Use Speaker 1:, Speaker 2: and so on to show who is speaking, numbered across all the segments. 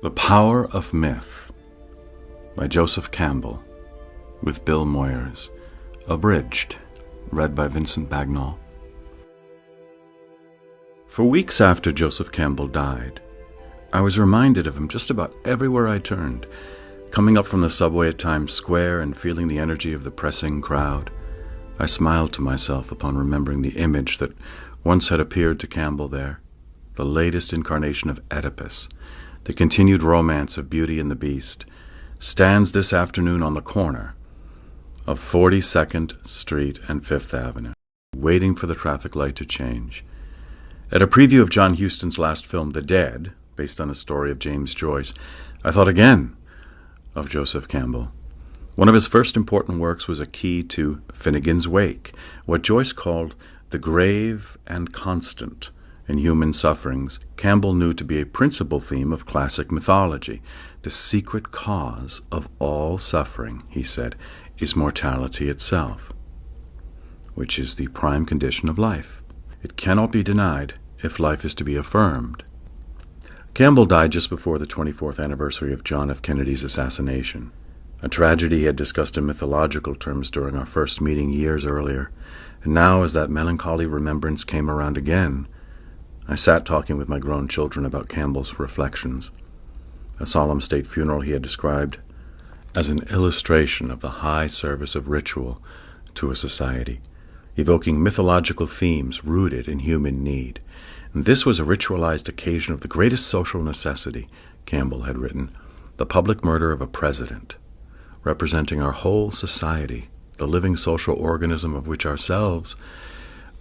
Speaker 1: The Power of Myth by Joseph Campbell, with Bill Moyers, abridged, read by Vincent Bagnall. For weeks after Joseph Campbell died, I was reminded of him just about everywhere I turned, coming up from the subway at Times Square and feeling the energy of the pressing crowd. I smiled to myself upon remembering the image that once had appeared to Campbell there, the latest incarnation of Oedipus, the continued romance of Beauty and the Beast, stands this afternoon on the corner of 42nd Street and 5th Avenue, waiting for the traffic light to change. At a preview of John Huston's last film, The Dead, based on a story of James Joyce, I thought again of Joseph Campbell. One of his first important works was a key to Finnegan's Wake, what Joyce called the grave and constant in human sufferings. Campbell knew to be a principal theme of classic mythology. The secret cause of all suffering, he said, is mortality itself, which is the prime condition of life. It cannot be denied if life is to be affirmed. Campbell died just before the 24th anniversary of John F. Kennedy's assassination, a tragedy he had discussed in mythological terms during our first meeting years earlier. And now, as that melancholy remembrance came around again, I sat talking with my grown children about Campbell's reflections, a solemn state funeral he had described as an illustration of the high service of ritual to a society, evoking mythological themes rooted in human need. And this was a ritualized occasion of the greatest social necessity, Campbell had written, the public murder of a president, representing our whole society, the living social organism of which ourselves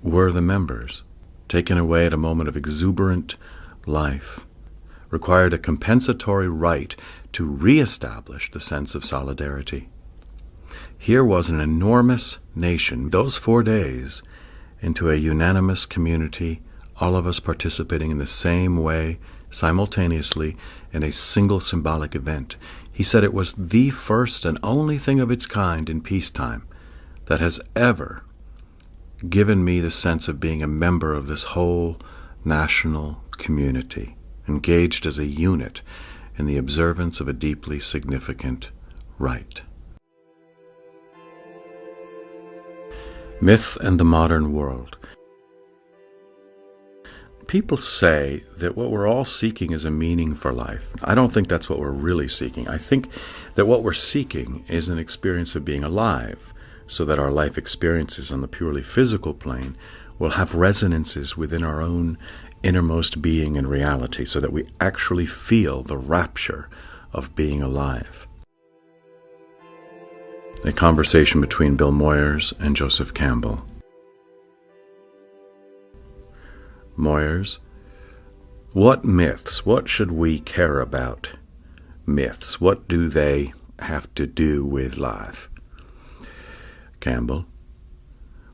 Speaker 1: were the members, taken away at a moment of exuberant life, required a compensatory right to reestablish the sense of solidarity. Here was an enormous nation, those 4 days, into a unanimous community, all of us participating in the same way, simultaneously, in a single symbolic event. He said it was the first and only thing of its kind in peacetime that has ever given me the sense of being a member of this whole national community, engaged as a unit in the observance of a deeply significant rite. Myth and the Modern World. People say that what we're all seeking is a meaning for life. I don't think that's what we're really seeking. I think that what we're seeking is an experience of being alive, so that our life experiences on the purely physical plane will have resonances within our own innermost being and reality, so that we actually feel the rapture of being alive. A conversation between Bill Moyers and Joseph Campbell. Moyers: what myths, what should we care about? Myths, what do they have to do with life? Campbell: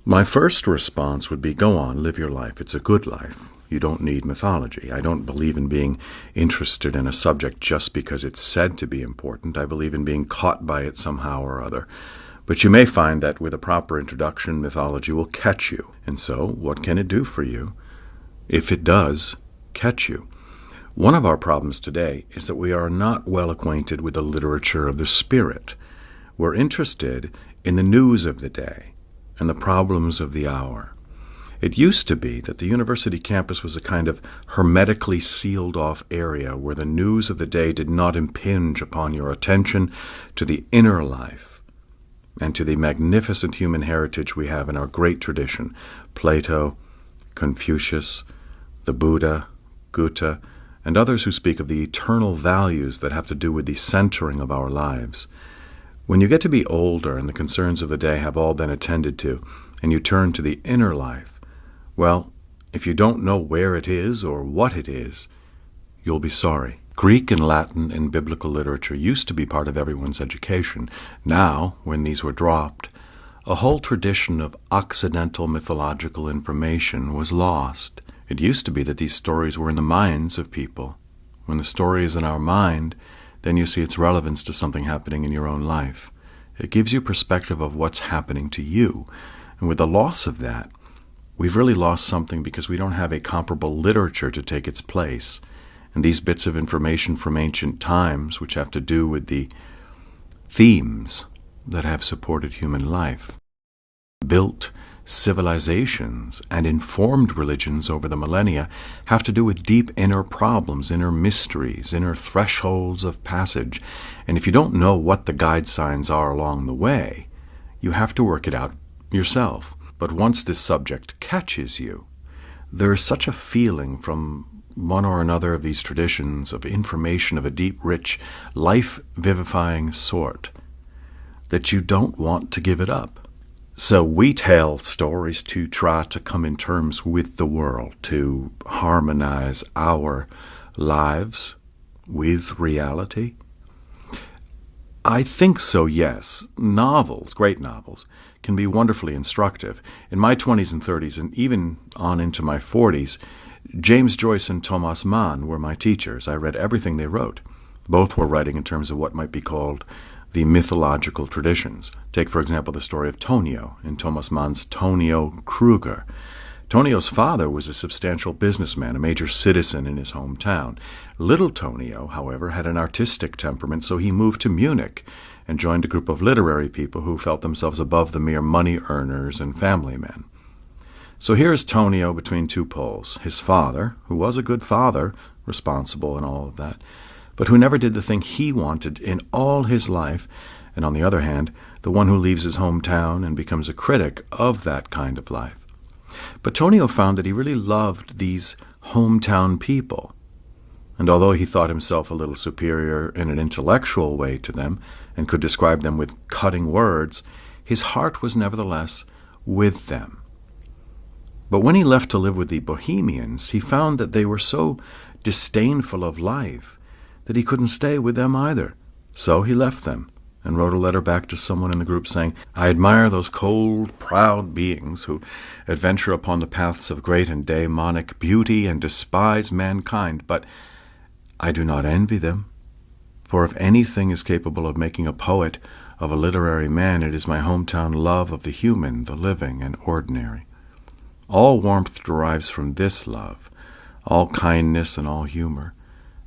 Speaker 1: my first response would be, go on, live your life. It's a good life. You don't need mythology. I don't believe in being interested in a subject just because it's said to be important. I believe in being caught by it somehow or other. But you may find that with a proper introduction, mythology will catch you. And so, what can it do for you if it does catch you? One of our problems today is that we are not well acquainted with the literature of the spirit. We're interested in the news of the day and the problems of the hour. It used to be that the university campus was a kind of hermetically sealed-off area where the news of the day did not impinge upon your attention to the inner life and to the magnificent human heritage we have in our great tradition: Plato, Confucius, the Buddha, Goethe, and others who speak of the eternal values that have to do with the centering of our lives. When you get to be older and the concerns of the day have all been attended to, and you turn to the inner life, well, if you don't know where it is or what it is, you'll be sorry. Greek and Latin and biblical literature used to be part of everyone's education. Now, when these were dropped, a whole tradition of Occidental mythological information was lost. It used to be that these stories were in the minds of people. When the story is in our mind, then you see its relevance to something happening in your own life. It gives you perspective of what's happening to you. And with the loss of that, we've really lost something because we don't have a comparable literature to take its place. And these bits of information from ancient times, which have to do with the themes that have supported human life, built civilizations and informed religions over the millennia, have to do with deep inner problems, inner mysteries, inner thresholds of passage. And if you don't know what the guide signs are along the way, you have to work it out yourself. But once this subject catches you, there is such a feeling from one or another of these traditions of information of a deep, rich, life-vivifying sort that you don't want to give it up. So we tell stories to try to come in terms with the world, to harmonize our lives with reality. I think so, yes. Novels, great novels, can be wonderfully instructive. In my 20s and 30s, and even on into my 40s, James Joyce and Thomas Mann were my teachers. I read everything they wrote. Both were writing in terms of what might be called the mythological traditions. Take, for example, the story of Tonio in Thomas Mann's Tonio Kruger. Tonio's father was a substantial businessman, a major citizen in his hometown. Little Tonio, however, had an artistic temperament, so he moved to Munich and joined a group of literary people who felt themselves above the mere money earners and family men. So here is Tonio between two poles. His father, who was a good father, responsible and all of that, but who never did the thing he wanted in all his life, and on the other hand, the one who leaves his hometown and becomes a critic of that kind of life. But Tonio found that he really loved these hometown people, and although he thought himself a little superior in an intellectual way to them and could describe them with cutting words, his heart was nevertheless with them. But when he left to live with the Bohemians, he found that they were so disdainful of life that he couldn't stay with them either. So he left them and wrote a letter back to someone in the group saying, "I admire those cold, proud beings who adventure upon the paths of great and daemonic beauty and despise mankind, but I do not envy them. For if anything is capable of making a poet of a literary man, it is my hometown love of the human, the living and ordinary. All warmth derives from this love, all kindness and all humor.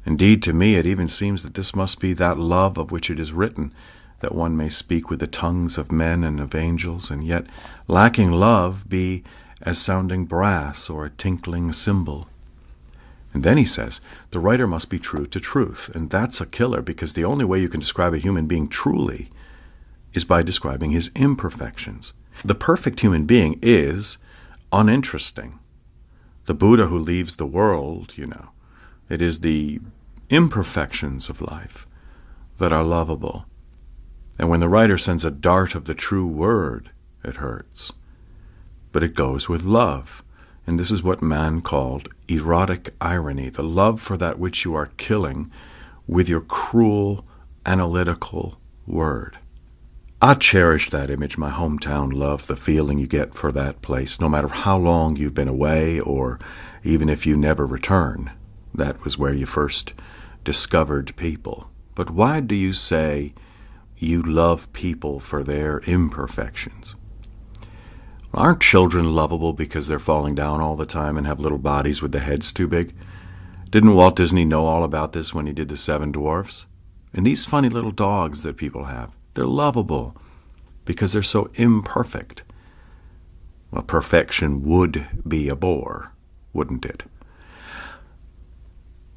Speaker 1: Indeed, to me it even seems that this must be that love of which it is written, that one may speak with the tongues of men and of angels, and yet, lacking love, be as sounding brass or a tinkling cymbal." And then he says, the writer must be true to truth, and that's a killer, because the only way you can describe a human being truly is by describing his imperfections. The perfect human being is uninteresting. The Buddha who leaves the world, it is the imperfections of life that are lovable. And when the writer sends a dart of the true word, it hurts. But it goes with love. And this is what Mann called erotic irony, the love for that which you are killing with your cruel, analytical word. I cherish that image, my hometown love, the feeling you get for that place, no matter how long you've been away or even if you never return. That was where you first discovered people. But why do you say you love people for their imperfections? Aren't children lovable because they're falling down all the time and have little bodies with the heads too big? Didn't Walt Disney know all about this when he did the Seven Dwarfs? And these funny little dogs that people have, they're lovable because they're so imperfect. Well, perfection would be a bore, wouldn't it?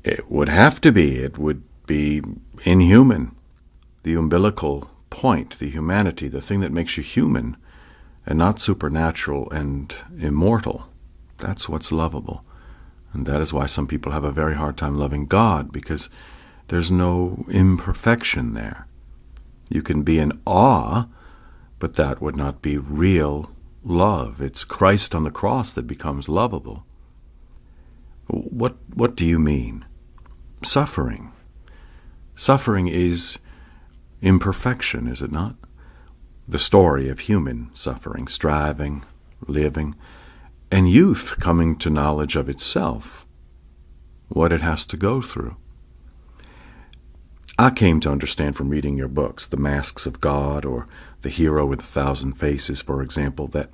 Speaker 1: It would have to be. It would be inhuman. The umbilical point, the humanity, the thing that makes you human and not supernatural and immortal, that's what's lovable. And that is why some people have a very hard time loving God, because there's no imperfection there. You can be in awe, but that would not be real love. It's Christ on the cross that becomes lovable. What do you mean? Suffering. Suffering is imperfection, is it not? The story of human suffering, striving, living, and youth coming to knowledge of itself, what it has to go through. I came to understand from reading your books, The Masks of God or The Hero with a Thousand Faces, for example, that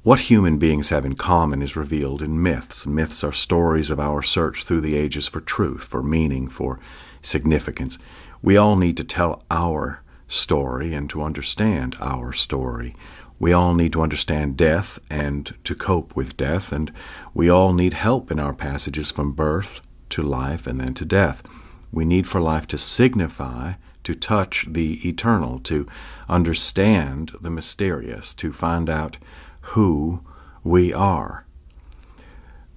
Speaker 1: What human beings have in common is revealed in myths. Myths are stories of our search through the ages for truth, for meaning, for significance. We all need to tell our story and to understand our story. We all need to understand death and to cope with death, and we all need help in our passages from birth to life and then to death. We need for life to signify, to touch the eternal, to understand the mysterious, to find out who we are.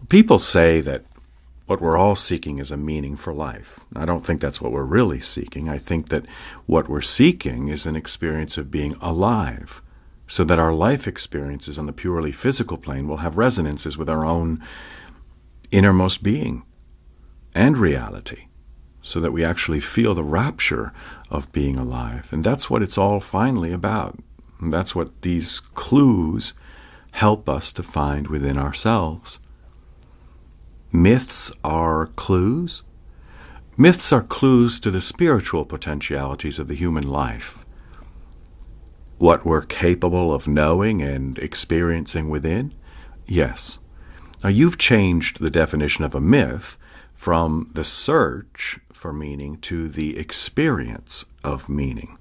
Speaker 1: People say that what we're all seeking is a meaning for life. I don't think that's what we're really seeking. I think that what we're seeking is an experience of being alive, so that our life experiences on the purely physical plane will have resonances with our own innermost being and reality, so that we actually feel the rapture of being alive. And that's what it's all finally about. And that's what these clues help us to find within ourselves. Myths are clues. Myths are clues to the spiritual potentialities of the human life. What we're capable of knowing and experiencing within? Yes. Now, you've changed the definition of a myth from the search for meaning to the experience of meaning.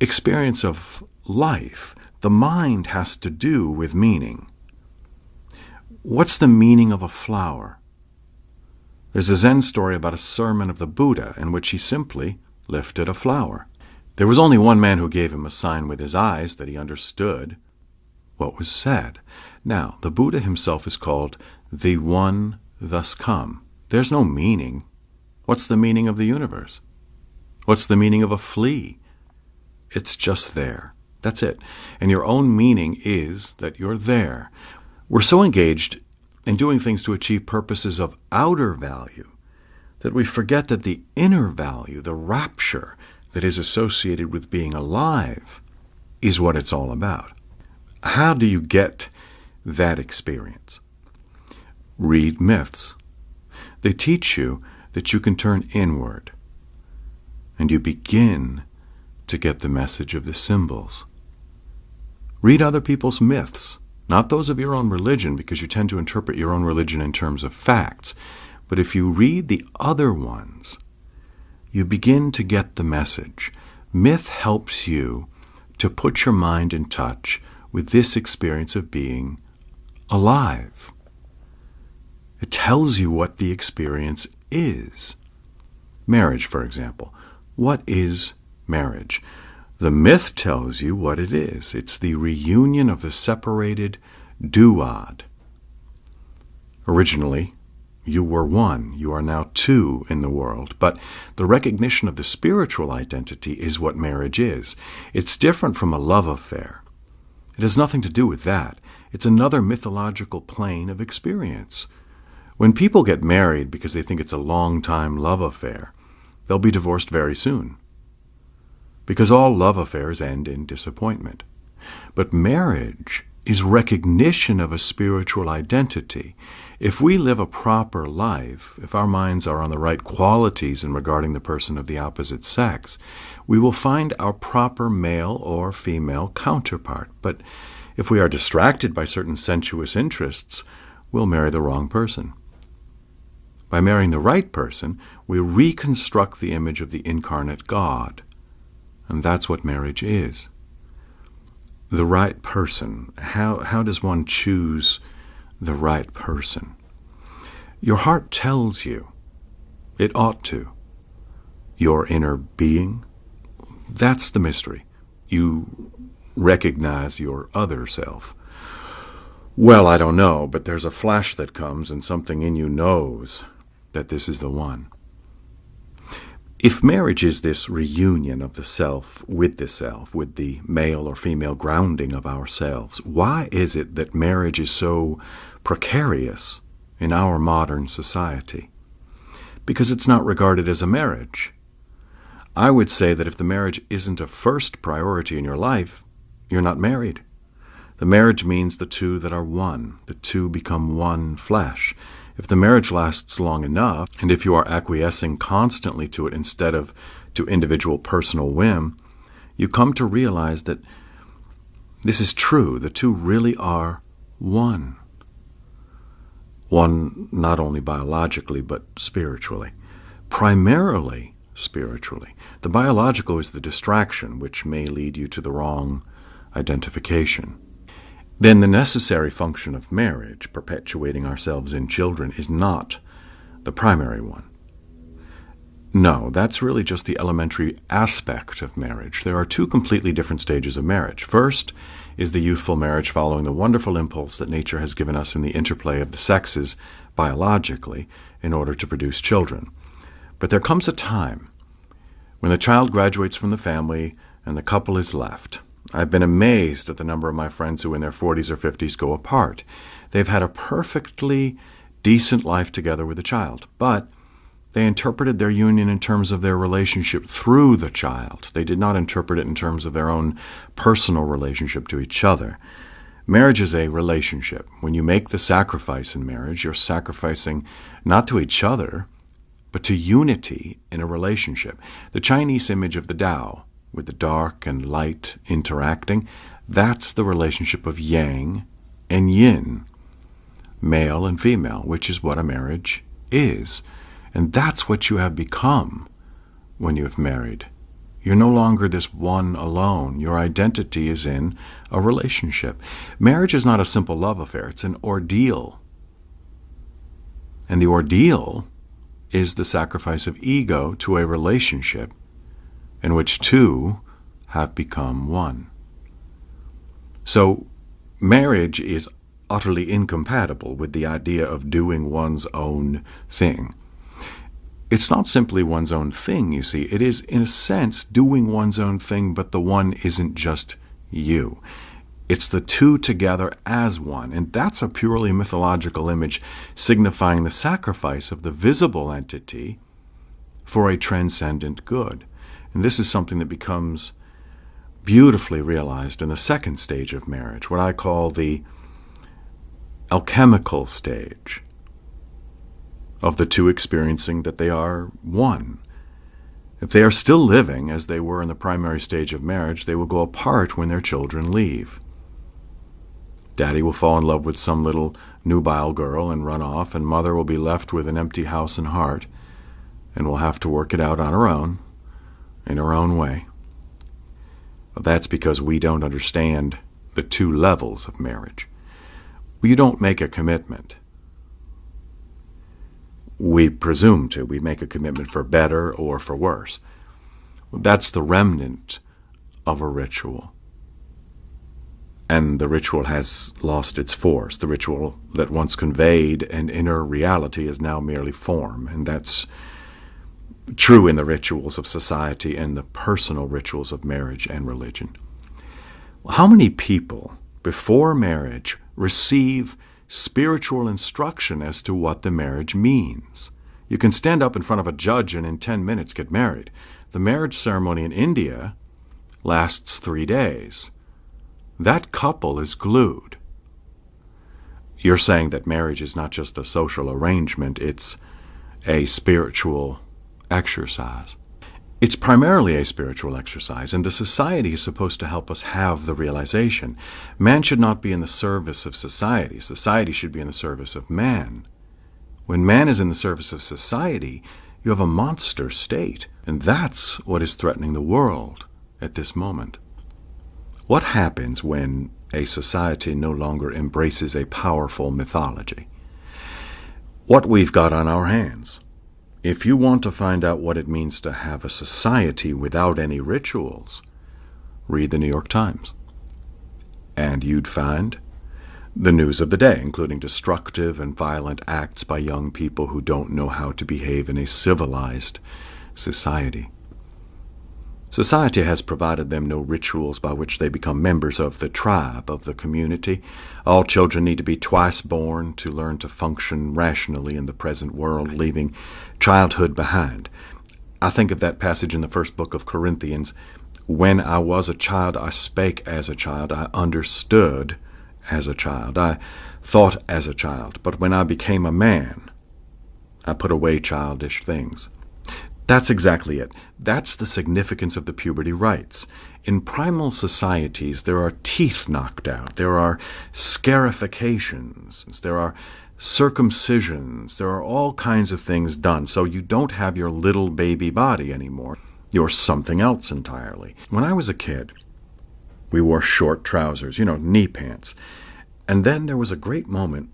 Speaker 1: Experience of life. The mind has to do with meaning. What's the meaning of a flower? There's a Zen story about a sermon of the Buddha in which he simply lifted a flower. There was only one man who gave him a sign with his eyes that he understood what was said. Now, the Buddha himself is called the One Thus Come. There's no meaning. What's the meaning of the universe? What's the meaning of a flea? It's just there. That's it. And your own meaning is that you're there. We're so engaged in doing things to achieve purposes of outer value that we forget that the inner value, the rapture that is associated with being alive, is what it's all about. How do you get that experience? Read myths. They teach you that you can turn inward, and you begin to get the message of the symbols. Read other people's myths, not those of your own religion, because you tend to interpret your own religion in terms of facts. But if you read the other ones, you begin to get the message. Myth helps you to put your mind in touch with this experience of being alive. It tells you what the experience is. Marriage, for example. What is marriage? The myth tells you what it is. It's the reunion of the separated duad. Originally, you were one. You are now two in the world. But the recognition of the spiritual identity is what marriage is. It's different from a love affair. It has nothing to do with that. It's another mythological plane of experience. When people get married because they think it's a long-time love affair, they'll be divorced very soon, because all love affairs end in disappointment. But marriage is recognition of a spiritual identity. If we live a proper life, if our minds are on the right qualities in regarding the person of the opposite sex, we will find our proper male or female counterpart. But if we are distracted by certain sensuous interests, we'll marry the wrong person. By marrying the right person, we reconstruct the image of the incarnate God. And that's what marriage is. The right person. How does one choose the right person? Your heart tells you. It ought to. Your inner being. That's the mystery. You recognize your other self. Well, I don't know, but there's a flash that comes and something in you knows that this is the one. If marriage is this reunion of the self, with the male or female grounding of ourselves, why is it that marriage is so precarious in our modern society? Because it's not regarded as a marriage. I would say that if the marriage isn't a first priority in your life, you're not married. The marriage means the two that are one. The two become one flesh. If the marriage lasts long enough, and if you are acquiescing constantly to it instead of to individual personal whim, you come to realize that This is true. The two really are one. One not only biologically, but spiritually. Primarily spiritually. The biological is the distraction, which may lead you to the wrong identification. Then the necessary function of marriage, perpetuating ourselves in children, is not the primary one. No, that's really just the elementary aspect of marriage. There are two completely different stages of marriage. First is the youthful marriage following the wonderful impulse that nature has given us in the interplay of the sexes biologically in order to produce children. But there comes a time when the child graduates from the family and the couple is left. I've been amazed at the number of my friends who in their 40s or 50s go apart. They've had a perfectly decent life together with a child, but they interpreted their union in terms of their relationship through the child. They did not interpret it in terms of their own personal relationship to each other. Marriage is a relationship. When you make the sacrifice in marriage, you're sacrificing not to each other, but to unity in a relationship. The Chinese image of the Tao, with the dark and light interacting, that's the relationship of yang and yin, male and female, which is what a marriage is. And that's what you have become when you have married. You're no longer this one alone. Your identity is in a relationship. Marriage is not a simple love affair. It's an ordeal. And the ordeal is the sacrifice of ego to a relationship in which two have become one. So marriage is utterly incompatible with the idea of doing one's own thing. It's not simply one's own thing, you see. It is, in a sense, doing one's own thing, but the one isn't just you. It's the two together as one, and that's a purely mythological image signifying the sacrifice of the visible entity for a transcendent good. And this is something that becomes beautifully realized in the second stage of marriage, what I call the alchemical stage of the two experiencing that they are one. If they are still living as they were in the primary stage of marriage, they will go apart when their children leave. Daddy will fall in love with some little nubile girl and run off, and mother will be left with an empty house and heart, and will have to work it out on her own, in her own way. But that's because we don't understand the two levels of marriage. You don't make a commitment. We presume to. We make a commitment for better or for worse. That's the remnant of a ritual. And the ritual has lost its force. The ritual that once conveyed an inner reality is now merely form. And that's true in the rituals of society and the personal rituals of marriage and religion. How many people before marriage receive spiritual instruction as to what the marriage means? You can stand up in front of a judge and in 10 minutes get married. The marriage ceremony in India lasts 3 days. That couple is glued. You're saying that marriage is not just a social arrangement, it's a spiritual exercise. It's primarily a spiritual exercise, and the society is supposed to help us have the realization. Man should not be in the service of society. Society should be in the service of man. When man is in the service of society, you have a monster state, and that's what is threatening the world at this moment. What happens when a society no longer embraces a powerful mythology? What we've got on our hands. If you want to find out what it means to have a society without any rituals, read the New York Times. And you'd find the news of the day, including destructive and violent acts by young people who don't know how to behave in a civilized society. Society has provided them no rituals by which they become members of the tribe, of the community. All children need to be twice born to learn to function rationally in the present world, leaving childhood behind. I think of that passage in the first book of Corinthians. When I was a child, I spake as a child. I understood as a child. I thought as a child. But when I became a man, I put away childish things. That's exactly it. That's the significance of the puberty rites. In primal societies, there are teeth knocked out, there are scarifications, there are circumcisions, there are all kinds of things done, so you don't have your little baby body anymore. You're something else entirely. When I was a kid, we wore short trousers, knee pants. And then there was a great moment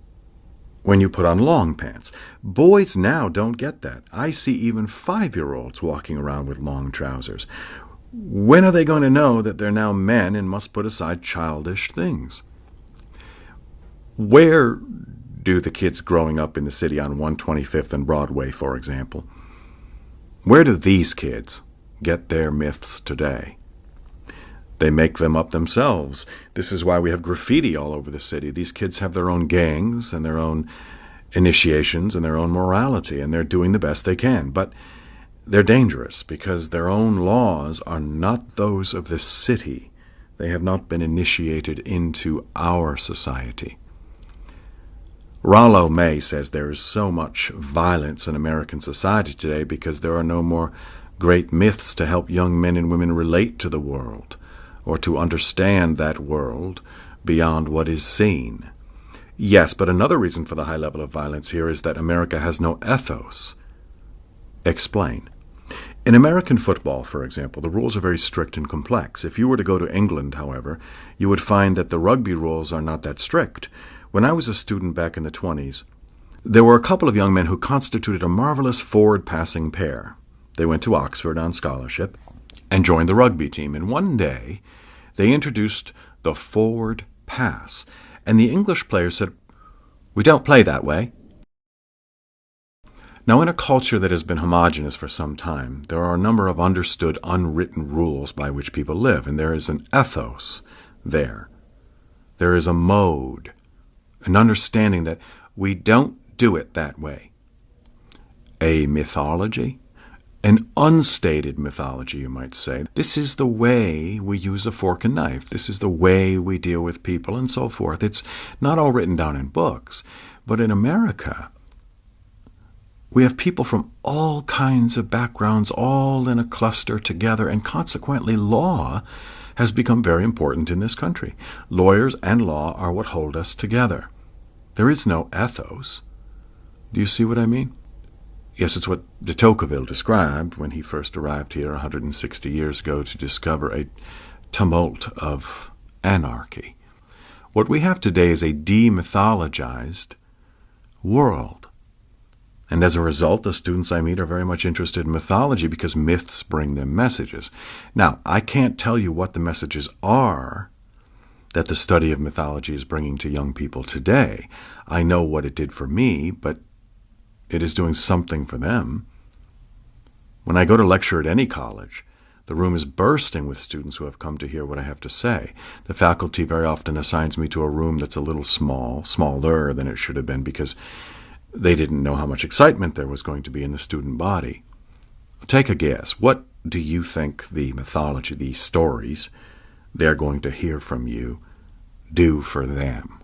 Speaker 1: when you put on long pants. Boys now don't get that. I see even 5-year-olds walking around with long trousers. When are they going to know that they're now men and must put aside childish things? Where do the kids growing up in the city on 125th and Broadway, for example, where do these kids get their myths today? They make them up themselves. This is why we have graffiti all over the city. These kids have their own gangs and their own initiations and their own morality, and they're doing the best they can. But they're dangerous because their own laws are not those of this city. They have not been initiated into our society. Rollo May says there is so much violence in American society today because there are no more great myths to help young men and women relate to the world, or to understand that world beyond what is seen. Yes, but another reason for the high level of violence here is that America has no ethos. Explain. In American football, for example, the rules are very strict and complex. If you were to go to England, however, you would find that the rugby rules are not that strict. When I was a student back in the 20s, there were a couple of young men who constituted a marvelous forward-passing pair. They went to Oxford on scholarship and joined the rugby team, and one day they introduced the forward pass, and the English players said, "We don't play that way." Now, in a culture that has been homogeneous for some time, there are a number of understood, unwritten rules by which people live, and there is an ethos there. There is a mode, an understanding that we don't do it that way. A mythology, an unstated mythology, you might say. This is the way we use a fork and knife. This is the way we deal with people and so forth. It's not all written down in books. But in America, we have people from all kinds of backgrounds, all in a cluster together, and consequently law has become very important in this country. Lawyers and law are what hold us together. There is no ethos. Do you see what I mean? Yes, it's what de Tocqueville described when he first arrived here 160 years ago to discover a tumult of anarchy. What we have today is a demythologized world. And as a result, the students I meet are very much interested in mythology because myths bring them messages. Now, I can't tell you what the messages are that the study of mythology is bringing to young people today. I know what it did for me, but it is doing something for them. When I go to lecture at any college, the room is bursting with students who have come to hear what I have to say. The faculty very often assigns me to a room that's a little smaller than it should have been, because they didn't know how much excitement there was going to be in the student body. Take a guess. What do you think the mythology, these stories they're going to hear from you, do for them?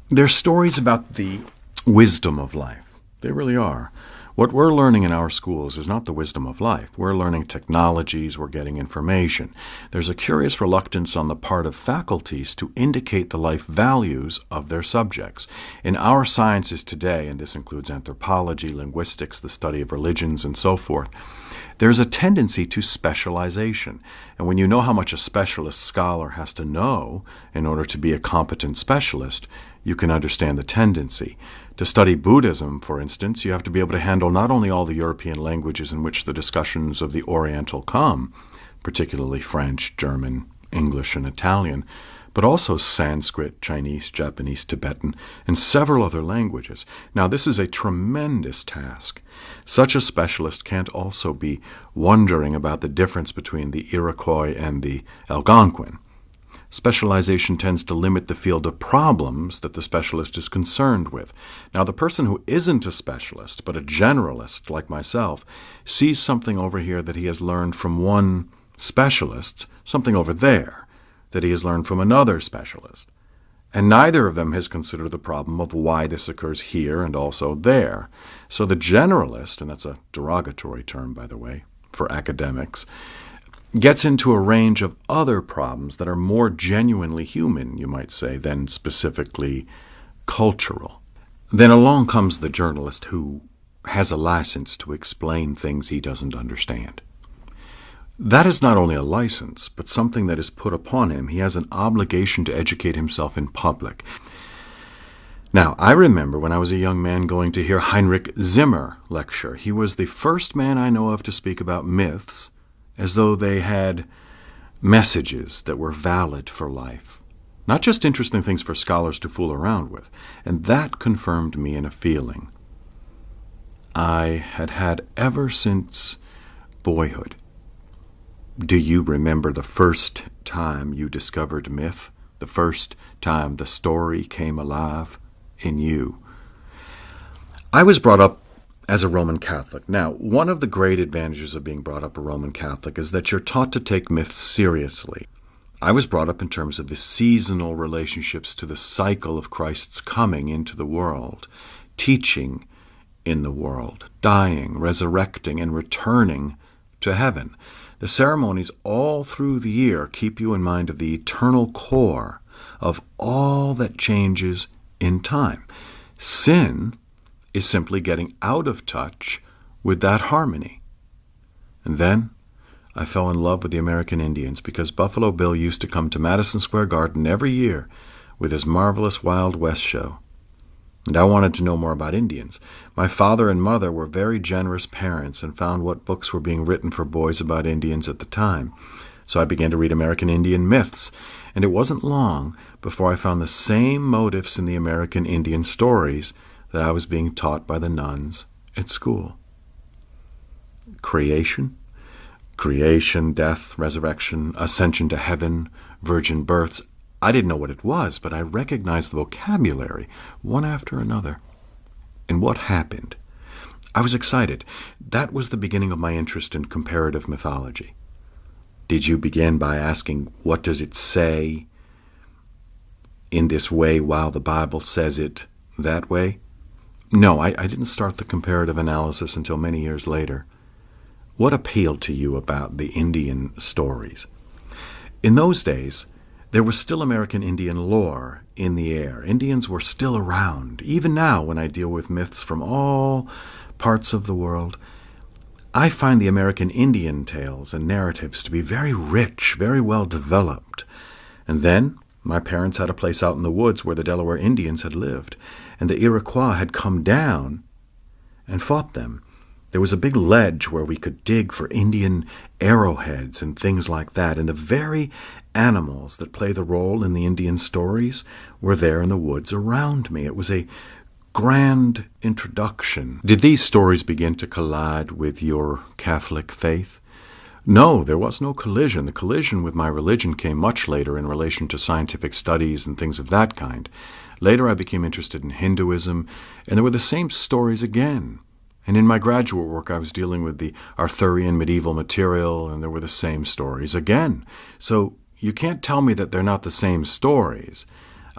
Speaker 1: They're stories about the wisdom of life. They really are. What we're learning in our schools is not the wisdom of life. We're learning technologies, we're getting information. There's a curious reluctance on the part of faculties to indicate the life values of their subjects. In our sciences today, and this includes anthropology, linguistics, the study of religions, and so forth, there's a tendency to specialization. And when you know how much a specialist scholar has to know in order to be a competent specialist, you can understand the tendency. To study Buddhism, for instance, you have to be able to handle not only all the European languages in which the discussions of the Oriental come, particularly French, German, English, and Italian, but also Sanskrit, Chinese, Japanese, Tibetan, and several other languages. Now, this is a tremendous task. Such a specialist can't also be wondering about the difference between the Iroquois and the Algonquin. Specialization tends to limit the field of problems that the specialist is concerned with. Now, the person who isn't a specialist, but a generalist like myself, sees something over here that he has learned from one specialist, something over there that he has learned from another specialist. And neither of them has considered the problem of why this occurs here and also there. So the generalist, and that's a derogatory term, by the way, for academics, gets into a range of other problems that are more genuinely human, you might say, than specifically cultural. Then along comes the journalist who has a license to explain things he doesn't understand. That is not only a license, but something that is put upon him. He has an obligation to educate himself in public. Now, I remember when I was a young man going to hear Heinrich Zimmer lecture. He was the first man I know of to speak about myths as though they had messages that were valid for life, not just interesting things for scholars to fool around with. And that confirmed me in a feeling I had had ever since boyhood. Do you remember the first time you discovered myth? The first time the story came alive in you? I was brought up as a Roman Catholic. Now, one of the great advantages of being brought up a Roman Catholic is that you're taught to take myths seriously. I was brought up in terms of the seasonal relationships to the cycle of Christ's coming into the world, teaching in the world, dying, resurrecting, and returning to heaven. The ceremonies all through the year keep you in mind of the eternal core of all that changes in time. Sin is simply getting out of touch with that harmony. And then I fell in love with the American Indians because Buffalo Bill used to come to Madison Square Garden every year with his marvelous Wild West show. And I wanted to know more about Indians. My father and mother were very generous parents and found what books were being written for boys about Indians at the time. So I began to read American Indian myths, and it wasn't long before I found the same motifs in the American Indian stories that I was being taught by the nuns at school. Creation, death, resurrection, ascension to heaven, virgin births. I didn't know what it was, but I recognized the vocabulary, one after another. And what happened? I was excited. That was the beginning of my interest in comparative mythology. Did you begin by asking, what does it say in this way while the Bible says it that way? No, I didn't start the comparative analysis until many years later. What appealed to you about the Indian stories? In those days, there was still American Indian lore in the air. Indians were still around. Even now, when I deal with myths from all parts of the world, I find the American Indian tales and narratives to be very rich, very well developed. And then, my parents had a place out in the woods where the Delaware Indians had lived, and the Iroquois had come down and fought them. There was a big ledge where we could dig for Indian arrowheads and things like that, and the very animals that play the role in the Indian stories were there in the woods around me. It was a grand introduction. Did these stories begin to collide with your Catholic faith? No, there was no collision. The collision with my religion came much later in relation to scientific studies and things of that kind. Later I became interested in Hinduism, and there were the same stories again. And in my graduate work, I was dealing with the Arthurian medieval material, and there were the same stories again. So you can't tell me that they're not the same stories.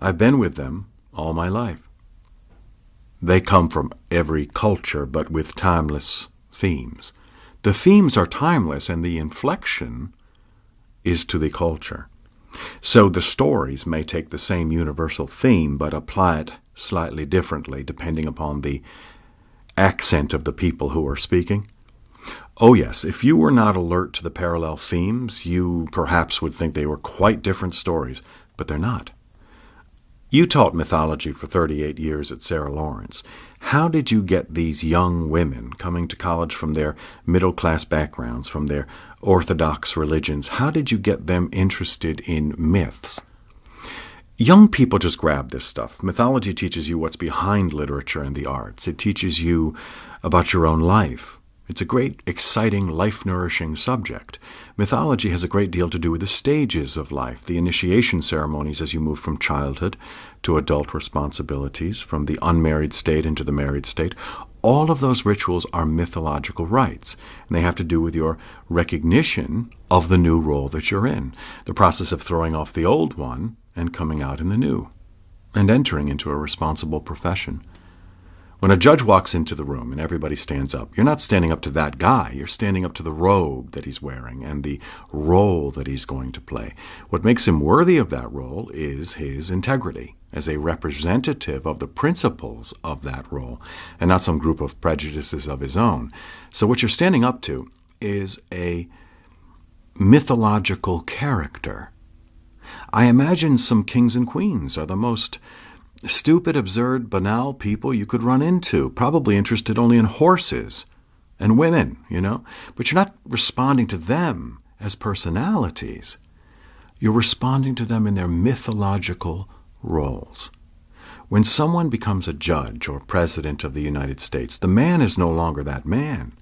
Speaker 1: I've been with them all my life. They come from every culture, but with timeless themes. The themes are timeless, and the inflection is to the culture. So the stories may take the same universal theme, but apply it slightly differently, depending upon the accent of the people who are speaking. Oh yes, if you were not alert to the parallel themes, you perhaps would think they were quite different stories, but they're not. You taught mythology for 38 years at Sarah Lawrence. How did you get these young women coming to college from their middle-class backgrounds, from their orthodox religions, how did you get them interested in myths? Young people just grab this stuff. Mythology teaches you what's behind literature and the arts. It teaches you about your own life. It's a great, exciting, life-nourishing subject. Mythology has a great deal to do with the stages of life, the initiation ceremonies as you move from childhood to adult responsibilities, from the unmarried state into the married state. All of those rituals are mythological rites, and they have to do with your recognition of the new role that you're in, the process of throwing off the old one and coming out in the new. and entering into a responsible profession. When a judge walks into the room and everybody stands up, you're not standing up to that guy. You're standing up to the robe that he's wearing and the role that he's going to play. What makes him worthy of that role is his integrity as a representative of the principles of that role and not some group of prejudices of his own. So what you're standing up to is a mythological character. I imagine some kings and queens are the most stupid, absurd, banal people you could run into, probably interested only in horses and women, But you're not responding to them as personalities. You're responding to them in their mythological roles. When someone becomes a judge or president of the United States, the man is no longer that man.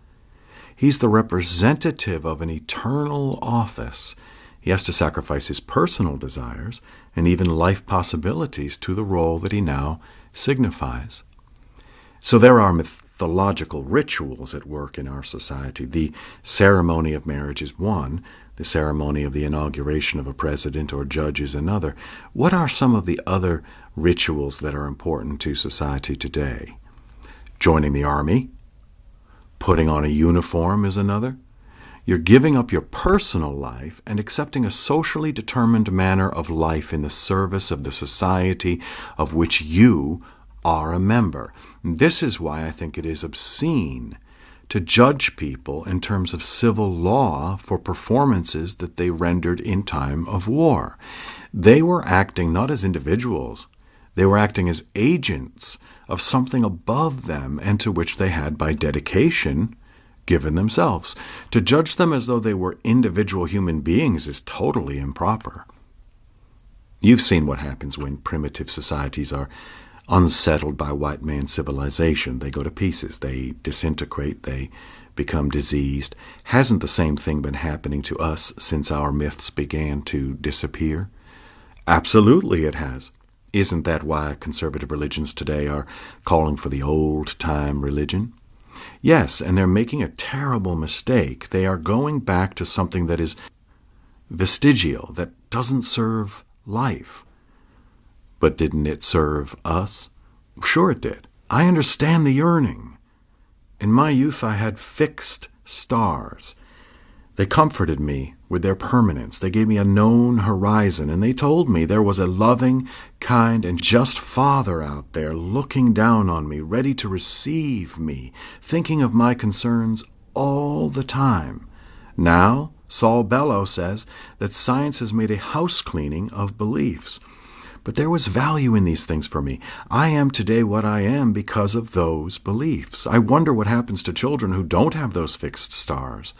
Speaker 1: He's the representative of an eternal office. He has to sacrifice his personal desires and even life possibilities to the role that he now signifies. So there are mythological rituals at work in our society. The ceremony of marriage is one. The ceremony of the inauguration of a president or judge is another. What are some of the other rituals that are important to society today? Joining the army, putting on a uniform is another. You're giving up your personal life and accepting a socially determined manner of life in the service of the society of which you are a member. This is why I think it is obscene to judge people in terms of civil law for performances that they rendered in time of war. They were acting not as individuals. They were acting as agents of something above them and to which they had, by dedication, given themselves. To judge them as though they were individual human beings is totally improper. You've seen what happens when primitive societies are unsettled by white man's civilization. They go to pieces. They disintegrate. They become diseased. Hasn't the same thing been happening to us since our myths began to disappear? Absolutely it has. Isn't that why conservative religions today are calling for the old-time religion? Yes, and they're making a terrible mistake. They are going back to something that is vestigial, that doesn't serve life. But didn't it serve us? Sure it did. I understand the yearning. In my youth I had fixed stars. They comforted me with their permanence. They gave me a known horizon, and they told me there was a loving, kind, and just Father out there looking down on me, ready to receive me, thinking of my concerns all the time. Now, Saul Bellow says that science has made a house cleaning of beliefs. But there was value in these things for me. I am today what I am because of those beliefs. I wonder what happens to children who don't have those fixed stars,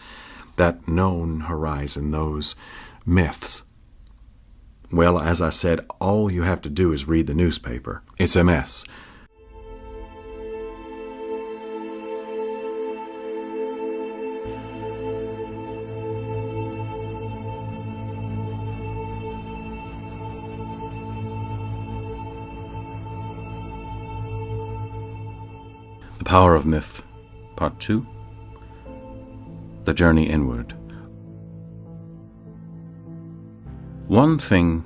Speaker 1: that known horizon, those myths. Well, as I said, all you have to do is read the newspaper. It's a mess. The Power of Myth, Part 2. The Journey Inward. One thing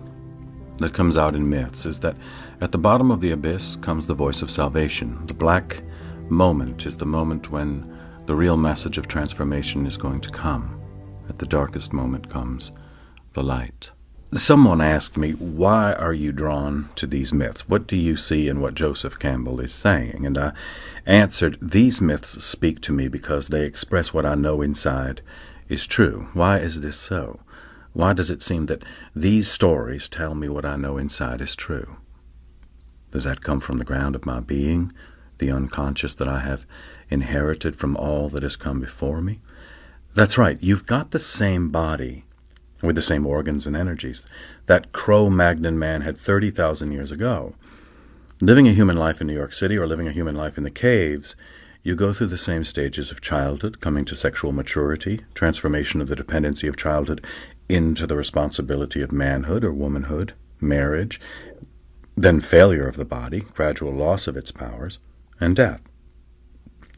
Speaker 1: that comes out in myths is that at the bottom of the abyss comes the voice of salvation. The black moment is the moment when the real message of transformation is going to come. At the darkest moment comes the light. Someone asked me, why are you drawn to these myths? What do you see in what Joseph Campbell is saying? And I answered, these myths speak to me because they express what I know inside is true. Why is this so? Why does it seem that these stories tell me what I know inside is true? Does that come from the ground of my being, the unconscious that I have inherited from all that has come before me? That's right, you've got the same body with the same organs and energies that Cro-Magnon man had 30,000 years ago. Living a human life in New York City or living a human life in the caves, you go through the same stages of childhood, coming to sexual maturity, transformation of the dependency of childhood into the responsibility of manhood or womanhood, marriage, then failure of the body, gradual loss of its powers, and death.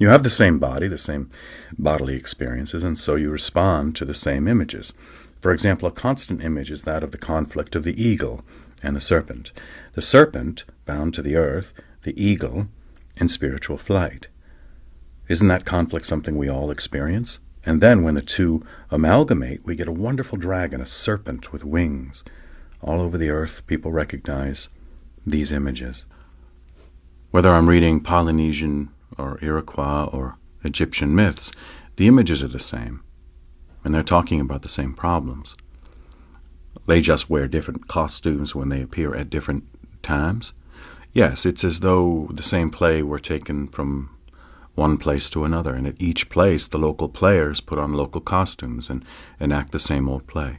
Speaker 1: You have the same body, the same bodily experiences, and so you respond to the same images. For example, a constant image is that of the conflict of the eagle and the serpent. The serpent, bound to the earth, the eagle, in spiritual flight. Isn't that conflict something we all experience? And then when the two amalgamate, we get a wonderful dragon, a serpent with wings. All over the earth, people recognize these images. Whether I'm reading Polynesian or Iroquois or Egyptian myths, the images are the same, and they're talking about the same problems. They just wear different costumes when they appear at different times. Yes, it's as though the same play were taken from one place to another, and at each place the local players put on local costumes and enact the same old play.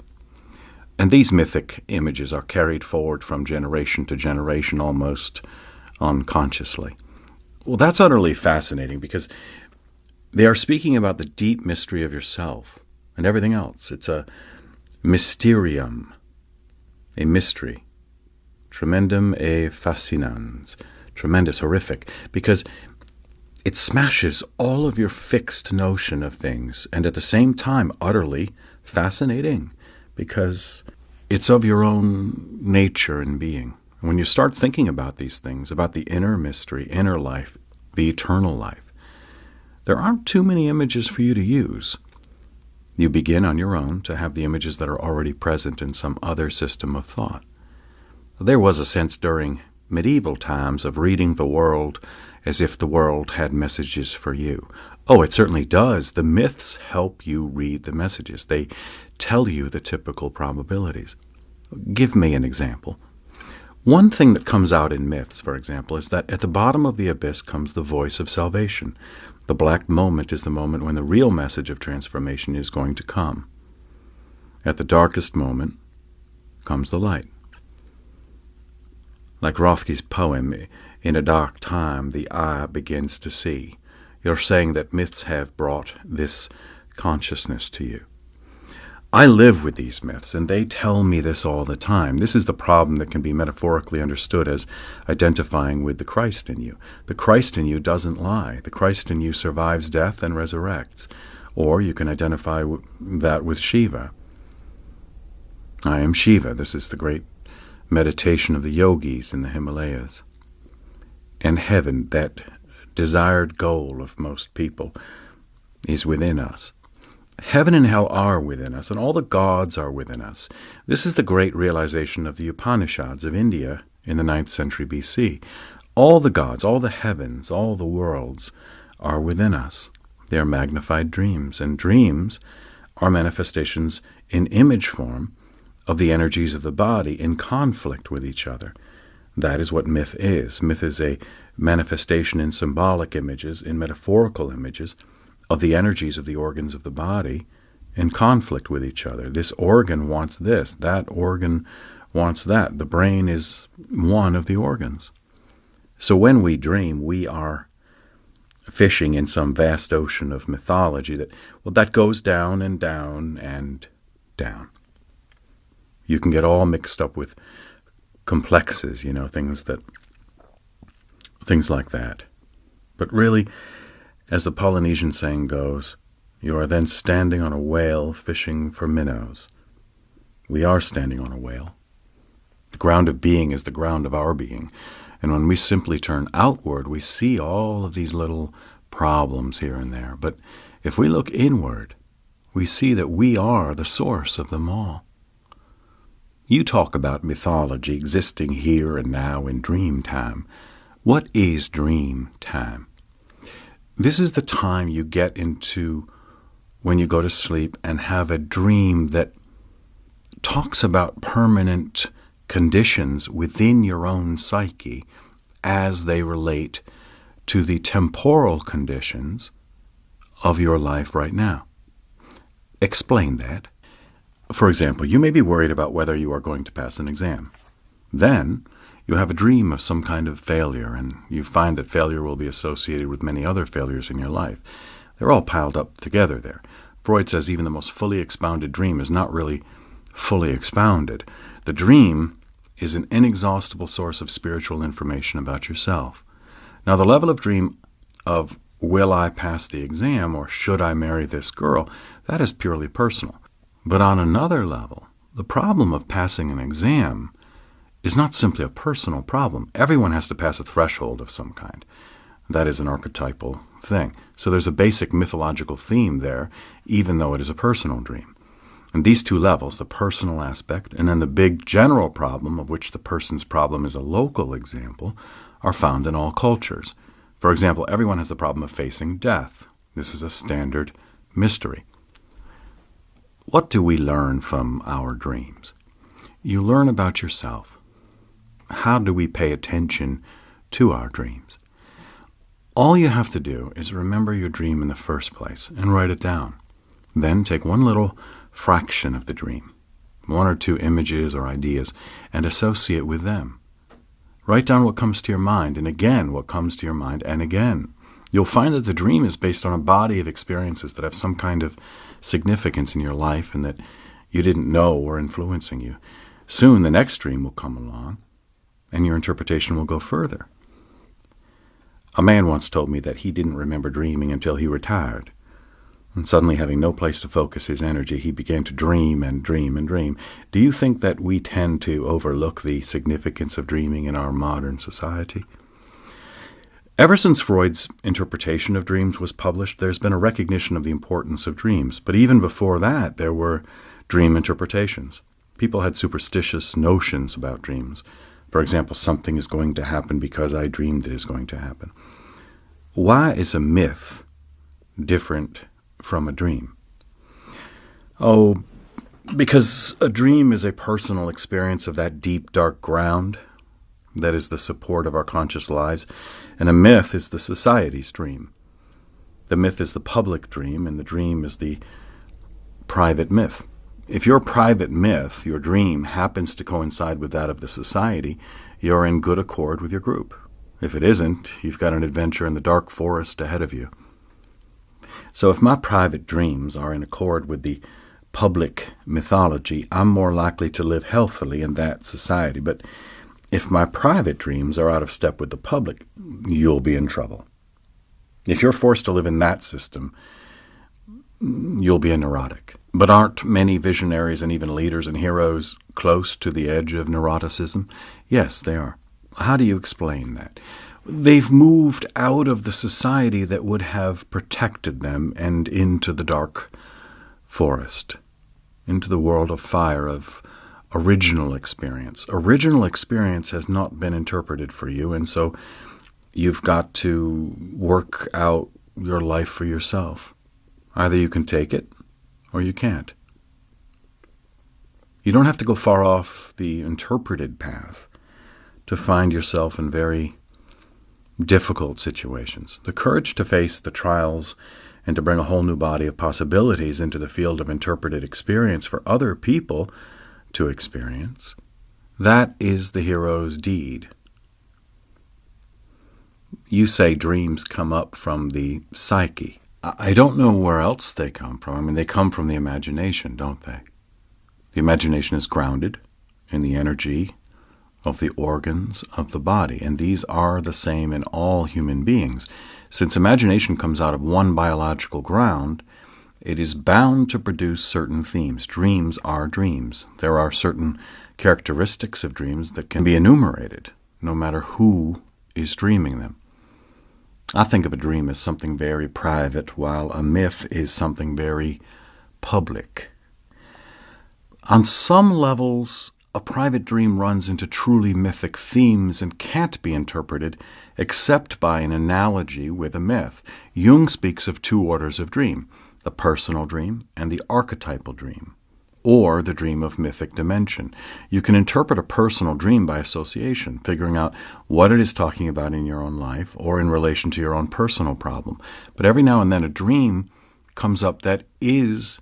Speaker 1: And these mythic images are carried forward from generation to generation almost unconsciously. Well, that's utterly fascinating because they are speaking about the deep mystery of yourself and everything else. It's a mysterium, a mystery. Tremendum et fascinans. Tremendous, horrific, because it smashes all of your fixed notion of things, and at the same time utterly fascinating, because it's of your own nature and being. When you start thinking about these things, about the inner mystery, inner life, the eternal life, there aren't too many images for you to use. You begin on your own to have the images that are already present in some other system of thought. There was a sense during medieval times of reading the world as if the world had messages for you. Oh, it certainly does. The myths help you read the messages. They tell you the typical probabilities. Give me an example. One thing that comes out in myths, for example, is that at the bottom of the abyss comes the voice of salvation. The black moment is the moment when the real message of transformation is going to come. At the darkest moment comes the light. Like Rothke's poem, "In a dark time the eye begins to see." You're saying that myths have brought this consciousness to you. I live with these myths, and they tell me this all the time. This is the problem that can be metaphorically understood as identifying with the Christ in you. The Christ in you doesn't lie. The Christ in you survives death and resurrects. Or you can identify that with Shiva. I am Shiva. This is the great meditation of the yogis in the Himalayas. And heaven, that desired goal of most people, is within us. Heaven and hell are within us, and all the gods are within us. This is the great realization of the Upanishads of India in the 9th century BC. All the gods, all the heavens, all the worlds are within us. They are magnified dreams, and dreams are manifestations in image form of the energies of the body in conflict with each other. That is what myth is. Myth is a manifestation in symbolic images, in metaphorical images, of the energies of the organs of the body in conflict with each other. This organ wants this, that organ wants that. The brain is one of the organs. So when we dream, we are fishing in some vast ocean of mythology that goes down and down and down. You can get all mixed up with complexes, things like that. But really, as the Polynesian saying goes, you are then standing on a whale fishing for minnows. We are standing on a whale. The ground of being is the ground of our being. And when we simply turn outward, we see all of these little problems here and there. But if we look inward, we see that we are the source of them all. You talk about mythology existing here and now in dream time. What is dream time? This is the time you get into when you go to sleep and have a dream that talks about permanent conditions within your own psyche as they relate to the temporal conditions of your life right now. Explain that. For example, you may be worried about whether you are going to pass an exam. Then you have a dream of some kind of failure, and you find that failure will be associated with many other failures in your life. They're all piled up together there. Freud says even the most fully expounded dream is not really fully expounded. The dream is an inexhaustible source of spiritual information about yourself. Now, the level of dream of will I pass the exam or should I marry this girl, that is purely personal. But on another level, the problem of passing an exam is not simply a personal problem. Everyone has to pass a threshold of some kind. That is an archetypal thing. So there's a basic mythological theme there, even though it is a personal dream. And these two levels, the personal aspect and then the big general problem, of which the person's problem is a local example, are found in all cultures. For example, everyone has the problem of facing death. This is a standard mystery. What do we learn from our dreams? You learn about yourself. How do we pay attention to our dreams? All you have to do is remember your dream in the first place and write it down. Then take one little fraction of the dream, one or two images or ideas, and associate with them. Write down what comes to your mind, and again what comes to your mind, and again. You'll find that the dream is based on a body of experiences that have some kind of significance in your life and that you didn't know were influencing you. Soon the next dream will come along, and your interpretation will go further. A man once told me that he didn't remember dreaming until he retired. And suddenly, having no place to focus his energy, he began to dream and dream and dream. Do you think that we tend to overlook the significance of dreaming in our modern society? Ever since Freud's interpretation of dreams was published, there's been a recognition of the importance of dreams. But even before that, there were dream interpretations. People had superstitious notions about dreams. For example, something is going to happen because I dreamed it is going to happen. Why is a myth different from a dream? Oh, because a dream is a personal experience of that deep, dark ground that is the support of our conscious lives, and a myth is the society's dream. The myth is the public dream, and the dream is the private myth. If your private myth, your dream, happens to coincide with that of the society, you're in good accord with your group. If it isn't, you've got an adventure in the dark forest ahead of you. So if my private dreams are in accord with the public mythology, I'm more likely to live healthily in that society. But if my private dreams are out of step with the public, you'll be in trouble. If you're forced to live in that system, you'll be a neurotic. But aren't many visionaries and even leaders and heroes close to the edge of neuroticism? Yes, they are. How do you explain that? They've moved out of the society that would have protected them and into the dark forest, into the world of fire, of original experience. Original experience has not been interpreted for you, and so you've got to work out your life for yourself. Either you can take it or you can't. You don't have to go far off the interpreted path to find yourself in very difficult situations. The courage to face the trials and to bring a whole new body of possibilities into the field of interpreted experience for other people to experience, that is the hero's deed. You say dreams come up from the psyche. I don't know where else they come from. I mean, they come from the imagination, don't they? The imagination is grounded in the energy of the organs of the body, and these are the same in all human beings. Since imagination comes out of one biological ground, it is bound to produce certain themes. Dreams are dreams. There are certain characteristics of dreams that can be enumerated, no matter who is dreaming them. I think of a dream as something very private, while a myth is something very public. On some levels, a private dream runs into truly mythic themes and can't be interpreted except by an analogy with a myth. Jung speaks of two orders of dream, the personal dream and the archetypal dream, or the dream of mythic dimension. You can interpret a personal dream by association, figuring out what it is talking about in your own life or in relation to your own personal problem. But every now and then a dream comes up that is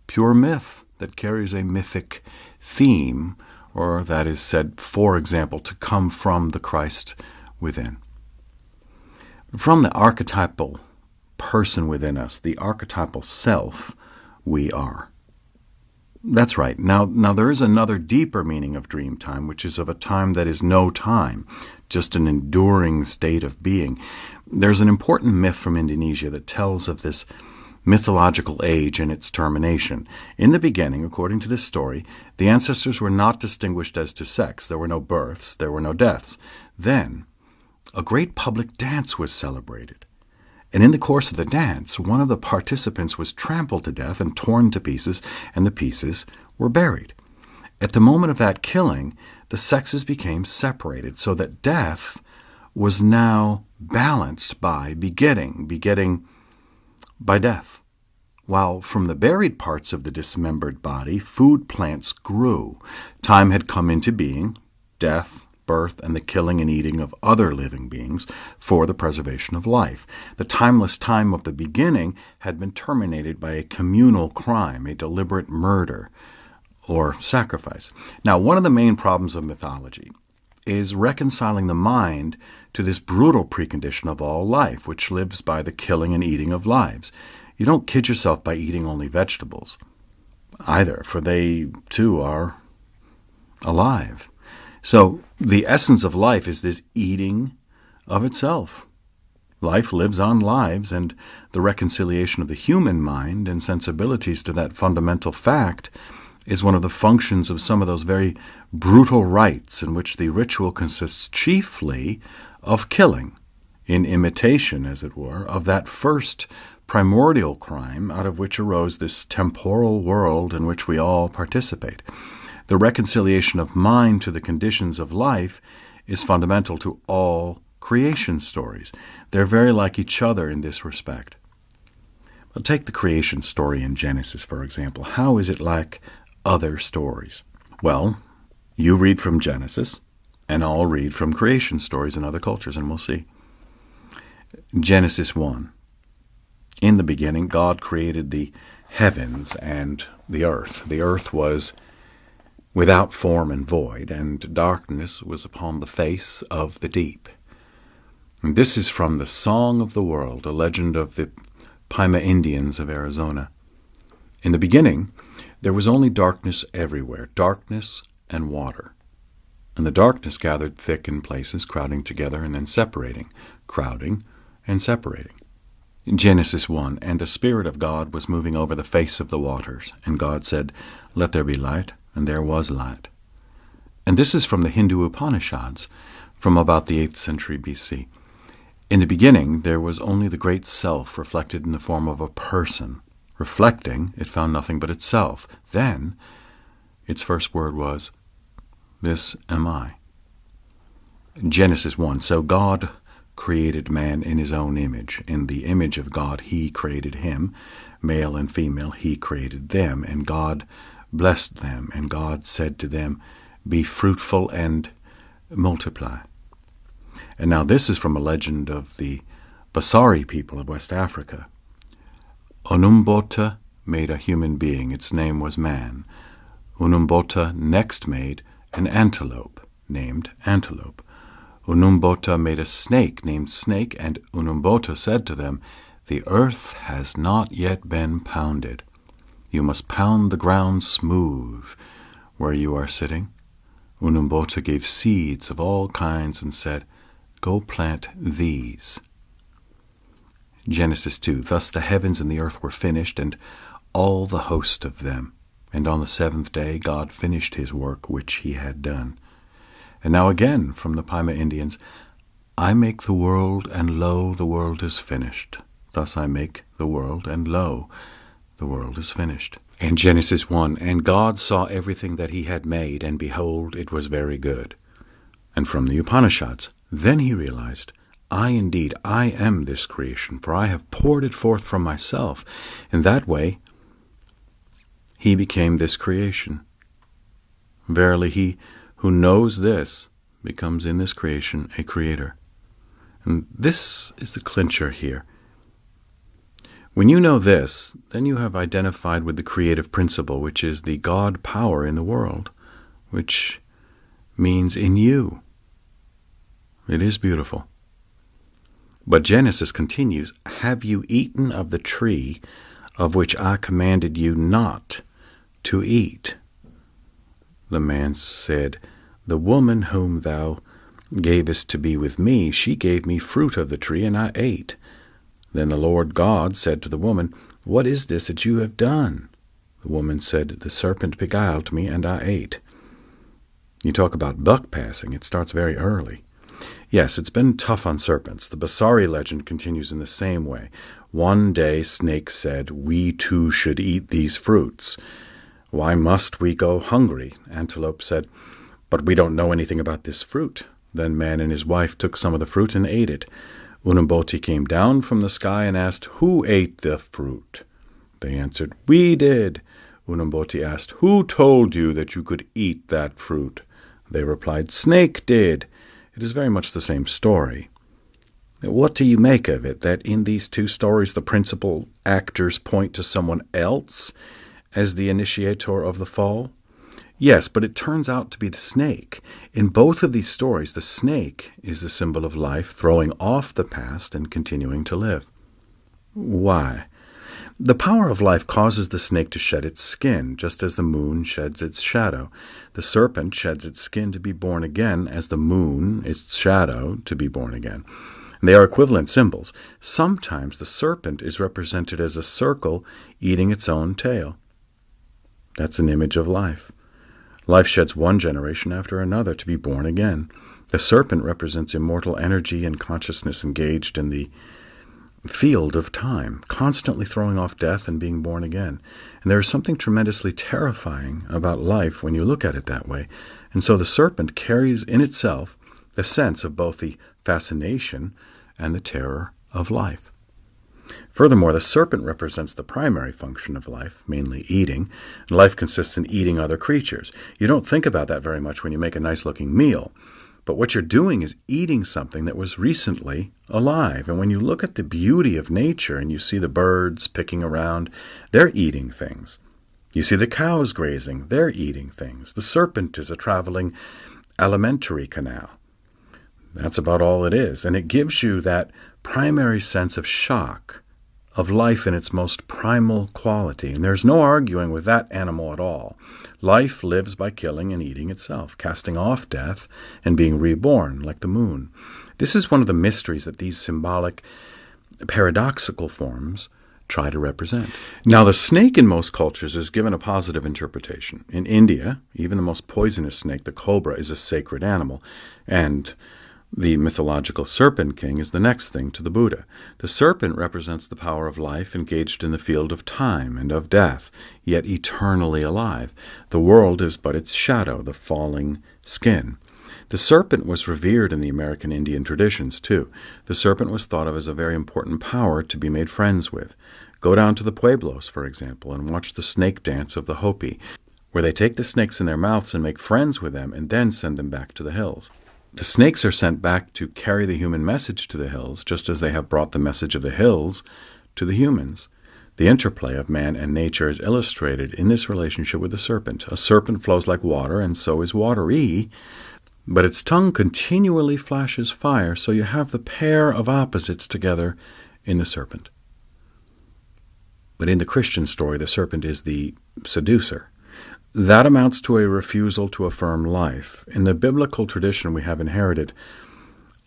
Speaker 1: pure myth, that carries a mythic theme, or that is said, for example, to come from the Christ within. From the archetypal person within us, the archetypal self, we are. That's right. Now there is another deeper meaning of dream time, which is of a time that is no time, just an enduring state of being. There's an important myth from Indonesia that tells of this mythological age and its termination. In the beginning, according to this story, the ancestors were not distinguished as to sex. There were no births, there were no deaths. Then, a great public dance was celebrated. And in the course of the dance, one of the participants was trampled to death and torn to pieces, and the pieces were buried. At the moment of that killing, the sexes became separated, so that death was now balanced by begetting by death. While from the buried parts of the dismembered body, food plants grew. Time had come into being, death, birth, and the killing and eating of other living beings for the preservation of life. The timeless time of the beginning had been terminated by a communal crime, a deliberate murder, or sacrifice. Now, one of the main problems of mythology is reconciling the mind to this brutal precondition of all life, which lives by the killing and eating of lives. You don't kid yourself by eating only vegetables, either, for they, too, are alive. So the essence of life is this eating of itself. Life lives on lives, and the reconciliation of the human mind and sensibilities to that fundamental fact is one of the functions of some of those very brutal rites in which the ritual consists chiefly of killing, in imitation, as it were, of that first primordial crime out of which arose this temporal world in which we all participate. The reconciliation of mind to the conditions of life is fundamental to all creation stories. They're very like each other in this respect. But take the creation story in Genesis, for example. How is it like other stories? Well, you read from Genesis, and I'll read from creation stories in other cultures, and we'll see. Genesis 1. In the beginning, God created the heavens and the earth. The earth was without form and void, and darkness was upon the face of the deep. And this is from the Song of the World, a legend of the Pima Indians of Arizona. In the beginning, there was only darkness everywhere, darkness and water. And the darkness gathered thick in places, crowding together and then separating, crowding and separating. In Genesis 1, and the Spirit of God was moving over the face of the waters, and God said, "Let there be light," and there was light. And this is from the Hindu Upanishads, from about the 8th century BC. In the beginning, there was only the great self reflected in the form of a person. Reflecting, it found nothing but itself. Then, its first word was, "This am I." Genesis 1, so God created man in his own image. In the image of God, he created him. Male and female, he created them. And God blessed them. And God said to them, "Be fruitful and multiply." And now this is from a legend of the Basari people of West Africa. Onumbota made a human being. Its name was man. Onumbota next made an antelope, named Antelope. Onumbota made a snake, named Snake, and Onumbota said to them, "The earth has not yet been pounded. You must pound the ground smooth where you are sitting." Onumbota gave seeds of all kinds and said, "Go plant these." Genesis 2, thus the heavens and the earth were finished, and all the host of them. And on the seventh day God finished his work which he had done. And now again from the Pima Indians, "I make the world, and lo, the world is finished. Thus I make the world, and lo, the world is finished." And Genesis 1, and God saw everything that he had made, and behold, it was very good. And from the Upanishads, then he realized, I am this creation, for I have poured it forth from myself. In that way, he became this creation. Verily, he who knows this becomes in this creation a creator. And this is the clincher here. When you know this, then you have identified with the creative principle, which is the God power in the world, which means in you. It is beautiful. But Genesis continues, "Have you eaten of the tree of which I commanded you not to eat?" The man said, "The woman whom thou gavest to be with me, she gave me fruit of the tree, and I ate." Then the Lord God said to the woman, "What is this that you have done?" The woman said, "The serpent beguiled me, and I ate." You talk about buck passing, it starts very early. Yes, it's been tough on serpents. The Basari legend continues in the same way. One day Snake said, "We too should eat these fruits." "Why must we go hungry?" Antelope said, "But we don't know anything about this fruit." Then man and his wife took some of the fruit and ate it. Unumboti came down from the sky and asked, "Who ate the fruit?" They answered, "We did." Unumboti asked, "Who told you that you could eat that fruit?" They replied, "Snake did." It is very much the same story. What do you make of it, that in these two stories the principal actors point to someone else as the initiator of the fall? Yes, but it turns out to be the snake. In both of these stories, the snake is a symbol of life throwing off the past and continuing to live. Why? The power of life causes the snake to shed its skin, just as the moon sheds its shadow. The serpent sheds its skin to be born again, as the moon, its shadow, to be born again. They are equivalent symbols. Sometimes the serpent is represented as a circle eating its own tail. That's an image of life. Life sheds one generation after another to be born again. The serpent represents immortal energy and consciousness engaged in the field of time, constantly throwing off death and being born again. And there is something tremendously terrifying about life when you look at it that way. And so the serpent carries in itself the sense of both the fascination and the terror of life. Furthermore, the serpent represents the primary function of life, mainly eating. Life consists in eating other creatures. You don't think about that very much when you make a nice-looking meal. But what you're doing is eating something that was recently alive. And when you look at the beauty of nature and you see the birds picking around, they're eating things. You see the cows grazing, they're eating things. The serpent is a traveling alimentary canal. That's about all it is. And it gives you that primary sense of shock, of life in its most primal quality. And there's no arguing with that animal at all. Life lives by killing and eating itself, casting off death and being reborn like the moon. This is one of the mysteries that these symbolic, paradoxical forms try to represent. Now, the snake in most cultures is given a positive interpretation. In India, even the most poisonous snake, the cobra, is a sacred animal, and the mythological serpent king is the next thing to the Buddha. The serpent represents the power of life engaged in the field of time and of death, yet eternally alive. The world is but its shadow, the falling skin. The serpent was revered in the American Indian traditions, too. The serpent was thought of as a very important power to be made friends with. Go down to the Pueblos, for example, and watch the snake dance of the Hopi, where they take the snakes in their mouths and make friends with them and then send them back to the hills. The snakes are sent back to carry the human message to the hills, just as they have brought the message of the hills to the humans. The interplay of man and nature is illustrated in this relationship with the serpent. A serpent flows like water, and so is watery, but its tongue continually flashes fire, so you have the pair of opposites together in the serpent. But in the Christian story, the serpent is the seducer. That amounts to a refusal to affirm life. In the biblical tradition we have inherited,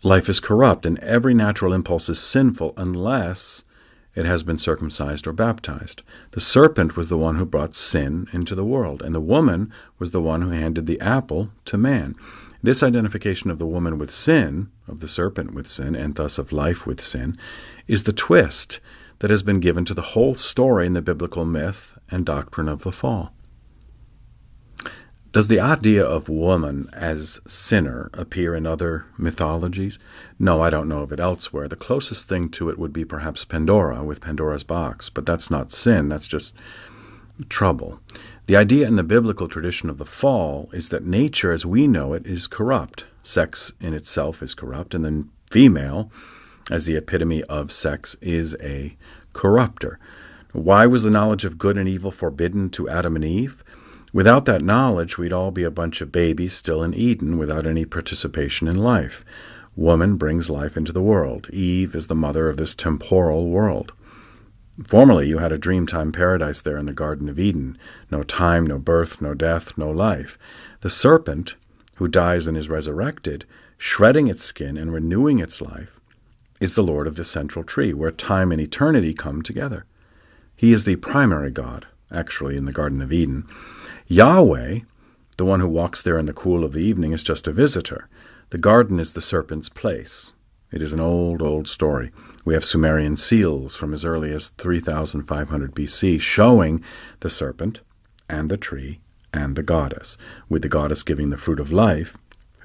Speaker 1: life is corrupt and every natural impulse is sinful unless it has been circumcised or baptized. The serpent was the one who brought sin into the world, and the woman was the one who handed the apple to man. This identification of the woman with sin, of the serpent with sin, and thus of life with sin, is the twist that has been given to the whole story in the biblical myth and doctrine of the fall. Does the idea of woman as sinner appear in other mythologies? No, I don't know of it elsewhere. The closest thing to it would be perhaps Pandora with Pandora's box, but that's not sin, that's just trouble. The idea in the biblical tradition of the fall is that nature as we know it is corrupt. Sex in itself is corrupt, and the female, as the epitome of sex, is a corrupter. Why was the knowledge of good and evil forbidden to Adam and Eve? Without that knowledge, we'd all be a bunch of babies still in Eden without any participation in life. Woman brings life into the world. Eve is the mother of this temporal world. Formerly, you had a dreamtime paradise there in the Garden of Eden. No time, no birth, no death, no life. The serpent, who dies and is resurrected, shredding its skin and renewing its life, is the Lord of the central tree, where time and eternity come together. He is the primary God, actually, in the Garden of Eden. Yahweh, the one who walks there in the cool of the evening, is just a visitor. The garden is the serpent's place. It is an old, old story. We have Sumerian seals from as early as 3500 BC showing the serpent and the tree and the goddess, with the goddess giving the fruit of life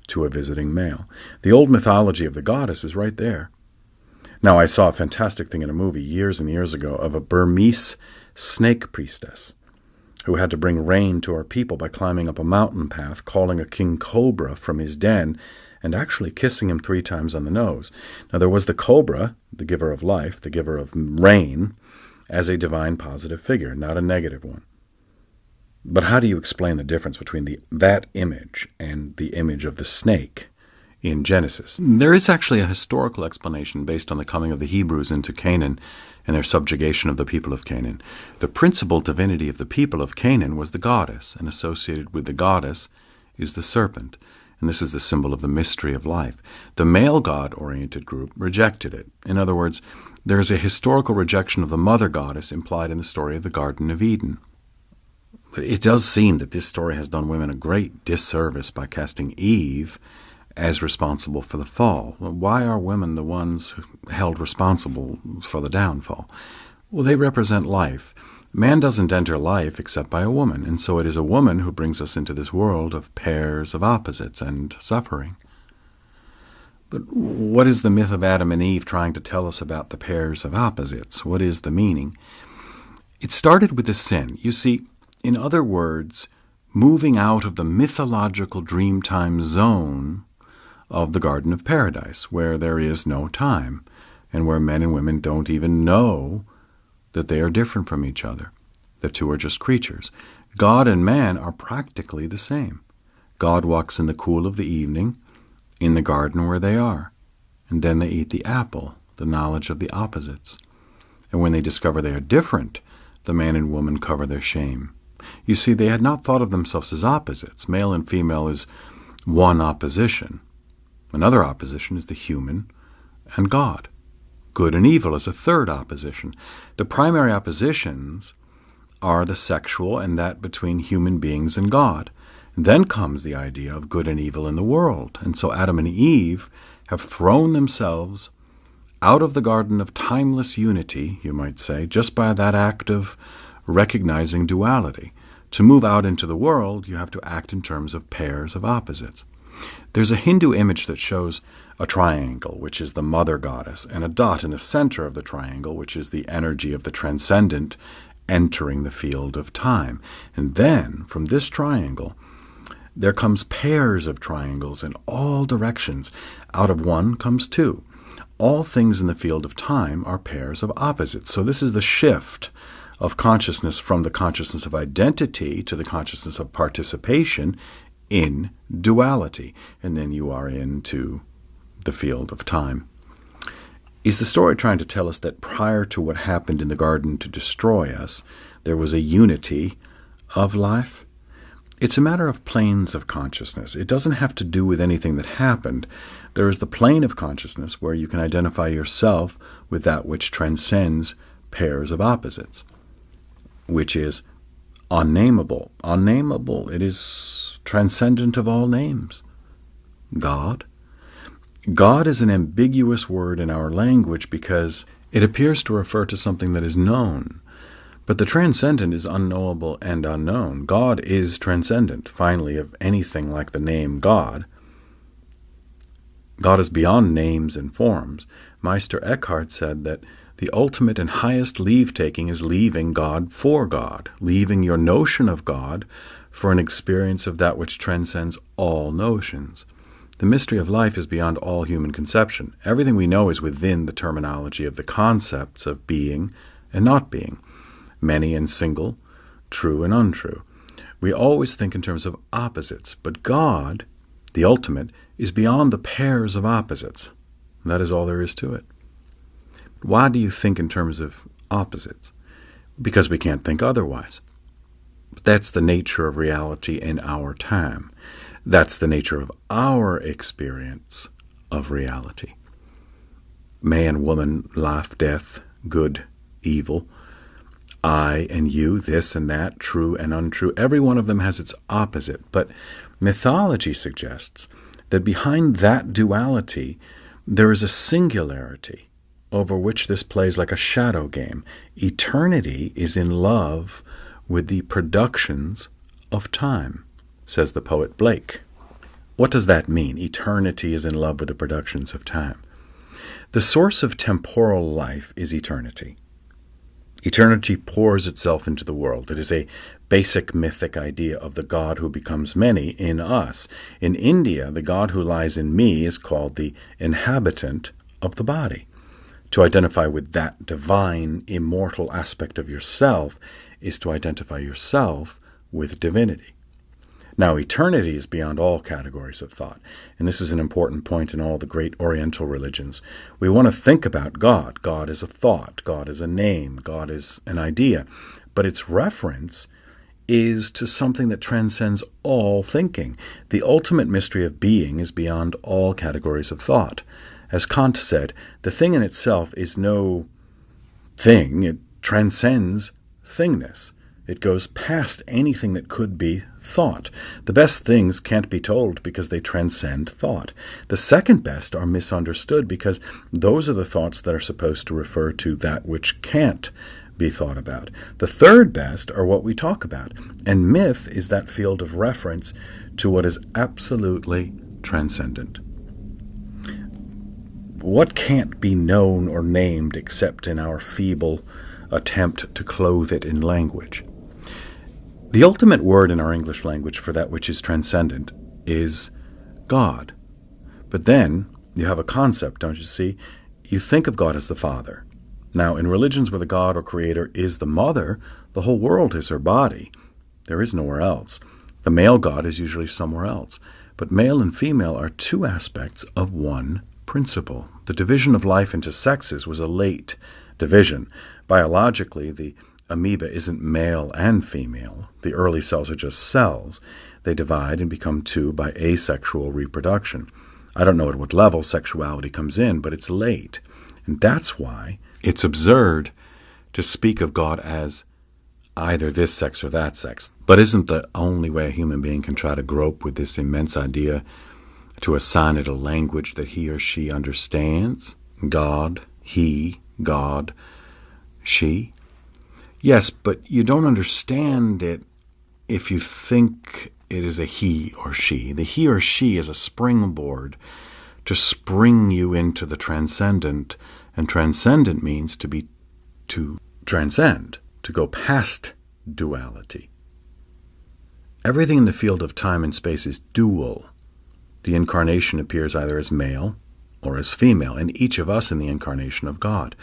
Speaker 1: to a visiting male. The old mythology of the goddess is right there. Now, I saw a fantastic thing in a movie years and years ago of a Burmese snake priestess who had to bring rain to her people by climbing up a mountain path, calling a king cobra from his den, and actually kissing him 3 times on the nose. Now, there was the cobra, the giver of life, the giver of rain, as a divine positive figure, not a negative one. But how do you explain the difference between that image and the image of the snake in Genesis? There is actually a historical explanation based on the coming of the Hebrews into Canaan and their subjugation of the people of Canaan. The principal divinity of the people of Canaan was the goddess, and associated with the goddess is the serpent. And this is the symbol of the mystery of life. The male God-oriented group rejected it. In other words, there is a historical rejection of the mother goddess implied in the story of the Garden of Eden. But it does seem that this story has done women a great disservice by casting Eve as responsible for the fall. Well, why are women the ones held responsible for the downfall? Well, they represent life. Man doesn't enter life except by a woman, and so it is a woman who brings us into this world of pairs of opposites and suffering. But what is the myth of Adam and Eve trying to tell us about the pairs of opposites? What is the meaning? It started with the sin. You see, in other words, moving out of the mythological dreamtime zone of the Garden of Paradise, where there is no time, and where men and women don't even know that they are different from each other. The two are just creatures. God and man are practically the same. God walks in the cool of the evening in the garden where they are, and then they eat the apple, the knowledge of the opposites. And when they discover they are different, the man and woman cover their shame. You see, they had not thought of themselves as opposites. Male and female is one opposition. Another opposition is the human and God. Good and evil is a third opposition. The primary oppositions are the sexual and that between human beings and God. Then comes the idea of good and evil in the world. And so Adam and Eve have thrown themselves out of the garden of timeless unity, you might say, just by that act of recognizing duality. To move out into the world, you have to act in terms of pairs of opposites. There's a Hindu image that shows a triangle, which is the mother goddess, and a dot in the center of the triangle, which is the energy of the transcendent entering the field of time. And then, from this triangle, there comes pairs of triangles in all directions. Out of one comes two. All things in the field of time are pairs of opposites. So this is the shift of consciousness from the consciousness of identity to the consciousness of participation in duality. And then you are into the field of time. Is the story trying to tell us that prior to what happened in the garden to destroy us, there was a unity of life? It's a matter of planes of consciousness. It doesn't have to do with anything that happened. There is the plane of consciousness where you can identify yourself with that which transcends pairs of opposites, which is unnameable. Unnameable, it is transcendent of all names. God. God is an ambiguous word in our language because it appears to refer to something that is known. But the transcendent is unknowable and unknown. God is transcendent, finally, of anything like the name God. God is beyond names and forms. Meister Eckhart said that the ultimate and highest leave-taking is leaving God for God, leaving your notion of God for an experience of that which transcends all notions. The mystery of life is beyond all human conception. Everything we know is within the terminology of the concepts of being and not being, many and single, true and untrue. We always think in terms of opposites, but God, the ultimate, is beyond the pairs of opposites. That is all there is to it. Why do you think in terms of opposites? Because we can't think otherwise. But that's the nature of reality in our time. That's the nature of our experience of reality. Man, woman, life, death, good, evil. I and you, this and that, true and untrue. Every one of them has its opposite. But mythology suggests that behind that duality, there is a singularity over which this plays like a shadow game. Eternity is in love with the productions of time, says the poet Blake. What does that mean? Eternity is in love with the productions of time. The source of temporal life is eternity. Eternity pours itself into the world. It is a basic mythic idea of the God who becomes many in us. In India, the God who lies in me is called the inhabitant of the body. To identify with that divine, immortal aspect of yourself is to identify yourself with divinity. Now, eternity is beyond all categories of thought, and this is an important point in all the great Oriental religions. We want to think about God. God is a thought. God is a name. God is an idea. But its reference is to something that transcends all thinking. The ultimate mystery of being is beyond all categories of thought. As Kant said, the thing in itself is no thing. It transcends thingness. It goes past anything that could be thought. The best things can't be told because they transcend thought. The second best are misunderstood because those are the thoughts that are supposed to refer to that which can't be thought about. The third best are what we talk about. And myth is that field of reference to what is absolutely transcendent. What can't be known or named except in our feeble attempt to clothe it in language? The ultimate word in our English language for that which is transcendent is God. But then you have a concept, don't you see? You think of God as the Father. Now, in religions where the God or Creator is the mother, the whole world is her body. There is nowhere else. The male God is usually somewhere else. But male and female are two aspects of one principle. The division of life into sexes was a late division. Biologically, the amoeba isn't male and female. The early cells are just cells. They divide and become two by asexual reproduction. I don't know at what level sexuality comes in, but it's late. And that's why it's absurd to speak of God as either this sex or that sex. But isn't the only way a human being can try to grope with this immense idea to assign it a language that he or she understands? God, he, God, she. Yes, but you don't understand it if you think it is a he or she. The he or she is a springboard to spring you into the transcendent, and transcendent means to transcend, to go past duality. Everything in the field of time and space is dual. The incarnation appears either as male or as female, and each of us in the incarnation of God.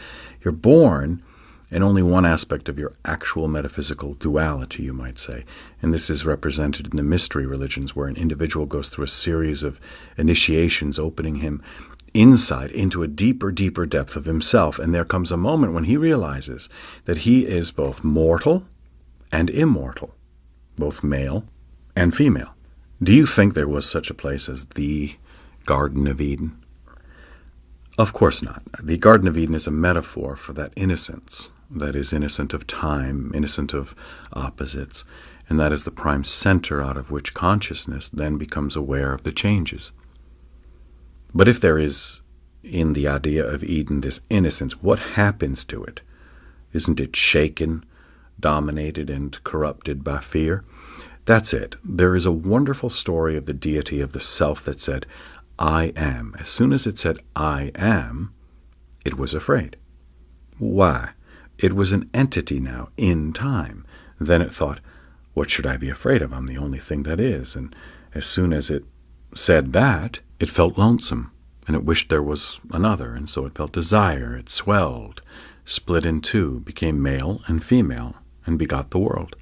Speaker 1: You're born in only one aspect of your actual metaphysical duality, you might say. And this is represented in the mystery religions, where an individual goes through a series of initiations, opening him inside into a deeper, deeper depth of himself. And there comes a moment when he realizes that he is both mortal and immortal, both male and female. Do you think there was such a place as the Garden of Eden? Of course not. The Garden of Eden is a metaphor for that innocence that is innocent of time, innocent of opposites, and that is the prime center out of which consciousness then becomes aware of the changes. But if there is, in the idea of Eden, this innocence, what happens to it? Isn't it shaken, dominated, and corrupted by fear? That's it. There is a wonderful story of the deity of the self that said, I am. As soon as it said, I am, it was afraid. Why? It was an entity now, in time. Then it thought, what should I be afraid of? I'm the only thing that is. And as soon as it said that, it felt lonesome, and it wished there was another, and so it felt desire. It swelled, split in two, became male and female, and begot the world.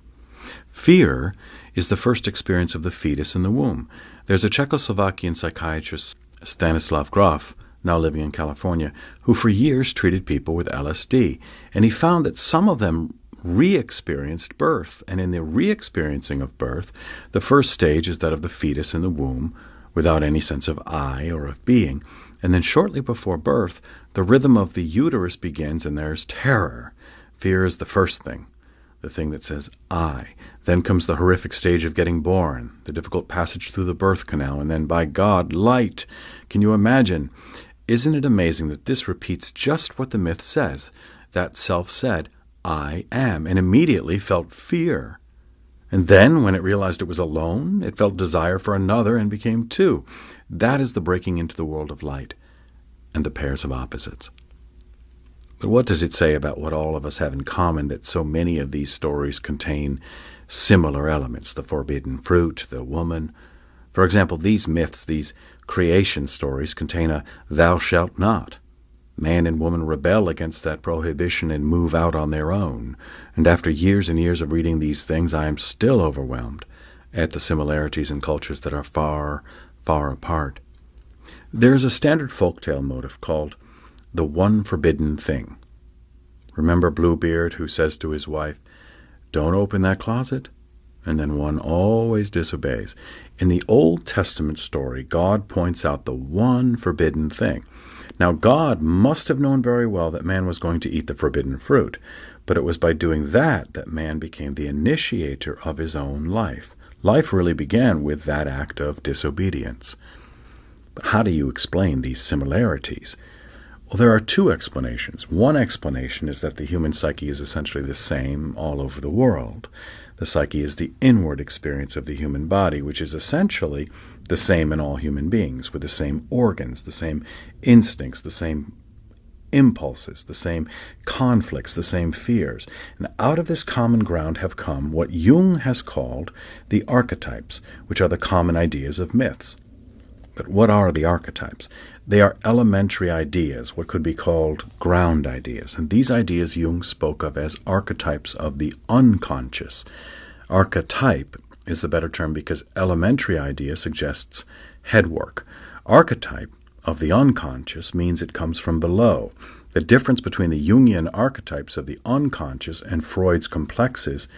Speaker 1: Fear is the first experience of the fetus in the womb. There's a Czechoslovakian psychiatrist, Stanislav Grof, now living in California, who for years treated people with LSD, and he found that some of them re-experienced birth, and in the re-experiencing of birth, the first stage is that of the fetus in the womb, without any sense of I or of being, and then shortly before birth, the rhythm of the uterus begins, and there's terror. Fear is the first thing. the thing that says I. Then comes the horrific stage of getting born, the difficult passage through the birth canal, and then, by God, light. Can you imagine? Isn't it amazing that this repeats just what the myth says? That self said, I am, and immediately felt fear. And then, when it realized it was alone, it felt desire for another and became two. That is the breaking into the world of light and the pairs of opposites. But what does it say about what all of us have in common that so many of these stories contain similar elements? The forbidden fruit, the woman. For example, these myths, these creation stories, contain a thou shalt not. Man and woman rebel against that prohibition and move out on their own. And after years and years of reading these things, I am still overwhelmed at the similarities in cultures that are far, far apart. There is a standard folktale motive called the one forbidden thing. Remember Bluebeard, who says to his wife, "Don't open that closet?" And then one always disobeys. In the Old Testament story, God points out the one forbidden thing. Now, God must have known very well that man was going to eat the forbidden fruit, but it was by doing that that man became the initiator of his own life. Life really began with that act of disobedience. But how do you explain these similarities? Well, there are two explanations. One explanation is that the human psyche is essentially the same all over the world. The psyche is the inward experience of the human body, which is essentially the same in all human beings, with the same organs, the same instincts, the same impulses, the same conflicts, the same fears. And out of this common ground have come what Jung has called the archetypes, which are the common ideas of myths. But what are the archetypes? They are elementary ideas, what could be called ground ideas. And these ideas Jung spoke of as archetypes of the unconscious. Archetype is the better term because elementary idea suggests headwork. Archetype of the unconscious means it comes from below. The difference between the Jungian archetypes of the unconscious and Freud's complexes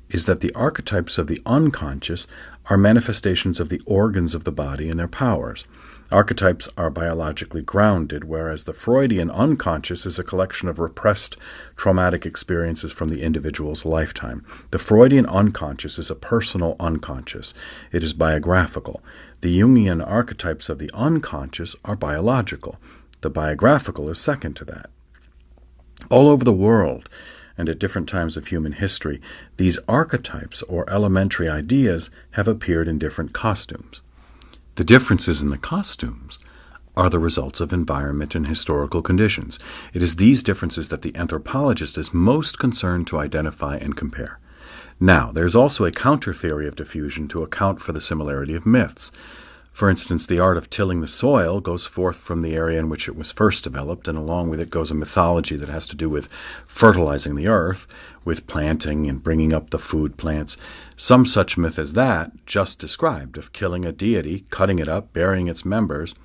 Speaker 1: is that the archetypes of the unconscious are manifestations of the organs of the body and their powers. Archetypes are biologically grounded, whereas the Freudian unconscious is a collection of repressed traumatic experiences from the individual's lifetime. The Freudian unconscious is a personal unconscious. It is biographical. The Jungian archetypes of the unconscious are biological. The biographical is second to that. All over the world, and at different times of human history, these archetypes or elementary ideas have appeared in different costumes. The differences in the costumes are the results of environment and historical conditions. It is these differences that the anthropologist is most concerned to identify and compare. Now, there is also a counter-theory of diffusion to account for the similarity of myths. For instance, the art of tilling the soil goes forth from the area in which it was first developed, and along with it goes a mythology that has to do with fertilizing the earth, with planting and bringing up the food plants. Some such myth as that, just described, of killing a deity, cutting it up, burying its members,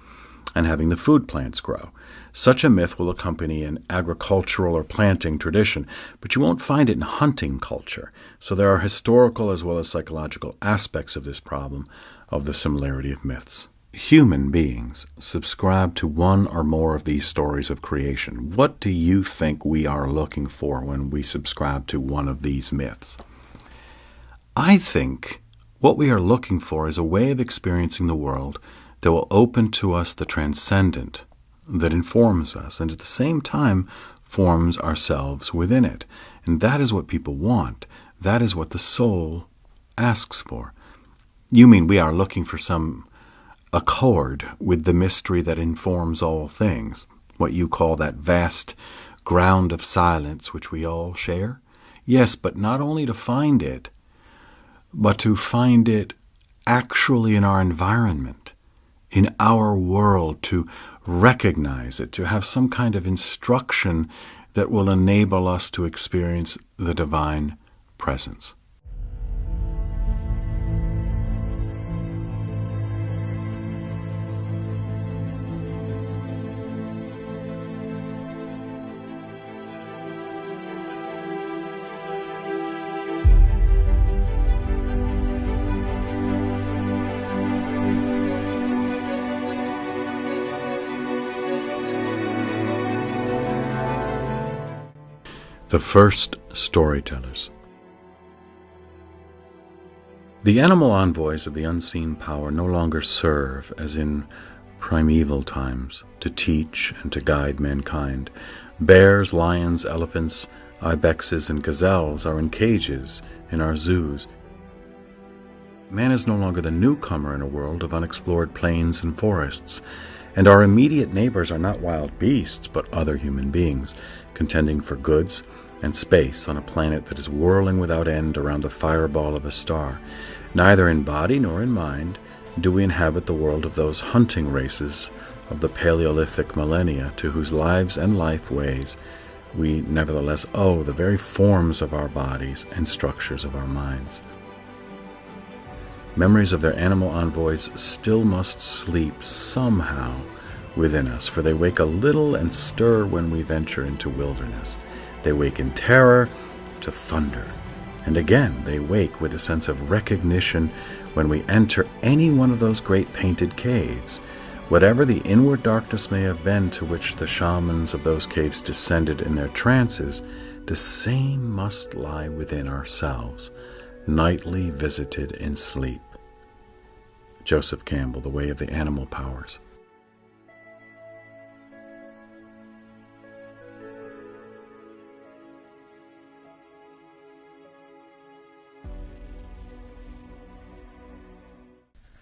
Speaker 1: and having the food plants grow. Such a myth will accompany an agricultural or planting tradition, but you won't find it in hunting culture. So there are historical as well as psychological aspects of this problem of the similarity of myths. Human beings subscribe to one or more of these stories of creation. What do you think we are looking for when we subscribe to one of these myths? I think what we are looking for is a way of experiencing the world that will open to us the transcendent, that informs us, and at the same time forms ourselves within it. And that is what people want. That is what the soul asks for. You mean we are looking for some accord with the mystery that informs all things, what you call that vast ground of silence which we all share? Yes, but not only to find it, but to find it actually in our environment, in our world, to recognize it, to have some kind of instruction that will enable us to experience the divine presence. The first storytellers. The animal envoys of the unseen power no longer serve, as in primeval times, to teach and to guide mankind. Bears, lions, elephants, ibexes, and gazelles are in cages in our zoos. Man is no longer the newcomer in a world of unexplored plains and forests, and our immediate neighbors are not wild beasts, but other human beings, contending for goods and space on a planet that is whirling without end around the fireball of a star. Neither in body nor in mind do we inhabit the world of those hunting races of the Paleolithic millennia, to whose lives and life ways we nevertheless owe the very forms of our bodies and structures of our minds. Memories of their animal envoys still must sleep somehow within us, for they wake a little and stir when we venture into wilderness. They wake in terror to thunder, and again they wake with a sense of recognition when we enter any one of those great painted caves. Whatever the inward darkness may have been to which the shamans of those caves descended in their trances, the same must lie within ourselves, nightly visited in sleep. Joseph Campbell, The Way of the Animal Powers.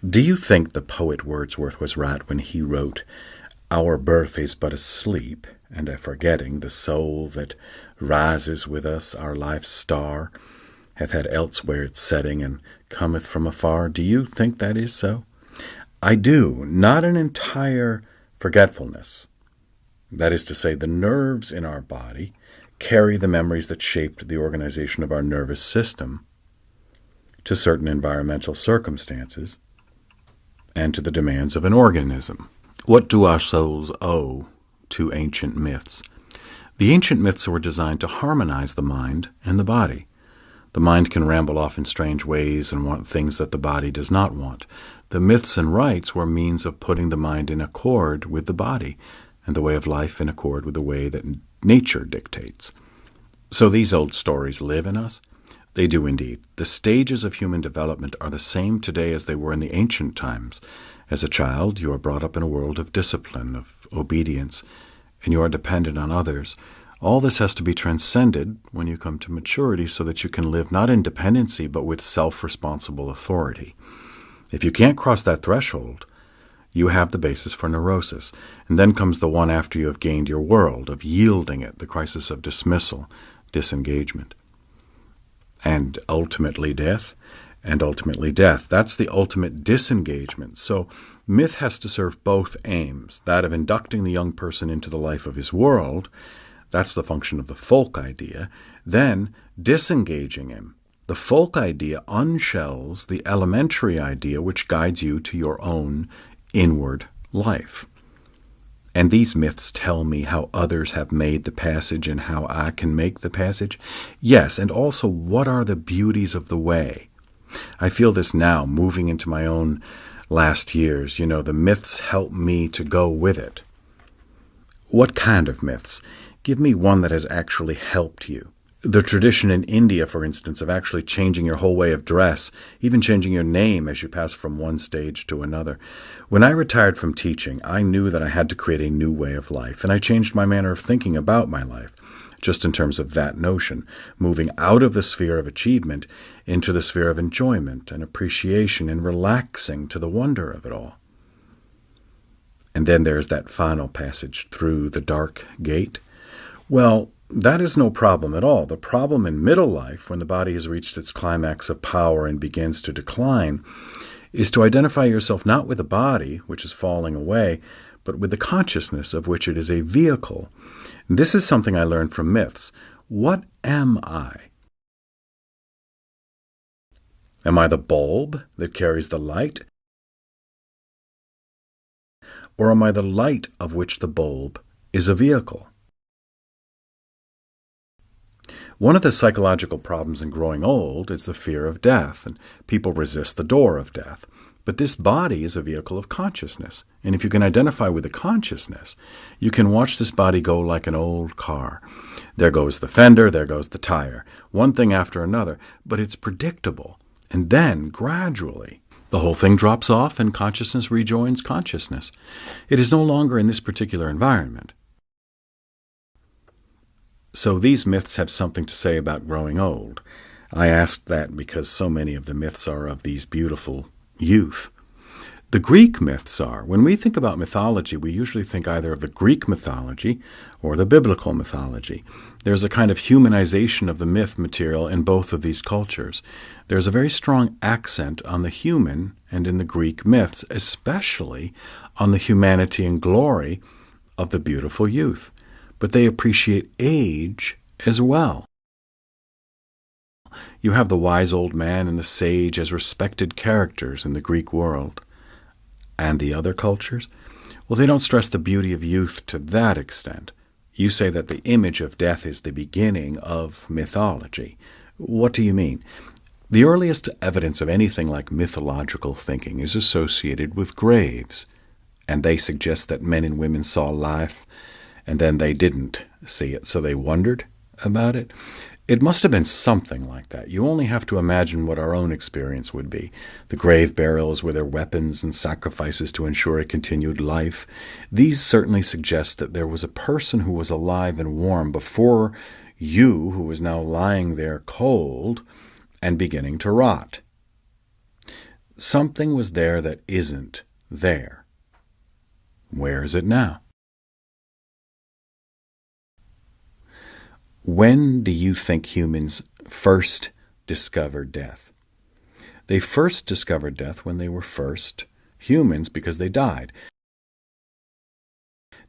Speaker 1: Do you think the poet Wordsworth was right when he wrote, "Our birth is but a sleep, and a forgetting, the soul that rises with us, our life's star, hath had elsewhere its setting, and cometh from afar"? Do you think that is so? I do. Not an entire forgetfulness. That is to say, the nerves in our body carry the memories that shaped the organization of our nervous system to certain environmental circumstances and to the demands of an organism. What do our souls owe to ancient myths? The ancient myths were designed to harmonize the mind and the body. The mind can ramble off in strange ways and want things that the body does not want. The myths and rites were means of putting the mind in accord with the body, and the way of life in accord with the way that nature dictates. So these old stories live in us. They do indeed. The stages of human development are the same today as they were in the ancient times. As a child, you are brought up in a world of discipline, of obedience, and you are dependent on others. All this has to be transcended when you come to maturity so that you can live not in dependency but with self-responsible authority. If you can't cross that threshold, you have the basis for neurosis. And then comes the one after you have gained your world, of yielding it, the crisis of dismissal, disengagement. And ultimately death. That's the ultimate disengagement. So myth has to serve both aims, that of inducting the young person into the life of his world. That's the function of the folk idea. Then disengaging him. The folk idea unshells the elementary idea which guides you to your own inward life. And these myths tell me how others have made the passage and how I can make the passage. Yes, and also what are the beauties of the way. I feel this now, moving into my own last years. The myths help me to go with it. What kind of myths? Give me one that has actually helped you. The tradition in India, for instance, of actually changing your whole way of dress, even changing your name as you pass from one stage to another. When I retired from teaching, I knew that I had to create a new way of life, and I changed my manner of thinking about my life, just in terms of that notion, moving out of the sphere of achievement into the sphere of enjoyment and appreciation and relaxing to the wonder of it all. And then there's that final passage through the dark gate. Well, that is no problem at all. The problem in middle life, when the body has reached its climax of power and begins to decline, is to identify yourself not with the body, which is falling away, but with the consciousness of which it is a vehicle. This is something I learned from myths. What am I? Am I the bulb that carries the light? Or am I the light of which the bulb is a vehicle? One of the psychological problems in growing old is the fear of death, and people resist the door of death. But this body is a vehicle of consciousness, and if you can identify with the consciousness, you can watch this body go like an old car. There goes the fender, there goes the tire, one thing after another, but it's predictable. And then, gradually, the whole thing drops off and consciousness rejoins consciousness. It is no longer in this particular environment. So these myths have something to say about growing old. I asked that because so many of the myths are of these beautiful youth. The Greek myths are. When we think about mythology, we usually think either of the Greek mythology or the biblical mythology. There's a kind of humanization of the myth material in both of these cultures. There's a very strong accent on the human and in the Greek myths, especially on the humanity and glory of the beautiful youth. But they appreciate age as well. You have the wise old man and the sage as respected characters in the Greek world. And the other cultures? Well, they don't stress the beauty of youth to that extent. You say that the image of death is the beginning of mythology. What do you mean? The earliest evidence of anything like mythological thinking is associated with graves, and they suggest that men and women saw life, and then they didn't see it, so they wondered about it. It must have been something like that. You only have to imagine what our own experience would be. The grave burials with their weapons and sacrifices to ensure a continued life. These certainly suggest that there was a person who was alive and warm before you, who was now lying there cold and beginning to rot. Something was there that isn't there. Where is it now? When do you think humans first discovered death? They first discovered death when they were first humans because they died.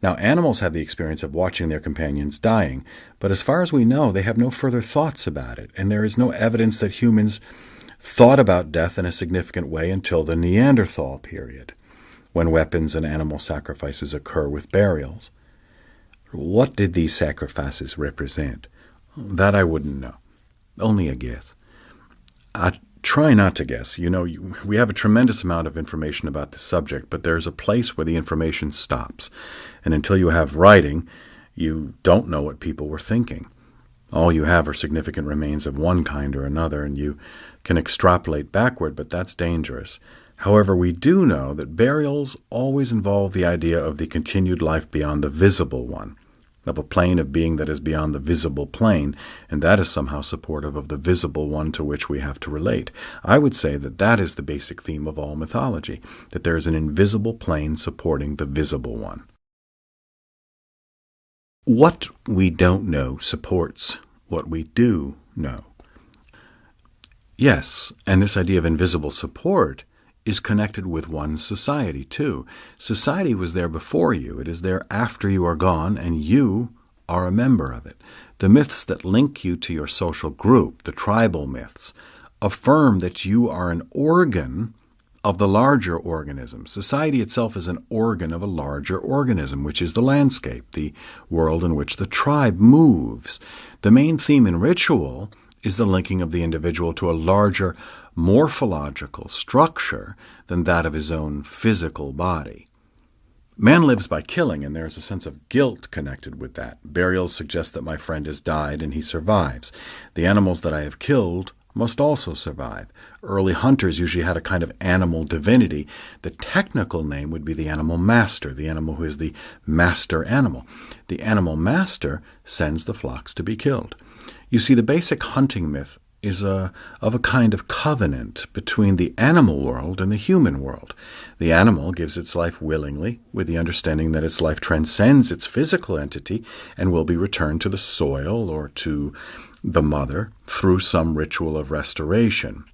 Speaker 1: Now, animals have the experience of watching their companions dying, but as far as we know, they have no further thoughts about it, and there is no evidence that humans thought about death in a significant way until the Neanderthal period, when weapons and animal sacrifices occur with burials. What did these sacrifices represent? That I wouldn't know. Only a guess. I try not to guess. We have a tremendous amount of information about the subject, but there's a place where the information stops. And until you have writing, you don't know what people were thinking. All you have are significant remains of one kind or another, and you can extrapolate backward, but that's dangerous. However, we do know that burials always involve the idea of the continued life beyond the visible one, of a plane of being that is beyond the visible plane, and that is somehow supportive of the visible one to which we have to relate. I would say that that is the basic theme of all mythology, that there is an invisible plane supporting the visible one. What we don't know supports what we do know. Yes, and this idea of invisible support is connected with one's society, too. Society was there before you. It is there after you are gone, and you are a member of it. The myths that link you to your social group, the tribal myths, affirm that you are an organ of the larger organism. Society itself is an organ of a larger organism, which is the landscape, the world in which the tribe moves. The main theme in ritual is the linking of the individual to a larger morphological structure than that of his own physical body. Man lives by killing, and there is a sense of guilt connected with that. Burials suggest that my friend has died and he survives. The animals that I have killed must also survive. Early hunters usually had a kind of animal divinity. The technical name would be the animal master, the animal who is the master animal. The animal master sends the flocks to be killed. You see, the basic hunting myth is of a kind of covenant between the animal world and the human world. The animal gives its life willingly, with the understanding that its life transcends its physical entity and will be returned to the soil or to the mother through some ritual of restoration.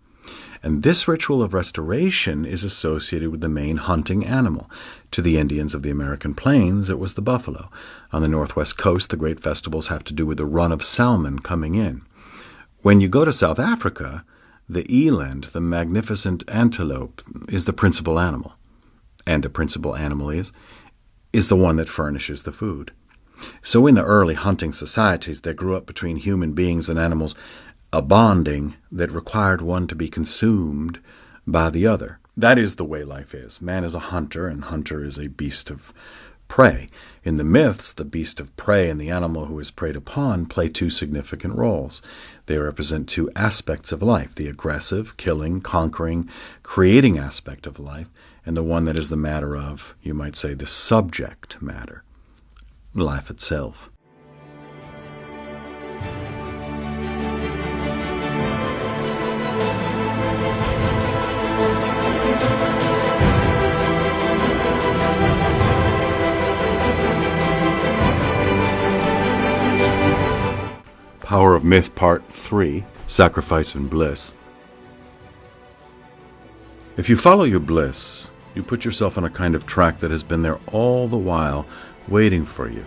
Speaker 1: And this ritual of restoration is associated with the main hunting animal. To the Indians of the American plains, it was the buffalo. On the northwest coast, the great festivals have to do with the run of salmon coming in. When you go to South Africa, the eland, the magnificent antelope, is the principal animal. And the principal animal is the one that furnishes the food. So in the early hunting societies, there grew up between human beings and animals a bonding that required one to be consumed by the other. That is the way life is. Man is a hunter, and hunter is a beast of prey. In the myths, the beast of prey and the animal who is preyed upon play two significant roles. They represent two aspects of life, the aggressive, killing, conquering, creating aspect of life, and the one that is the matter of, you might say, the subject matter, life itself. Power of Myth Part 3, Sacrifice and Bliss. If you follow your bliss, you put yourself on a kind of track that has been there all the while, waiting for you.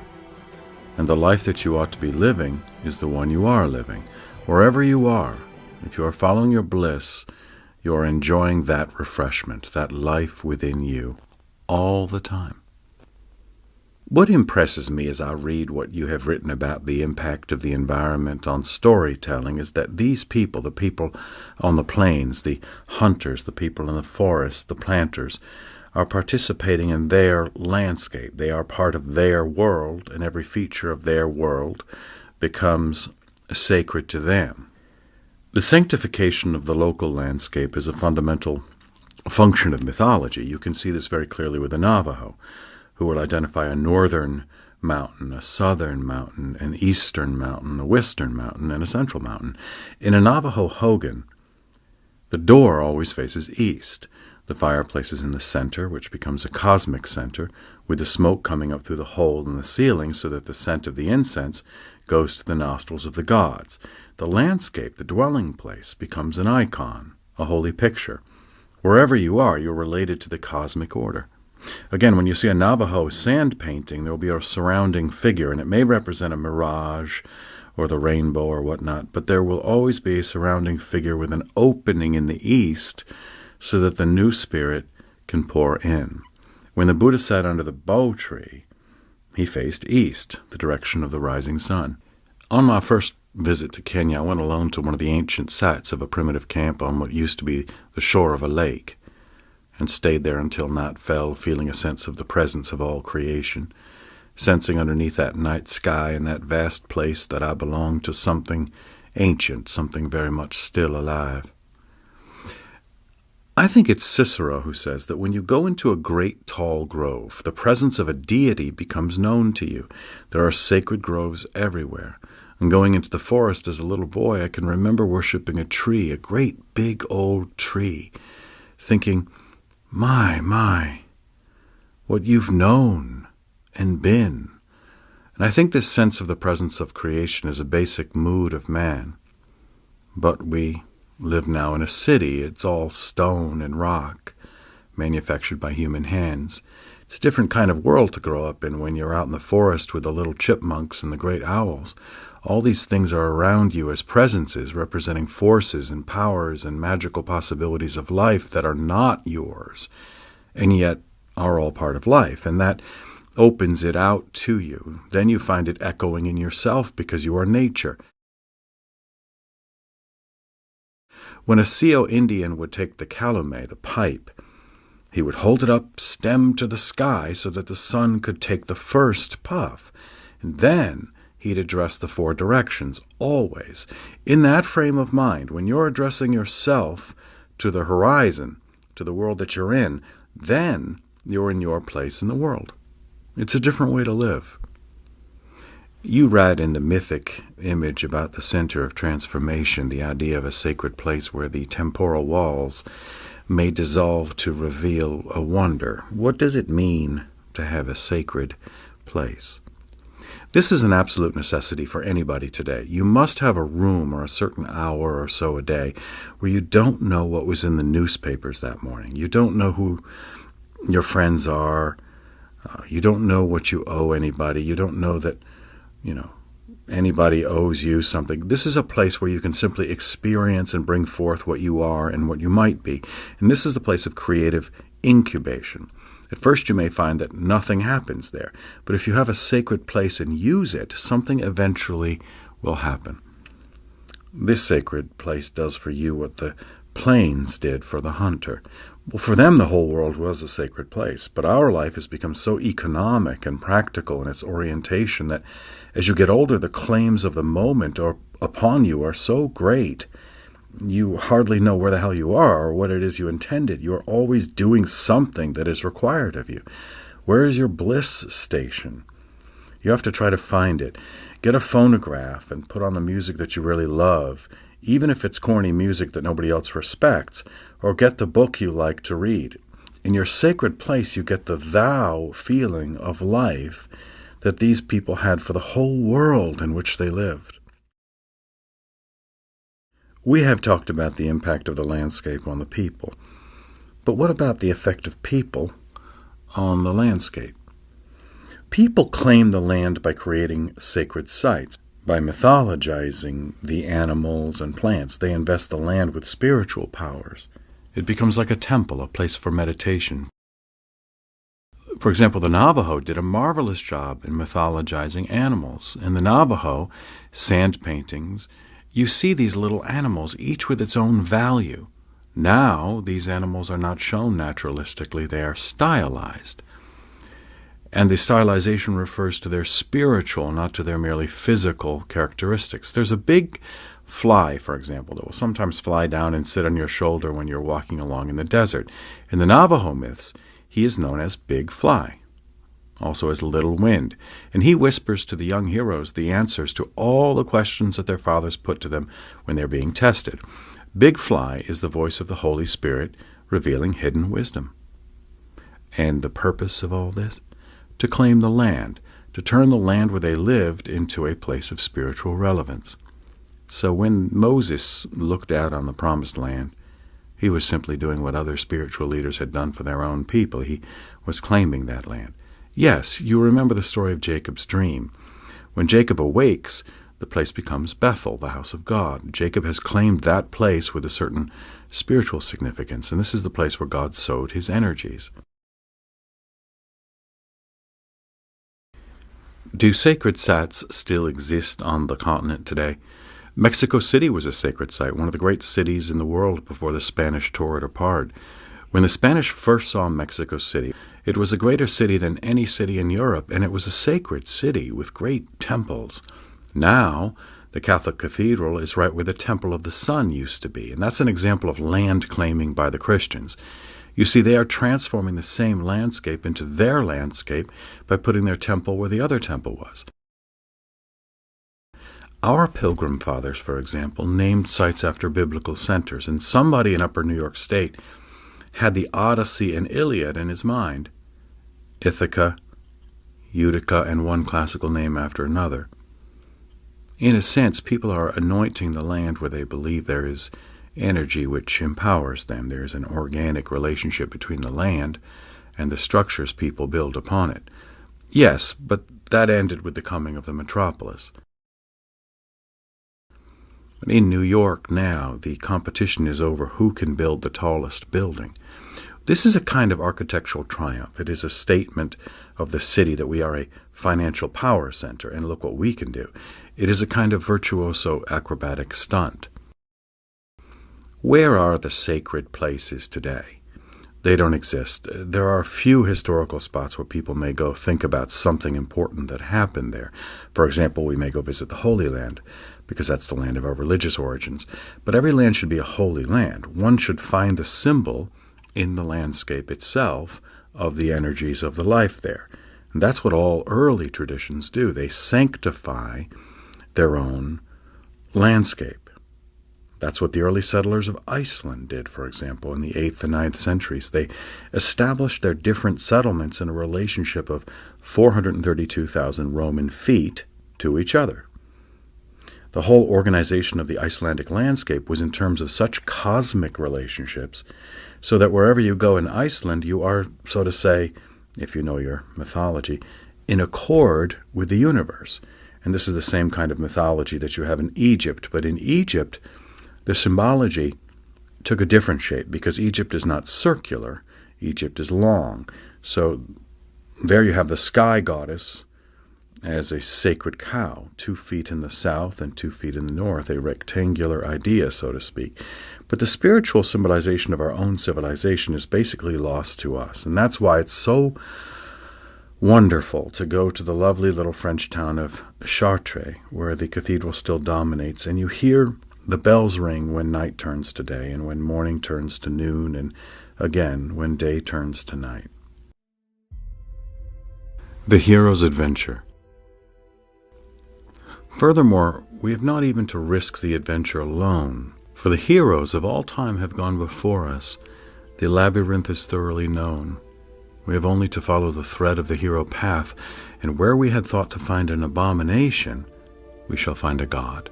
Speaker 1: And the life that you ought to be living is the one you are living. Wherever you are, if you are following your bliss, you are enjoying that refreshment, that life within you, all the time. What impresses me as I read what you have written about the impact of the environment on storytelling is that these people, the people on the plains, the hunters, the people in the forest, the planters, are participating in their landscape. They are part of their world, and every feature of their world becomes sacred to them. The sanctification of the local landscape is a fundamental function of mythology. You can see this very clearly with the Navajo, who will identify a northern mountain, a southern mountain, an eastern mountain, a western mountain, and a central mountain. In a Navajo hogan, the door always faces east. The fireplace is in the center, which becomes a cosmic center, with the smoke coming up through the hole in the ceiling so that the scent of the incense goes to the nostrils of the gods. The landscape, the dwelling place, becomes an icon, a holy picture. Wherever you are, you're related to the cosmic order. Again, when you see a Navajo sand painting, there will be a surrounding figure, and it may represent a mirage or the rainbow or whatnot, but there will always be a surrounding figure with an opening in the east so that the new spirit can pour in. When the Buddha sat under the bo tree, he faced east, the direction of the rising sun. On my first visit to Kenya, I went alone to one of the ancient sites of a primitive camp on what used to be the shore of a lake, and stayed there until night fell, feeling a sense of the presence of all creation, sensing underneath that night sky and that vast place that I belonged to something ancient, something very much still alive. I think it's Cicero who says that when you go into a great tall grove, the presence of a deity becomes known to you. There are sacred groves everywhere. And going into the forest as a little boy, I can remember worshiping a tree, a great big old tree, thinking, My, what you've known and been. And I think this sense of the presence of creation is a basic mood of man. But we live now in a city. It's all stone and rock, manufactured by human hands. It's a different kind of world to grow up in when you're out in the forest with the little chipmunks and the great owls. All these things are around you as presences, representing forces and powers and magical possibilities of life that are not yours, and yet are all part of life, and that opens it out to you. Then you find it echoing in yourself because you are nature. When a Sioux Indian would take the calumet, the pipe, he would hold it up stem to the sky so that the sun could take the first puff, and then he'd address the four directions, always. In that frame of mind, when you're addressing yourself to the horizon, to the world that you're in, then you're in your place in the world. It's a different way to live. You write in the mythic image about the center of transformation, the idea of a sacred place where the temporal walls may dissolve to reveal a wonder. What does it mean to have a sacred place? This is an absolute necessity for anybody today. You must have a room or a certain hour or so a day where you don't know what was in the newspapers that morning. You don't know who your friends are. You don't know what you owe anybody. You don't know that, anybody owes you something. This is a place where you can simply experience and bring forth what you are and what you might be. And this is the place of creative incubation. At first you may find that nothing happens there, but if you have a sacred place and use it, something eventually will happen. This sacred place does for you what the plains did for the hunter. Well, for them, the whole world was a sacred place, but our life has become so economic and practical in its orientation that as you get older, the claims of the moment or upon you are so great, you hardly know where the hell you are or what it is you intended. You're always doing something that is required of you. Where is your bliss station? You have to try to find it. Get a phonograph and put on the music that you really love, even if it's corny music that nobody else respects, or get the book you like to read. In your sacred place, you get the thou feeling of life that these people had for the whole world in which they lived. We have talked about the impact of the landscape on the people, but what about the effect of people on the landscape? People claim the land by creating sacred sites. By mythologizing the animals and plants, they invest the land with spiritual powers. It becomes like a temple, a place for meditation. For example, the Navajo did a marvelous job in mythologizing animals. In the Navajo sand paintings, you see these little animals, each with its own value. Now, these animals are not shown naturalistically, they are stylized. And the stylization refers to their spiritual, not to their merely physical characteristics. There's a big fly, for example, that will sometimes fly down and sit on your shoulder when you're walking along in the desert. In the Navajo myths, he is known as Big Fly, also as Little Wind, and he whispers to the young heroes the answers to all the questions that their fathers put to them when they're being tested. Big Fly is the voice of the Holy Spirit revealing hidden wisdom. And the purpose of all this? To claim the land, to turn the land where they lived into a place of spiritual relevance. So when Moses looked out on the promised land, he was simply doing what other spiritual leaders had done for their own people. He was claiming that land. Yes, you remember the story of Jacob's dream. When Jacob awakes, the place becomes Bethel, the house of God. Jacob has claimed that place with a certain spiritual significance, and this is the place where God sowed his energies. Do sacred sites still exist on the continent today? Mexico City was a sacred site, one of the great cities in the world before the Spanish tore it apart. When the Spanish first saw Mexico City, it was a greater city than any city in Europe, and it was a sacred city with great temples. Now, the Catholic Cathedral is right where the Temple of the Sun used to be, and that's an example of land claiming by the Christians. You see, they are transforming the same landscape into their landscape by putting their temple where the other temple was. Our Pilgrim Fathers, for example, named sites after biblical centers, and somebody in Upper New York State had the Odyssey and Iliad in his mind. Ithaca, Utica, and one classical name after another. In a sense, people are anointing the land where they believe there is energy which empowers them. There is an organic relationship between the land and the structures people build upon it. Yes, but that ended with the coming of the metropolis. In New York now, the competition is over who can build the tallest building. This is a kind of architectural triumph. It is a statement of the city that we are a financial power center, and look what we can do. It is a kind of virtuoso acrobatic stunt. Where are the sacred places today? They don't exist. There are few historical spots where people may go think about something important that happened there. For example, we may go visit the Holy Land, because that's the land of our religious origins. But every land should be a holy land. One should find the symbol in the landscape itself of the energies of the life there. And that's what all early traditions do. They sanctify their own landscape. That's what the early settlers of Iceland did, for example, in the 8th and 9th centuries. They established their different settlements in a relationship of 432,000 Roman feet to each other. The whole organization of the Icelandic landscape was in terms of such cosmic relationships, so that wherever you go in Iceland, you are, so to say, if you know your mythology, in accord with the universe. And this is the same kind of mythology that you have in Egypt. But in Egypt, the symbology took a different shape, because Egypt is not circular. Egypt is long. So there you have the sky goddess as a sacred cow, 2 feet in the south and 2 feet in the north, a rectangular idea, so to speak. But the spiritual symbolization of our own civilization is basically lost to us, and that's why it's so wonderful to go to the lovely little French town of Chartres, where the cathedral still dominates, and you hear the bells ring when night turns to day, and when morning turns to noon, and again when day turns to night. The hero's adventure. Furthermore, we have not even to risk the adventure alone, for the heroes of all time have gone before us. The labyrinth is thoroughly known. We have only to follow the thread of the hero path, and where we had thought to find an abomination, we shall find a god.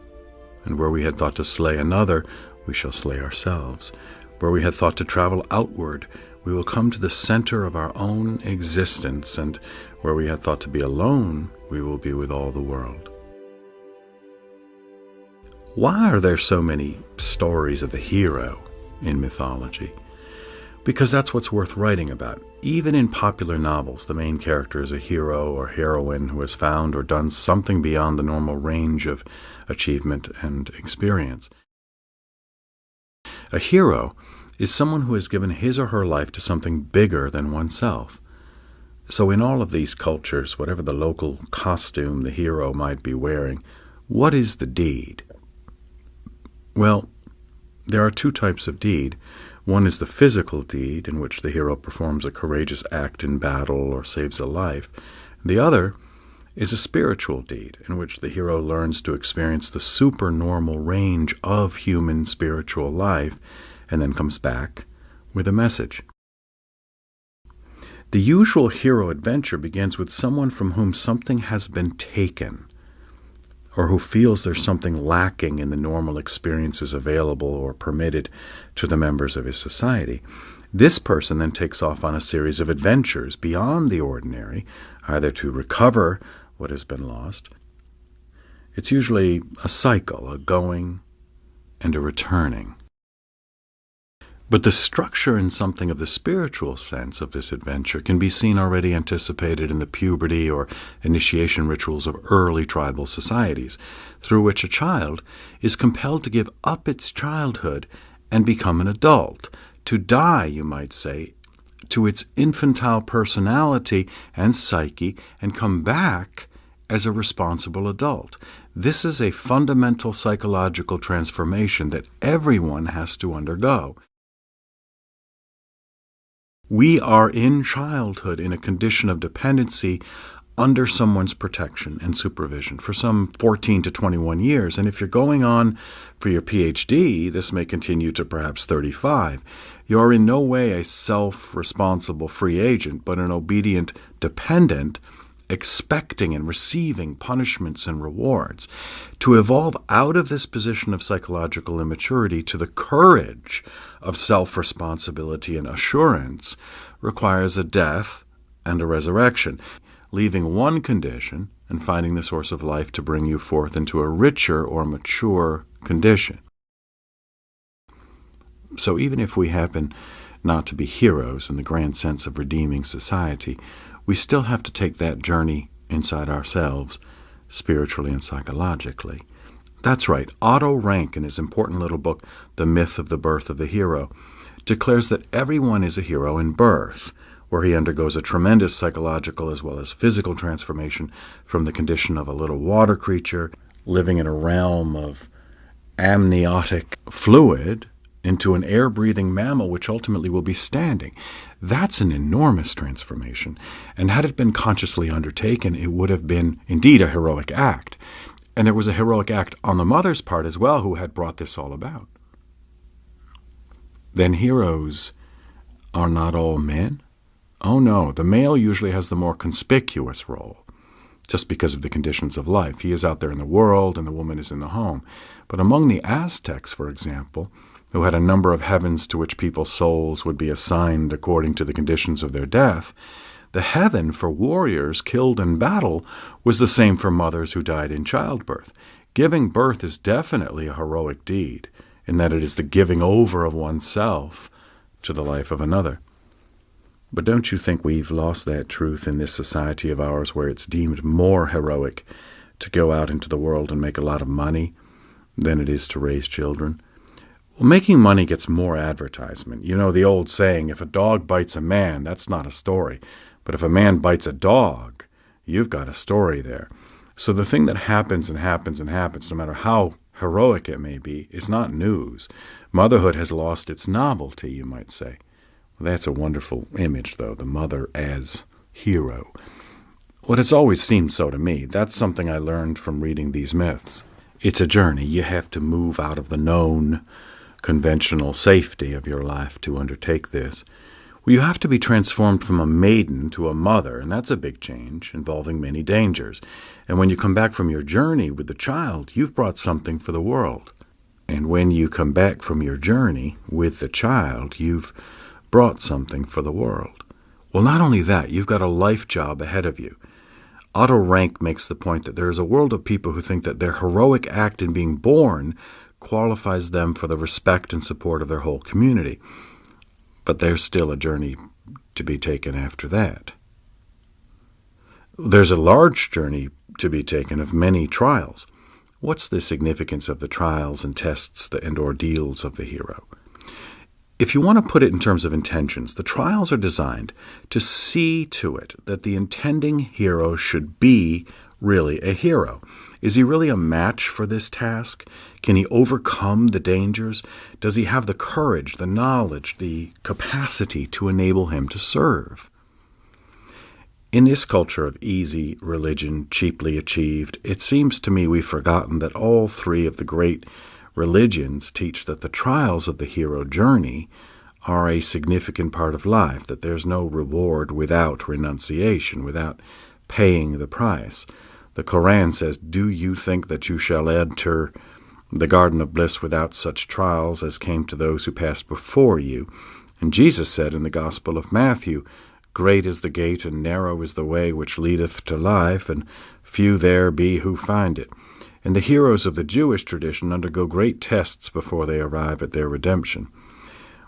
Speaker 1: And where we had thought to slay another, we shall slay ourselves. Where we had thought to travel outward, we will come to the center of our own existence, and where we had thought to be alone, we will be with all the world. Why are there so many stories of the hero in mythology? Because that's what's worth writing about. Even in popular novels, the main character is a hero or heroine who has found or done something beyond the normal range of achievement and experience. A hero is someone who has given his or her life to something bigger than oneself. So in all of these cultures, whatever the local costume the hero might be wearing, what is the deed? Well, there are 2 types of deed. One is the physical deed, in which the hero performs a courageous act in battle or saves a life. The other is a spiritual deed, in which the hero learns to experience the supernormal range of human spiritual life, and then comes back with a message. The usual hero adventure begins with someone from whom something has been taken, or who feels there's something lacking in the normal experiences available or permitted to the members of his society. This person then takes off on a series of adventures beyond the ordinary, either to recover what has been lost. It's usually a cycle, a going and a returning. But the structure and something of the spiritual sense of this adventure can be seen already anticipated in the puberty or initiation rituals of early tribal societies, through which a child is compelled to give up its childhood and become an adult, to die, you might say, to its infantile personality and psyche, and come back as a responsible adult. This is a fundamental psychological transformation that everyone has to undergo. We are in childhood in a condition of dependency under someone's protection and supervision for some 14 to 21 years. And if you're going on for your PhD, this may continue to perhaps 35. You're in no way a self-responsible free agent, but an obedient dependent, expecting and receiving punishments and rewards. To evolve out of this position of psychological immaturity to the courage of self-responsibility and assurance requires a death and a resurrection, leaving one condition and finding the source of life to bring you forth into a richer or mature condition. So even if we happen not to be heroes in the grand sense of redeeming society, we still have to take that journey inside ourselves, spiritually and psychologically. That's right. Otto Rank, in his important little book, The Myth of the Birth of the Hero, declares that everyone is a hero in birth, where he undergoes a tremendous psychological as well as physical transformation from the condition of a little water creature living in a realm of amniotic fluid into an air-breathing mammal which ultimately will be standing. That's an enormous transformation, and had it been consciously undertaken, it would have been indeed a heroic act. And there was a heroic act on the mother's part as well, who had brought this all about. Then heroes are not all men? Oh no, the male usually has the more conspicuous role, just because of the conditions of life. He is out there in the world, and the woman is in the home. But among the Aztecs, for example, who had a number of heavens to which people's souls would be assigned according to the conditions of their death, the heaven for warriors killed in battle was the same for mothers who died in childbirth. Giving birth is definitely a heroic deed, in that it is the giving over of oneself to the life of another. But don't you think we've lost that truth in this society of ours where it's deemed more heroic to go out into the world and make a lot of money than it is to raise children? Well, making money gets more advertisement. You know the old saying, if a dog bites a man, that's not a story. But if a man bites a dog, you've got a story there. So the thing that happens and happens and happens, no matter how heroic it may be, is not news. Motherhood has lost its novelty, you might say. Well, that's a wonderful image, though, the mother as hero. Well, it's always seemed so to me. That's something I learned from reading these myths. It's a journey. You have to move out of the known, conventional safety of your life to undertake this. Well, you have to be transformed from a maiden to a mother, and that's a big change, involving many dangers. And when you come back from your journey with the child, you've brought something for the world. And when you come back from your journey with the child, you've brought something for the world. Well, not only that, you've got a life job ahead of you. Otto Rank makes the point that there is a world of people who think that their heroic act in being born qualifies them for the respect and support of their whole community. But there's still a journey to be taken after that. There's a large journey to be taken of many trials. What's the significance of the trials and tests and ordeals of the hero? If you want to put it in terms of intentions, the trials are designed to see to it that the intending hero should be really a hero. Is he really a match for this task? Can he overcome the dangers? Does he have the courage, the knowledge, the capacity to enable him to serve? In this culture of easy religion, cheaply achieved, it seems to me we've forgotten that all three of the great religions teach that the trials of the hero journey are a significant part of life, that there's no reward without renunciation, without paying the price. The Koran says, "Do you think that you shall enter the garden of bliss without such trials as came to those who passed before you?" And Jesus said in the Gospel of Matthew, "Great is the gate and narrow is the way which leadeth to life, and few there be who find it." And the heroes of the Jewish tradition undergo great tests before they arrive at their redemption.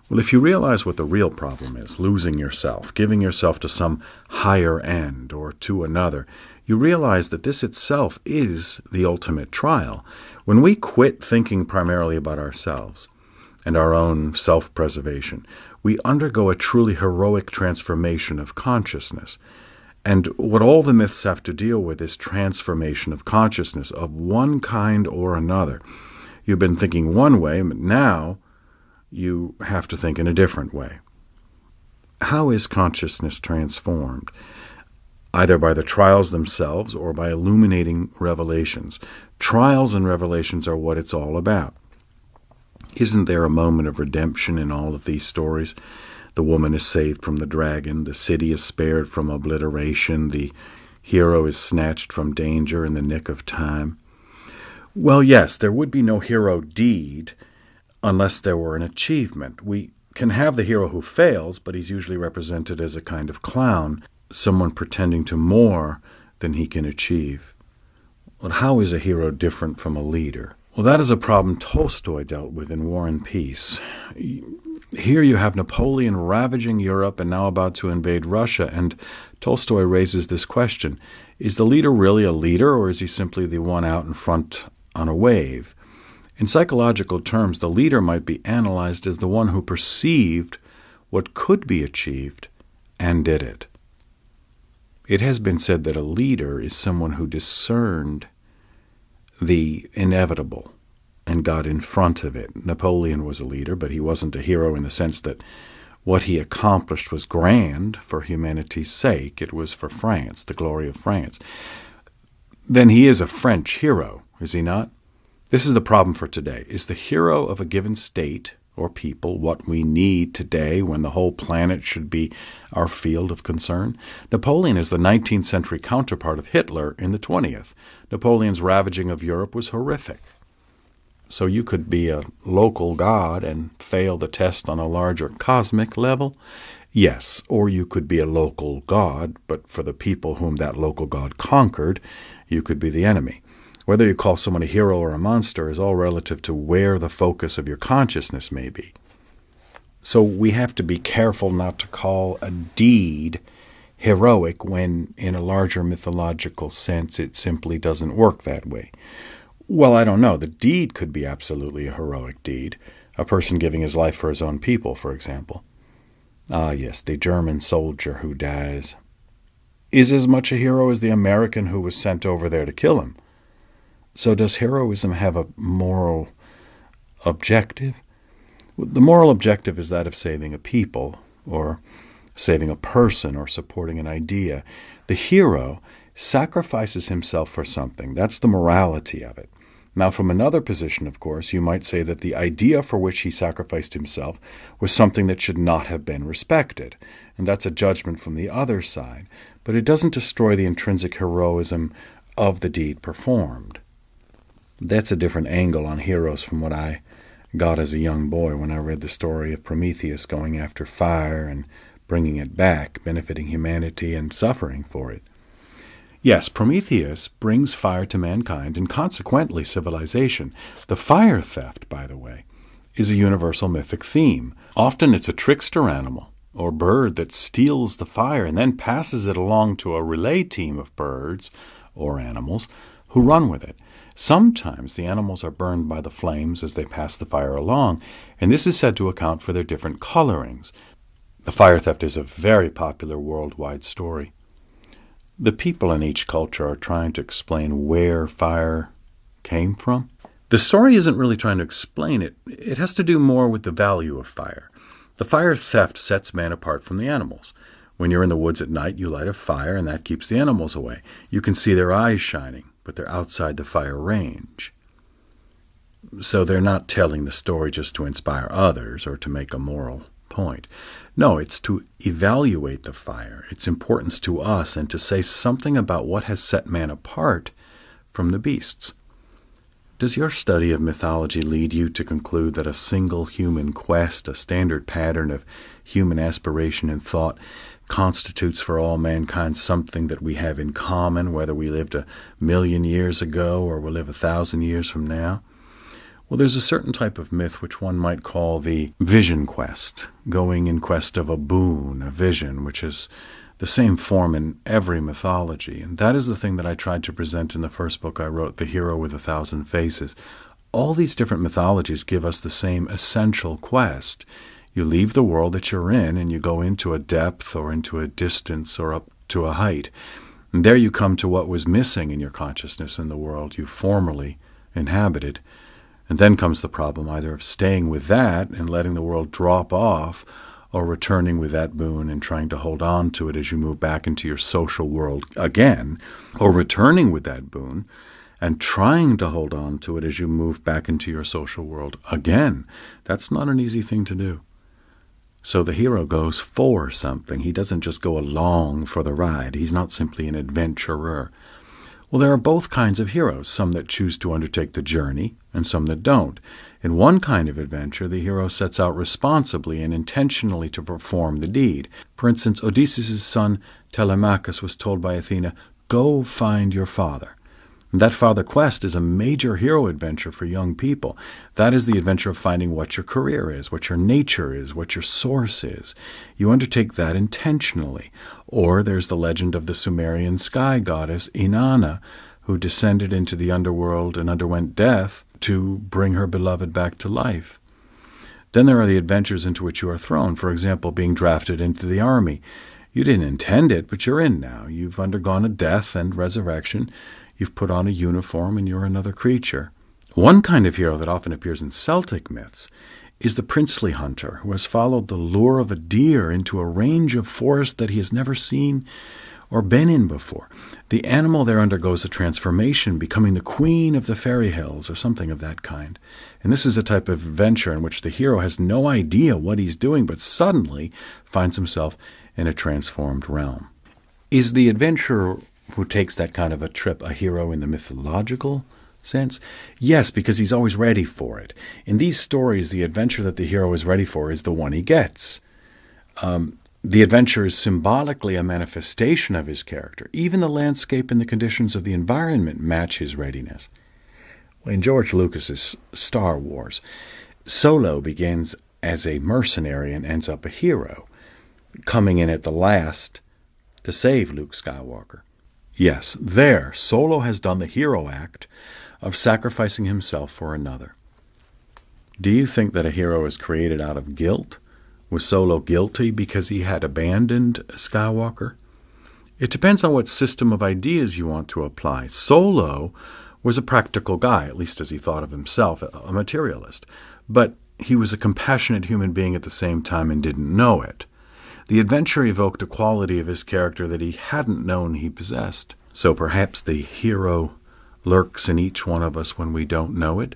Speaker 1: Well, if you realize what the real problem is, losing yourself, giving yourself to some higher end or to another, you realize that this itself is the ultimate trial. When we quit thinking primarily about ourselves and our own self-preservation, we undergo a truly heroic transformation of consciousness. And what all the myths have to deal with is transformation of consciousness of one kind or another. You've been thinking one way, but now you have to think in a different way. How is consciousness transformed? Either by the trials themselves or by illuminating revelations. Trials and revelations are what it's all about. Isn't there a moment of redemption in all of these stories? The woman is saved from the dragon, the city is spared from obliteration, the hero is snatched from danger in the nick of time. Well, yes, there would be no hero deed unless there were an achievement. We can have the hero who fails, but he's usually represented as a kind of clown, someone pretending to more than he can achieve. Well, how is a hero different from a leader? Well, that is a problem Tolstoy dealt with in War and Peace. Here you have Napoleon ravaging Europe and now about to invade Russia, and Tolstoy raises this question. Is the leader really a leader, or is he simply the one out in front on a wave? In psychological terms, the leader might be analyzed as the one who perceived what could be achieved and did it. It has been said that a leader is someone who discerned the inevitable and got in front of it. Napoleon was a leader, but he wasn't a hero in the sense that what he accomplished was grand for humanity's sake. It was for France, the glory of France. Then he is a French hero, is he not? This is the problem for today. Is the hero of a given state or people what we need today when the whole planet should be our field of concern? Napoleon is the 19th century counterpart of Hitler in the 20th. Napoleon's ravaging of Europe was horrific. So you could be a local god and fail the test on a larger cosmic level? Yes, or you could be a local god, but for the people whom that local god conquered, you could be the enemy. Whether you call someone a hero or a monster is all relative to where the focus of your consciousness may be.
Speaker 2: So we have to be careful not to call a deed heroic when, in a larger mythological sense, it simply doesn't work that way. Well, I don't know. The deed could be absolutely a heroic deed. A person giving his life for his own people, for example. Ah, yes, the German soldier who dies is as much a hero as the American who was sent over there to kill him. So does heroism have a moral objective? The moral objective is that of saving a people, or saving a person, or supporting an idea. The hero sacrifices himself for something. That's the morality of it. Now, from another position, of course, you might say that the idea for which he sacrificed himself was something that should not have been respected. And that's a judgment from the other side. But it doesn't destroy the intrinsic heroism of the deed performed. That's a different angle on heroes from what I got as a young boy when I read the story of Prometheus going after fire and bringing it back, benefiting humanity and suffering for it. Yes, Prometheus brings fire to mankind and consequently civilization. The fire theft, by the way, is a universal mythic theme. Often it's a trickster animal or bird that steals the fire and then passes it along to a relay team of birds or animals who run with it. Sometimes the animals are burned by the flames as they pass the fire along, and this is said to account for their different colorings. The fire theft is a very popular worldwide story. The people in each culture are trying to explain where fire came from. The story isn't really trying to explain it. It has to do more with the value of fire. The fire theft sets man apart from the animals. When you're in the woods at night, you light a fire, and that keeps the animals away. You can see their eyes shining, but they're outside the fire range. So they're not telling the story just to inspire others or to make a moral point. No, it's to evaluate the fire, its importance to us, and to say something about what has set man apart from the beasts. Does your study of mythology lead you to conclude that a single human quest, a standard pattern of human aspiration and thought, constitutes for all mankind something that we have in common, whether we lived 1,000,000 years ago or will live 1,000 years from now? Well, there's a certain type of myth which one might call the vision quest, going in quest of a boon, a vision, which is the same form in every mythology. And that is the thing that I tried to present in the first book I wrote, The Hero with 1,000 Faces. All these different mythologies give us the same essential quest. You leave the world that you're in and you go into a depth or into a distance or up to a height. And there you come to what was missing in your consciousness in the world you formerly inhabited. And then comes the problem either of staying with that and letting the world drop off, or returning with that boon and trying to hold on to it as you move back into your social world again, or returning with that boon and trying to hold on to it as you move back into your social world again. That's not an easy thing to do. So the hero goes for something. He doesn't just go along for the ride. He's not simply an adventurer. Well, there are both kinds of heroes, some that choose to undertake the journey and some that don't. In one kind of adventure, the hero sets out responsibly and intentionally to perform the deed. For instance, Odysseus' son Telemachus was told by Athena, "Go find your father." And that father quest is a major hero adventure for young people. That is the adventure of finding what your career is, what your nature is, what your source is. You undertake that intentionally. Or there's the legend of the Sumerian sky goddess Inanna, who descended into the underworld and underwent death to bring her beloved back to life. Then there are the adventures into which you are thrown. For example, being drafted into the army. You didn't intend it, but you're in now. You've undergone a death and resurrection. You've put on a uniform and you're another creature. One kind of hero that often appears in Celtic myths is the princely hunter who has followed the lure of a deer into a range of forest that he has never seen or been in before. The animal there undergoes a transformation, becoming the queen of the fairy hills or something of that kind. And this is a type of adventure in which the hero has no idea what he's doing, but suddenly finds himself in a transformed realm. Is the adventurer who takes that kind of a trip a hero in the mythological sense? Yes, because he's always ready for it. In these stories, the adventure that the hero is ready for is the one he gets. The adventure is symbolically a manifestation of his character. Even the landscape and the conditions of the environment match his readiness. In George Lucas's Star Wars, Solo begins as a mercenary and ends up a hero, coming in at the last to save Luke Skywalker. Yes, there, Solo has done the hero act of sacrificing himself for another. Do you think that a hero is created out of guilt? Was Solo guilty because he had abandoned Skywalker? It depends on what system of ideas you want to apply. Solo was a practical guy, at least as he thought of himself, a materialist. But he was a compassionate human being at the same time and didn't know it. The adventure evoked a quality of his character that he hadn't known he possessed. So perhaps the hero lurks in each one of us when we don't know it.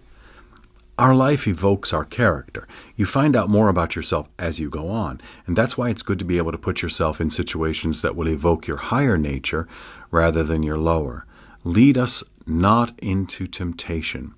Speaker 2: Our life evokes our character. You find out more about yourself as you go on, and that's why it's good to be able to put yourself in situations that will evoke your higher nature rather than your lower. Lead us not into temptation.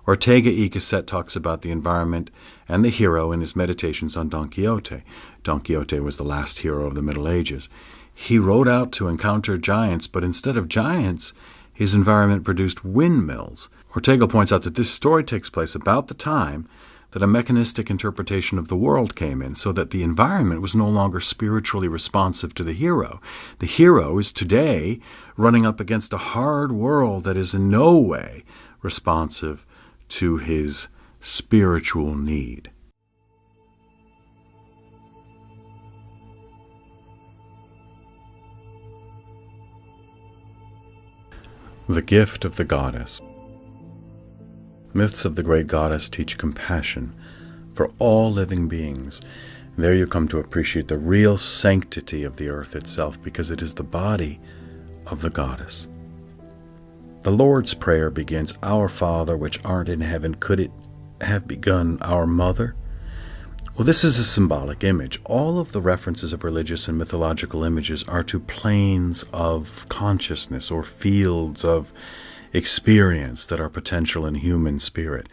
Speaker 2: Ortega y Gasset talks about the environment and the hero in his meditations on Don Quixote. Don Quixote was the last hero of the Middle Ages. He rode out to encounter giants, but instead of giants, his environment produced windmills. Ortega points out that this story takes place about the time that a mechanistic interpretation of the world came in, so that the environment was no longer spiritually responsive to the hero. The hero is today running up against a hard world that is in no way responsive to his spiritual need. The gift of the goddess. Myths of the great goddess teach compassion for all living beings. There you come to appreciate the real sanctity of the earth itself, because it is the body of the goddess. The Lord's Prayer begins, "Our Father which art in heaven." Could it have begun "Our Mother"? Well, this is a symbolic image. All of the references of religious and mythological images are to planes of consciousness or fields of experience that are potential in human spirit.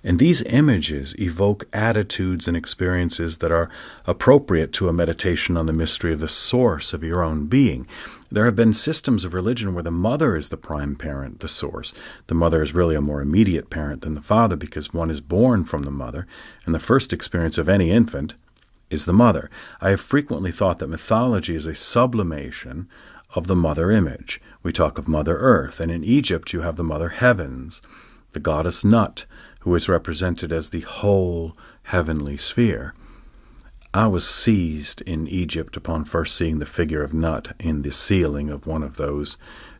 Speaker 2: And these images evoke attitudes and experiences that are appropriate to a meditation on the mystery of the source of your own being. There have been systems of religion where the mother is the prime parent, the source. The mother is really a more immediate parent than the father, because one is born from the mother, and the first experience of any infant is the mother. I have frequently thought that mythology is a sublimation of the mother image. We talk of Mother Earth, and in Egypt you have the Mother Heavens, the goddess Nut, who is represented as the whole heavenly sphere. I was seized in Egypt upon first seeing the figure of Nut in the ceiling of one of those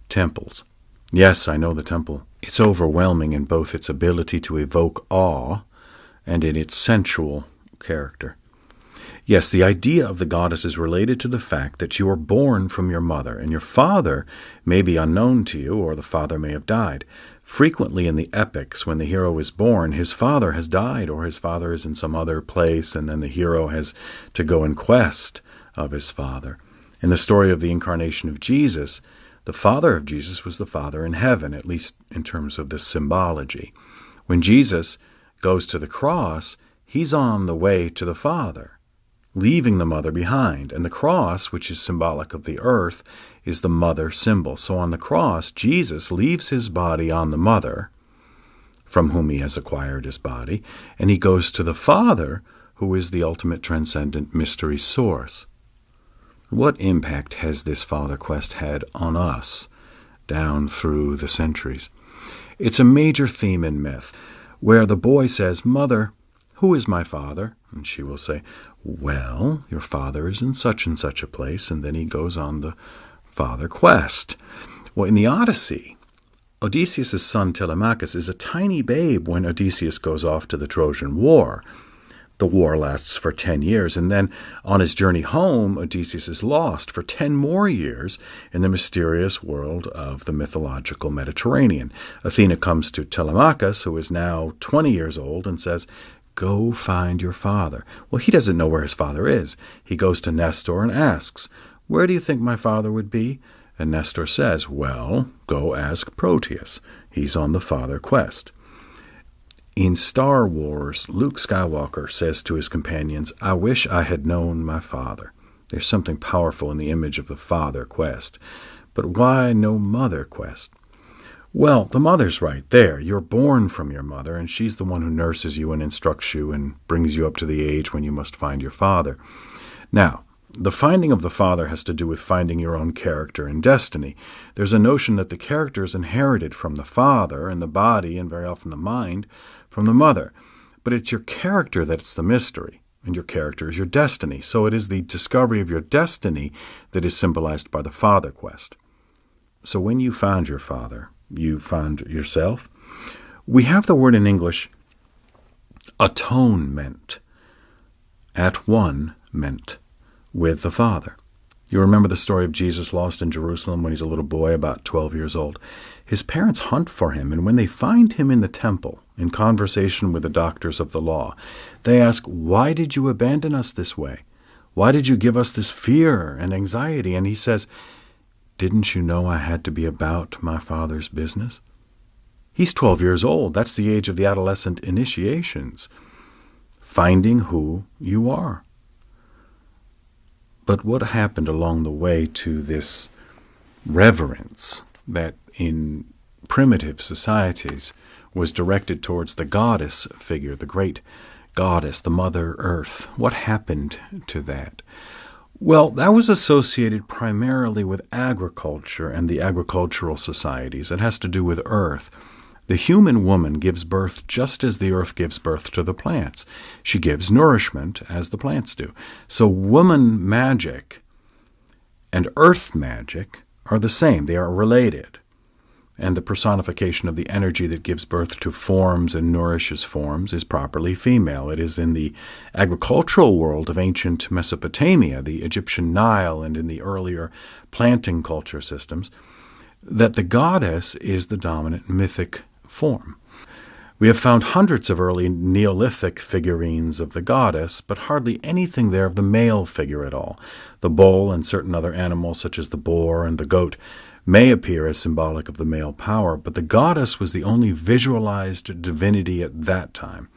Speaker 2: temples. Yes, I know the temple. It's overwhelming in both its ability to evoke awe and in its sensual character. Yes, the idea of the goddess is related to the fact that you are born from your mother, and your father may be unknown to you, or the father may have died. Frequently in the epics, when the hero is born, his father has died, or his father is in some other place, and then the hero has to go in quest of his father. In the story of the incarnation of Jesus, the father of Jesus was the Father in heaven, at least in terms of the symbology. When Jesus goes to the cross, he's on the way to the Father, leaving the mother behind. And the cross, which is symbolic of the earth, is the mother symbol. So on the cross, Jesus leaves his body on the mother, from whom he has acquired his body, and he goes to the Father, who is the ultimate transcendent mystery source. What impact has this Father quest had on us down through the centuries? It's a major theme in myth, where the boy says, "Mother, who is my father?" And she will say, "Well, your father is in such and such a place," and then he goes on the father quest. Well, in the Odyssey, Odysseus' son Telemachus is a tiny babe when Odysseus goes off to the Trojan War. The war lasts for 10 years, and then on his journey home, Odysseus is lost for 10 more years in the mysterious world of the mythological Mediterranean. Athena comes to Telemachus, who is now 20 years old, and says, "Go find your father." Well, he doesn't know where his father is. He goes to Nestor and asks, "Where do you think my father would be?" And Nestor says, "Well, go ask Proteus. He's on the father quest." In Star Wars, Luke Skywalker says to his companions, "I wish I had known my father." There's something powerful in the image of the father quest. But why no mother quest?
Speaker 1: Well, the mother's right there. You're born from your mother, and she's the one who nurses you and instructs you and brings you up to the age when you must find your father. Now, the finding of the father has to do with finding your own character and destiny. There's a notion that the character is inherited from the father and the body, and very often the mind, from the mother. But it's your character that's the mystery, and your character is your destiny. So it is the discovery of your destiny that is symbolized by the father quest. So when you found your father, you found yourself. We have the word in English, atonement, at one meant with the Father. You remember the story of Jesus lost in Jerusalem when he's a little boy, about 12 years old. His parents hunt for him, and when they find him in the temple, in conversation with the doctors of the law, they ask, "Why did you abandon us this way? Why did you give us this fear and anxiety?" And he says, "Didn't you know I had to be about my Father's business?" He's 12 years old. That's the age of the adolescent initiations. Finding who you are. But what happened along the way to this reverence that in primitive societies was directed towards the goddess figure, the great goddess, the Mother Earth? What happened to that? Well, that was associated primarily with agriculture and the agricultural societies. It has to do with earth. The human woman gives birth just as the earth gives birth to the plants. She gives nourishment as the plants do. So woman magic and earth magic are the same. They are related. And the personification of the energy that gives birth to forms and nourishes forms is properly female. It is in the agricultural world of ancient Mesopotamia, the Egyptian Nile, and in the earlier planting culture systems, that the goddess is the dominant mythic form. We have found hundreds of early Neolithic figurines of the goddess, but hardly anything there of the male figure at all. The bull and certain other animals, such as the boar and the goat, may appear as symbolic of the male power, but the goddess was the only visualized divinity at that time.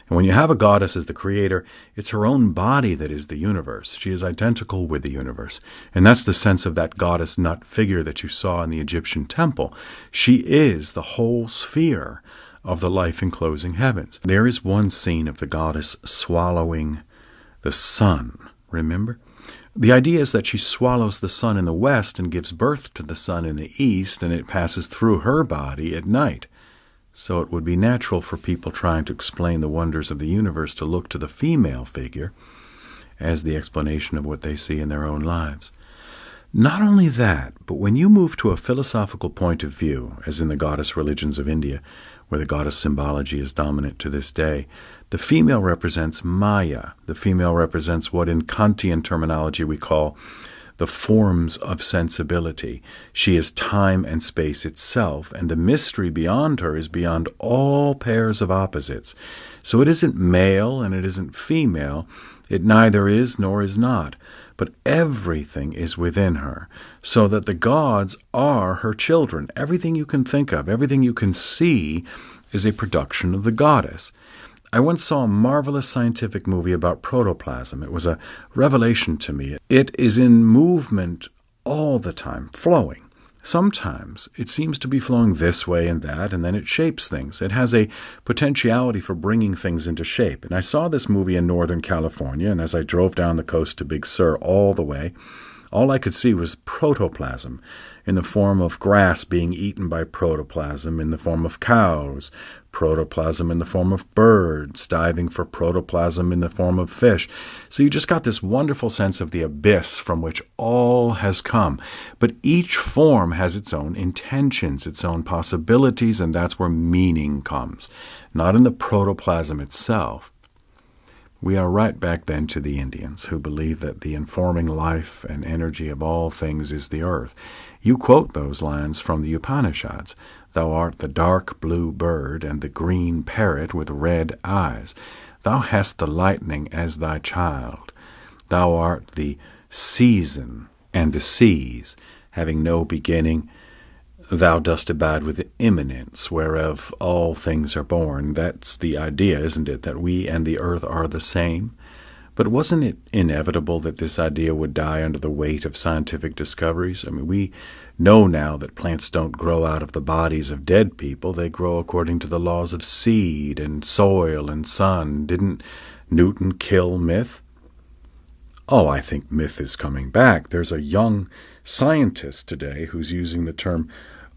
Speaker 1: And when you have a goddess as the creator, it's her own body that is the universe. She is identical with the universe. And that's the sense of that goddess nut figure that you saw in the Egyptian temple. She is the whole sphere of the life-enclosing heavens. There is one scene of the goddess swallowing the sun, remember? The idea is that she swallows the sun in the west and gives birth to the sun in the east, and it passes through her body at night. So it would be natural for people trying to explain the wonders of the universe to look to the female figure as the explanation of what they see in their own lives. Not only that, but when you move to a philosophical point of view, as in the goddess religions of India, where the goddess symbology is dominant to this day, the female represents Maya. The female represents what in Kantian terminology we call the forms of sensibility. She is time and space itself, and the mystery beyond her is beyond all pairs of opposites. So it isn't male and it isn't female. It neither is nor is not. But everything is within her, so that the gods are her children. Everything you can think of, everything you can see is a production of the goddess. I once saw a marvelous scientific movie about protoplasm. It was a revelation to me. It is in movement all the time, flowing. Sometimes it seems to be flowing this way and that, and then it shapes things. It has a potentiality for bringing things into shape. And I saw this movie in Northern California, and as I drove down the coast to Big Sur all the way, all I could see was protoplasm in the form of grass being eaten by protoplasm, in the form of cows, protoplasm in the form of birds, diving for protoplasm in the form of fish. So you just got this wonderful sense of the abyss from which all has come. But each form has its own intentions, its own possibilities, and that's where meaning comes, not in the protoplasm itself. We are right back then to the Indians, who believe that the informing life and energy of all things is the earth. You quote those lines from the Upanishads. Thou art the dark blue bird and the green parrot with red eyes. Thou hast the lightning as thy child. Thou art the season and the seas, having no beginning. Thou dost abide with the immanence, whereof all things are born. That's the idea, isn't it, that we and the earth are the same? But wasn't it inevitable that this idea would die under the weight of scientific discoveries? I mean, we know now that plants don't grow out of the bodies of dead people. They grow according to the laws of seed and soil and sun. Didn't Newton kill myth? Oh, I think myth is coming back. There's a young scientist today who's using the term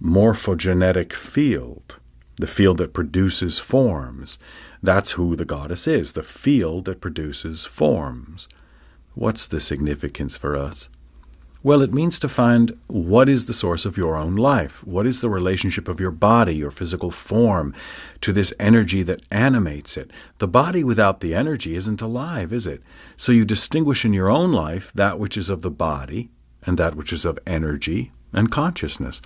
Speaker 1: morphogenetic field, the field that produces forms. That's who the goddess is, the field that produces forms. What's the significance for us? Well, it means to find what is the source of your own life. What is the relationship of your body, your physical form, to this energy that animates it? The body without the energy isn't alive, is it? So you distinguish in your own life that which is of the body and that which is of energy and consciousness.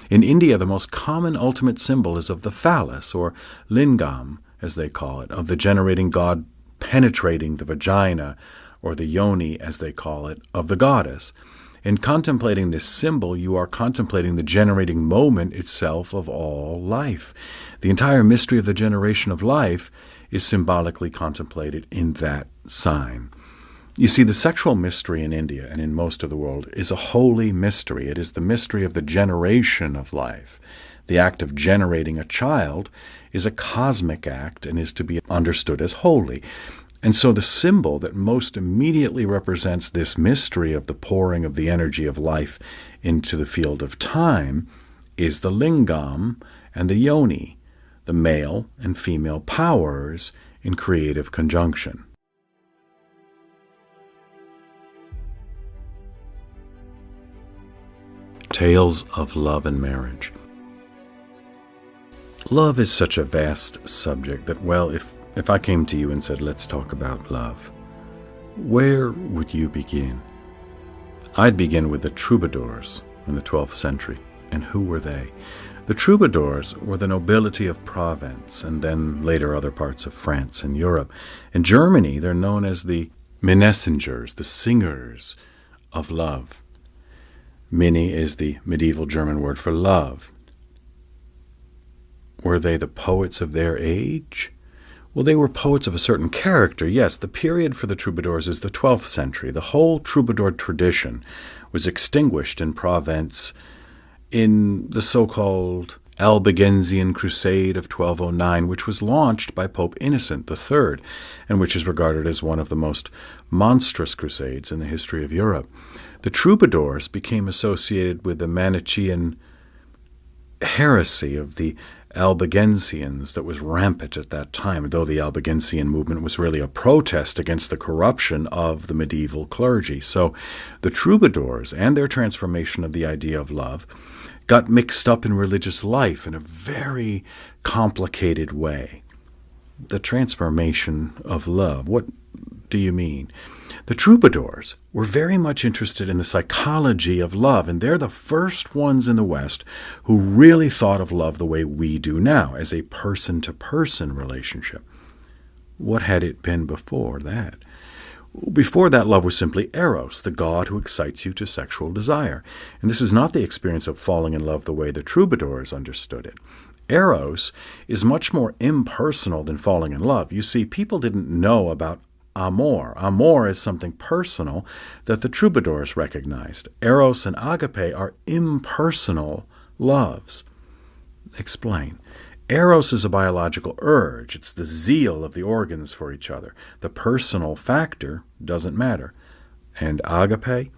Speaker 1: In India, the most common ultimate symbol is of the phallus, or lingam, as they call it, of the generating god penetrating the vagina, or the yoni, as they call it, of the goddess. In contemplating this symbol, you are contemplating the generating moment itself of all life. The entire mystery of the generation of life is symbolically contemplated in that sign. You see, the sexual mystery in India and in most of the world is a holy mystery. It is the mystery of the generation of life. The act of generating a child is a cosmic act and is to be understood as holy. And so the symbol that most immediately represents this mystery of the pouring of the energy of life into the field of time is the lingam and the yoni, the male and female powers in creative conjunction. Tales of love and marriage. Love is such a vast subject that, well, if I came to you and said, let's talk about love, where would you begin? I'd begin with the troubadours in the 12th century. And who were they? The troubadours were the nobility of Provence and then later other parts of France and Europe. In Germany, they're known as the Minnesingers, the singers of love. Minne is the medieval German word for love. Were they the poets of their age? Well, they were poets of a certain character, yes. The period for the troubadours is the 12th century. The whole troubadour tradition was extinguished in Provence in the so-called Albigensian Crusade of 1209, which was launched by Pope Innocent III, and which is regarded as one of the most monstrous crusades in the history of Europe. The troubadours became associated with the Manichaean heresy of the Albigensians that was rampant at that time, though the Albigensian movement was really a protest against the corruption of the medieval clergy. So the troubadours and their transformation of the idea of love got mixed up in religious life in a very complicated way. The transformation of love, what do you mean? The troubadours were very much interested in the psychology of love, and they're the first ones in the West who really thought of love the way we do now, as a person-to-person relationship. What had it been before that? Before that, love was simply eros, the god who excites you to sexual desire. And this is not the experience of falling in love the way the troubadours understood it. Eros is much more impersonal than falling in love. You see, people didn't know about amor. Amor is something personal that the troubadours recognized. Eros and agape are impersonal loves. Explain. Eros is a biological urge. It's the zeal of the organs for each other. The personal factor doesn't matter. And agape?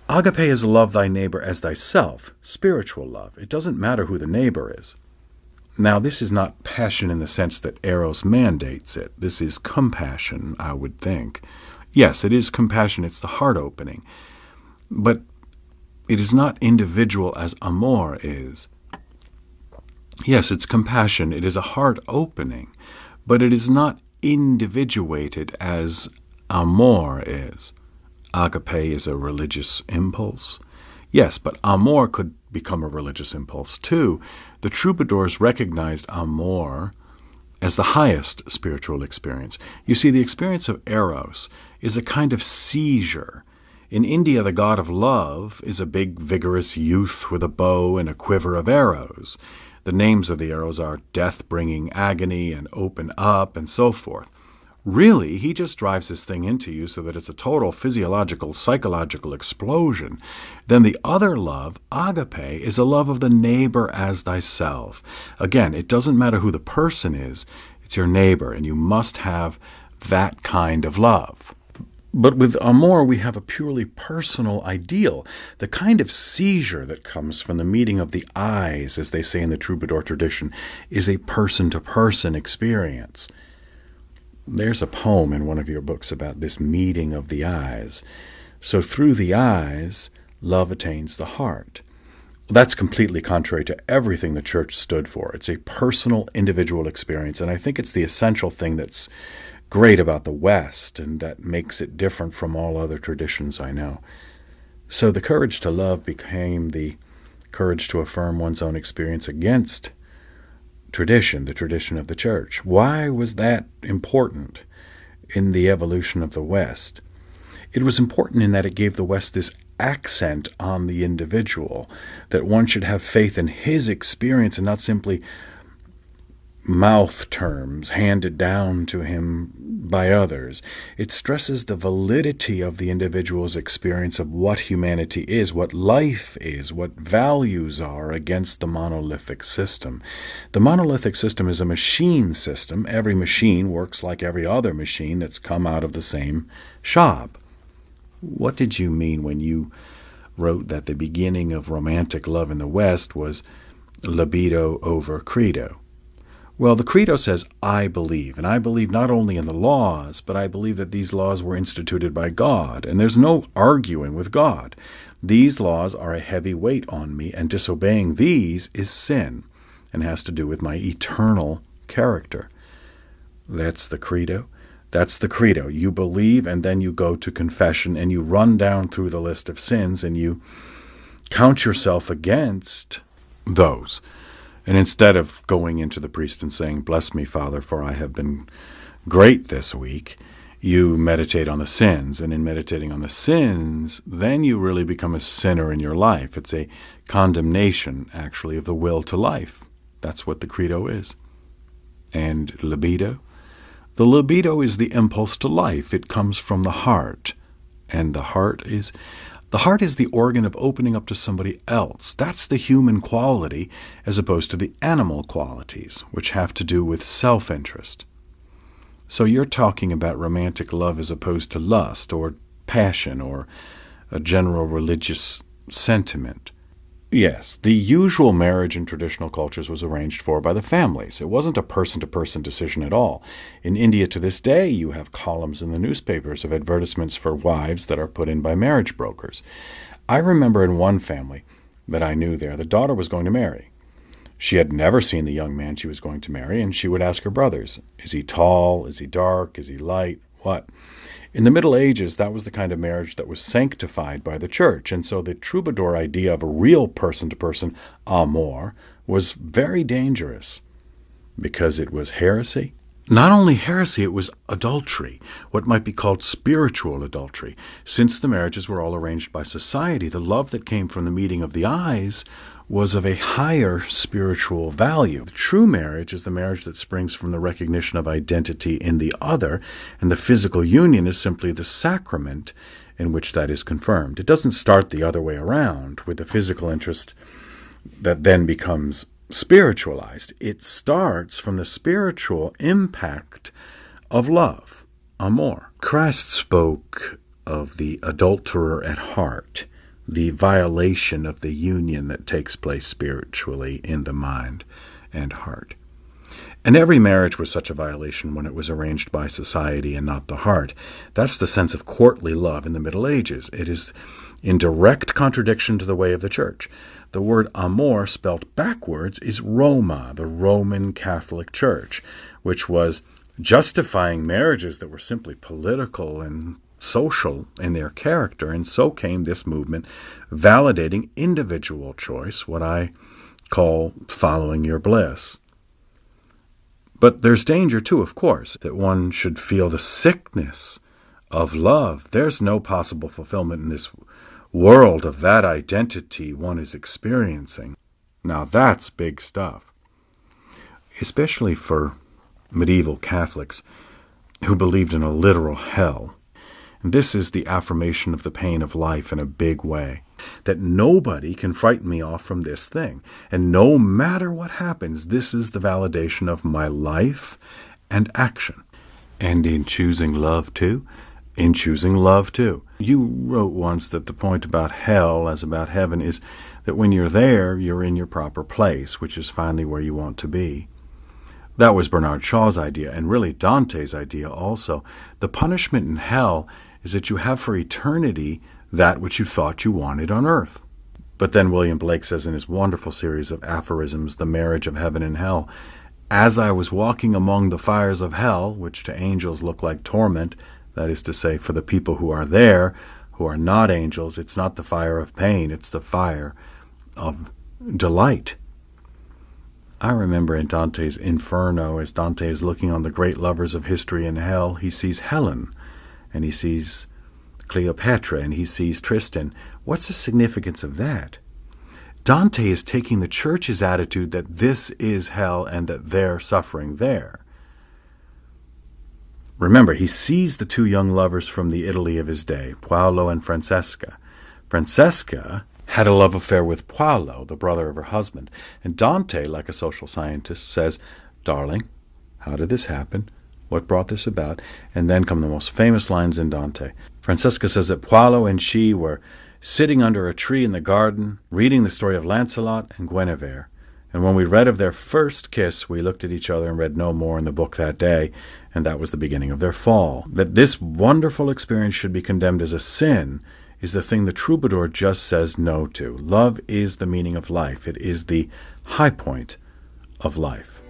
Speaker 1: Agape is love thy neighbor as thyself, spiritual love. It doesn't matter who the neighbor is. Now, this is not passion in the sense that Eros mandates it. This is compassion, I would think. Yes, it is compassion. It's the heart opening. But it is not individual as amor is. Yes, it's compassion. It is a heart opening. But it is not individuated as amor is. Agape is a religious impulse. Yes, but amor could become a religious impulse too. The troubadours recognized amor as the highest spiritual experience. You see, the experience of eros is a kind of seizure. In India, the god of love is a big, vigorous youth with a bow and a quiver of arrows. The names of the arrows are death-bringing agony and open up and so forth.
Speaker 2: Really, he just drives this thing into you so that it's a total physiological, psychological explosion. Then the other love, agape, is a love of the neighbor as thyself. Again, it doesn't matter who the person is, it's your neighbor, and you must have that kind of love. But with amor, we have a purely personal ideal. The kind of seizure that comes from the meeting of the eyes, as they say in the troubadour tradition, is a person-to-person experience. There's a poem in one of your books about this meeting of the eyes. So through the eyes, love attains the heart. That's completely contrary to everything the church stood for. It's a personal, individual experience, and I think it's the essential thing that's great about the West and that makes it different from all other traditions I know. So the courage to love became the courage to affirm one's own experience against tradition, the tradition of the church. Why was that important in the evolution of the West? It was important in that it gave the West this accent on the individual, that one should have faith in his experience and not simply mouth terms handed down to him by others. It stresses the validity of the individual's experience of what humanity is, what life is, what values are against the monolithic system. The monolithic system is a machine system. Every machine works like every other machine that's come out of the same shop. What did you mean when you wrote that the beginning of romantic love in the West was libido over credo? Well, the credo says, I believe, and I believe not only in the laws, but I believe that these laws were instituted by God, and there's no arguing with God. These laws are a heavy weight on me, and disobeying these is sin, and has to do with my eternal character. That's the credo. That's the credo. You believe, and then you go to confession, and you run down through the list of sins, and you count yourself against those. And instead of going into the priest and saying, bless me, Father, for I have been great this week, you meditate on the sins. And in meditating on the sins, then you really become a sinner in your life. It's a condemnation, actually, of the will to life. That's what the credo is. And libido? The libido is the impulse to life. It comes from the heart. And the heart is the organ of opening up to somebody else. That's the human quality as opposed to the animal qualities, which have to do with self-interest. So you're talking about romantic love as opposed to lust or passion or a general religious sentiment. Yes, the usual marriage in traditional cultures was arranged for by the families. It wasn't a person-to-person decision at all. In India to this day, you have columns in the newspapers of advertisements for wives that are put in by marriage brokers. I remember in one family that I knew there, the daughter was going to marry. She had never seen the young man she was going to marry, and she would ask her brothers, is he tall? Is he dark? Is he light? What? In the Middle Ages, that was the kind of marriage that was sanctified by the church, and so the troubadour idea of a real person-to-person amor was very dangerous because it was heresy. Not only heresy, it was adultery, what might be called spiritual adultery. Since the marriages were all arranged by society, the love that came from the meeting of the eyes was of a higher spiritual value. The true marriage is the marriage that springs from the recognition of identity in the other, and the physical union is simply the sacrament in which that is confirmed. It doesn't start the other way around with the physical interest that then becomes spiritualized. It starts from the spiritual impact of love, amor. Christ spoke of the adulterer at heart, the violation of the union that takes place spiritually in the mind and heart. And every marriage was such a violation when it was arranged by society and not the heart. That's the sense of courtly love in the Middle Ages. It is in direct contradiction to the way of the church. The word amor, spelt backwards, is Roma, the Roman Catholic Church, which was justifying marriages that were simply political and social in their character, and so came this movement validating individual choice, what I call following your bliss. But there's danger too, of course, that one should feel the sickness of love. There's no possible fulfillment in this world of that identity one is experiencing. Now that's big stuff, especially for medieval Catholics. who believed in a literal hell. And this is the affirmation of the pain of life in a big way, that nobody can frighten me off from this thing. And no matter what happens, this is the validation of my life and action. And in choosing love too, You wrote once that the point about hell as about heaven is that when you're there, you're in your proper place, which is finally where you want to be. That was Bernard Shaw's idea, and really Dante's idea also. The punishment in hell is that you have for eternity that which you thought you wanted on earth. But then William Blake says in his wonderful series of aphorisms, The Marriage of Heaven and Hell, as I was walking among the fires of hell, which to angels look like torment, that is to say, for the people who are there, who are not angels, it's not the fire of pain, it's the fire of delight. I remember in Dante's Inferno, as Dante is looking on the great lovers of history in hell, he sees Helen, and he sees Cleopatra, and he sees Tristan. What's the significance of that? Dante is taking the church's attitude that this is hell and that they're suffering there. Remember, he sees the two young lovers from the Italy of his day, Paolo and Francesca. Francesca had a love affair with Paolo, the brother of her husband. And Dante, like a social scientist, says, darling, how did this happen? What brought this about? And then come the most famous lines in Dante. Francesca says that Paolo and she were sitting under a tree in the garden, reading the story of Lancelot and Guinevere. And when we read of their first kiss, we looked at each other and read no more in the book that day, and that was the beginning of their fall. That this wonderful experience should be condemned as a sin is the thing the troubadour just says no to. Love is the meaning of life. It is the high point of life.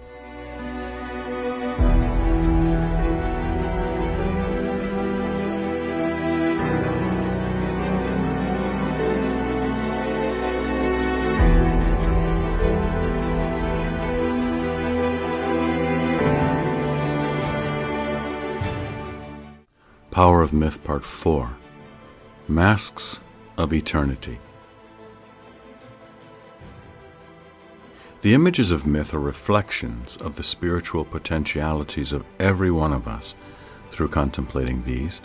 Speaker 2: Power of Myth Part 4. Masks of Eternity. The images of myth are reflections of the spiritual potentialities of every one of us. Through contemplating these,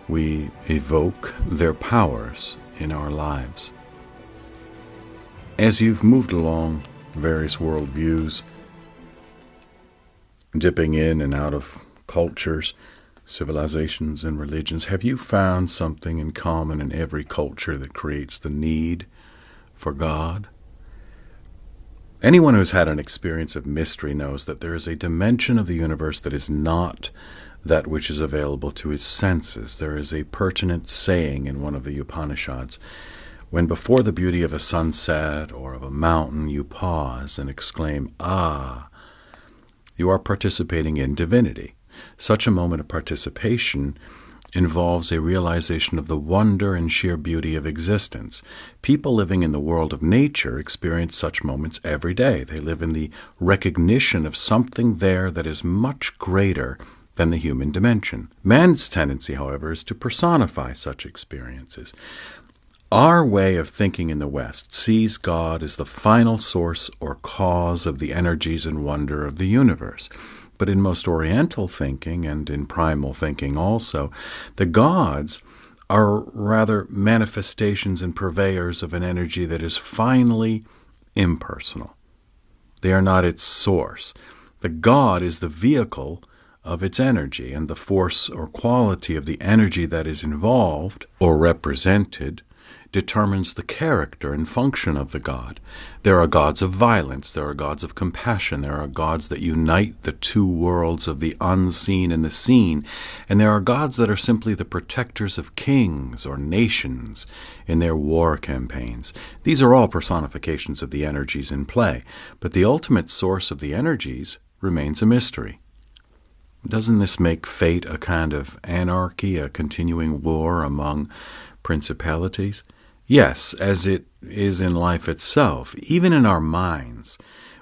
Speaker 2: we evoke their powers in our lives. As you've moved along various worldviews, dipping in and out of cultures, civilizations, and religions, have you found something in common in every culture that creates the need for God? Anyone who's had an experience of mystery knows that there is a dimension of the universe that is not that which is available to his senses. There is a pertinent saying in one of the Upanishads, when before the beauty of a sunset or of a mountain you pause and exclaim, "Ah," you are participating in divinity. Such a moment of participation involves a realization of the wonder and sheer beauty of existence. People living in the world of nature experience such moments every day. They live in the recognition of something there that is much greater than the human dimension. Man's tendency, however, is to personify such experiences. Our way of thinking in the West sees God as the final source or cause of the energies and wonder of the universe. But in most Oriental thinking, and in primal thinking also, the gods are rather manifestations and purveyors of an energy that is finally impersonal. They are not its source. The god is the vehicle of its energy, and the force or quality of the energy that is involved or represented determines the character and function of the god. There are gods of violence, there are gods of compassion, there are gods that unite the two worlds of the unseen and the seen, and there are gods that are simply the protectors of kings or nations in their war campaigns. These are all personifications of the energies in play, but the ultimate source of the energies remains a mystery. Doesn't this make fate a kind of anarchy, a continuing war among principalities? Yes, as it is in life itself, even in our minds.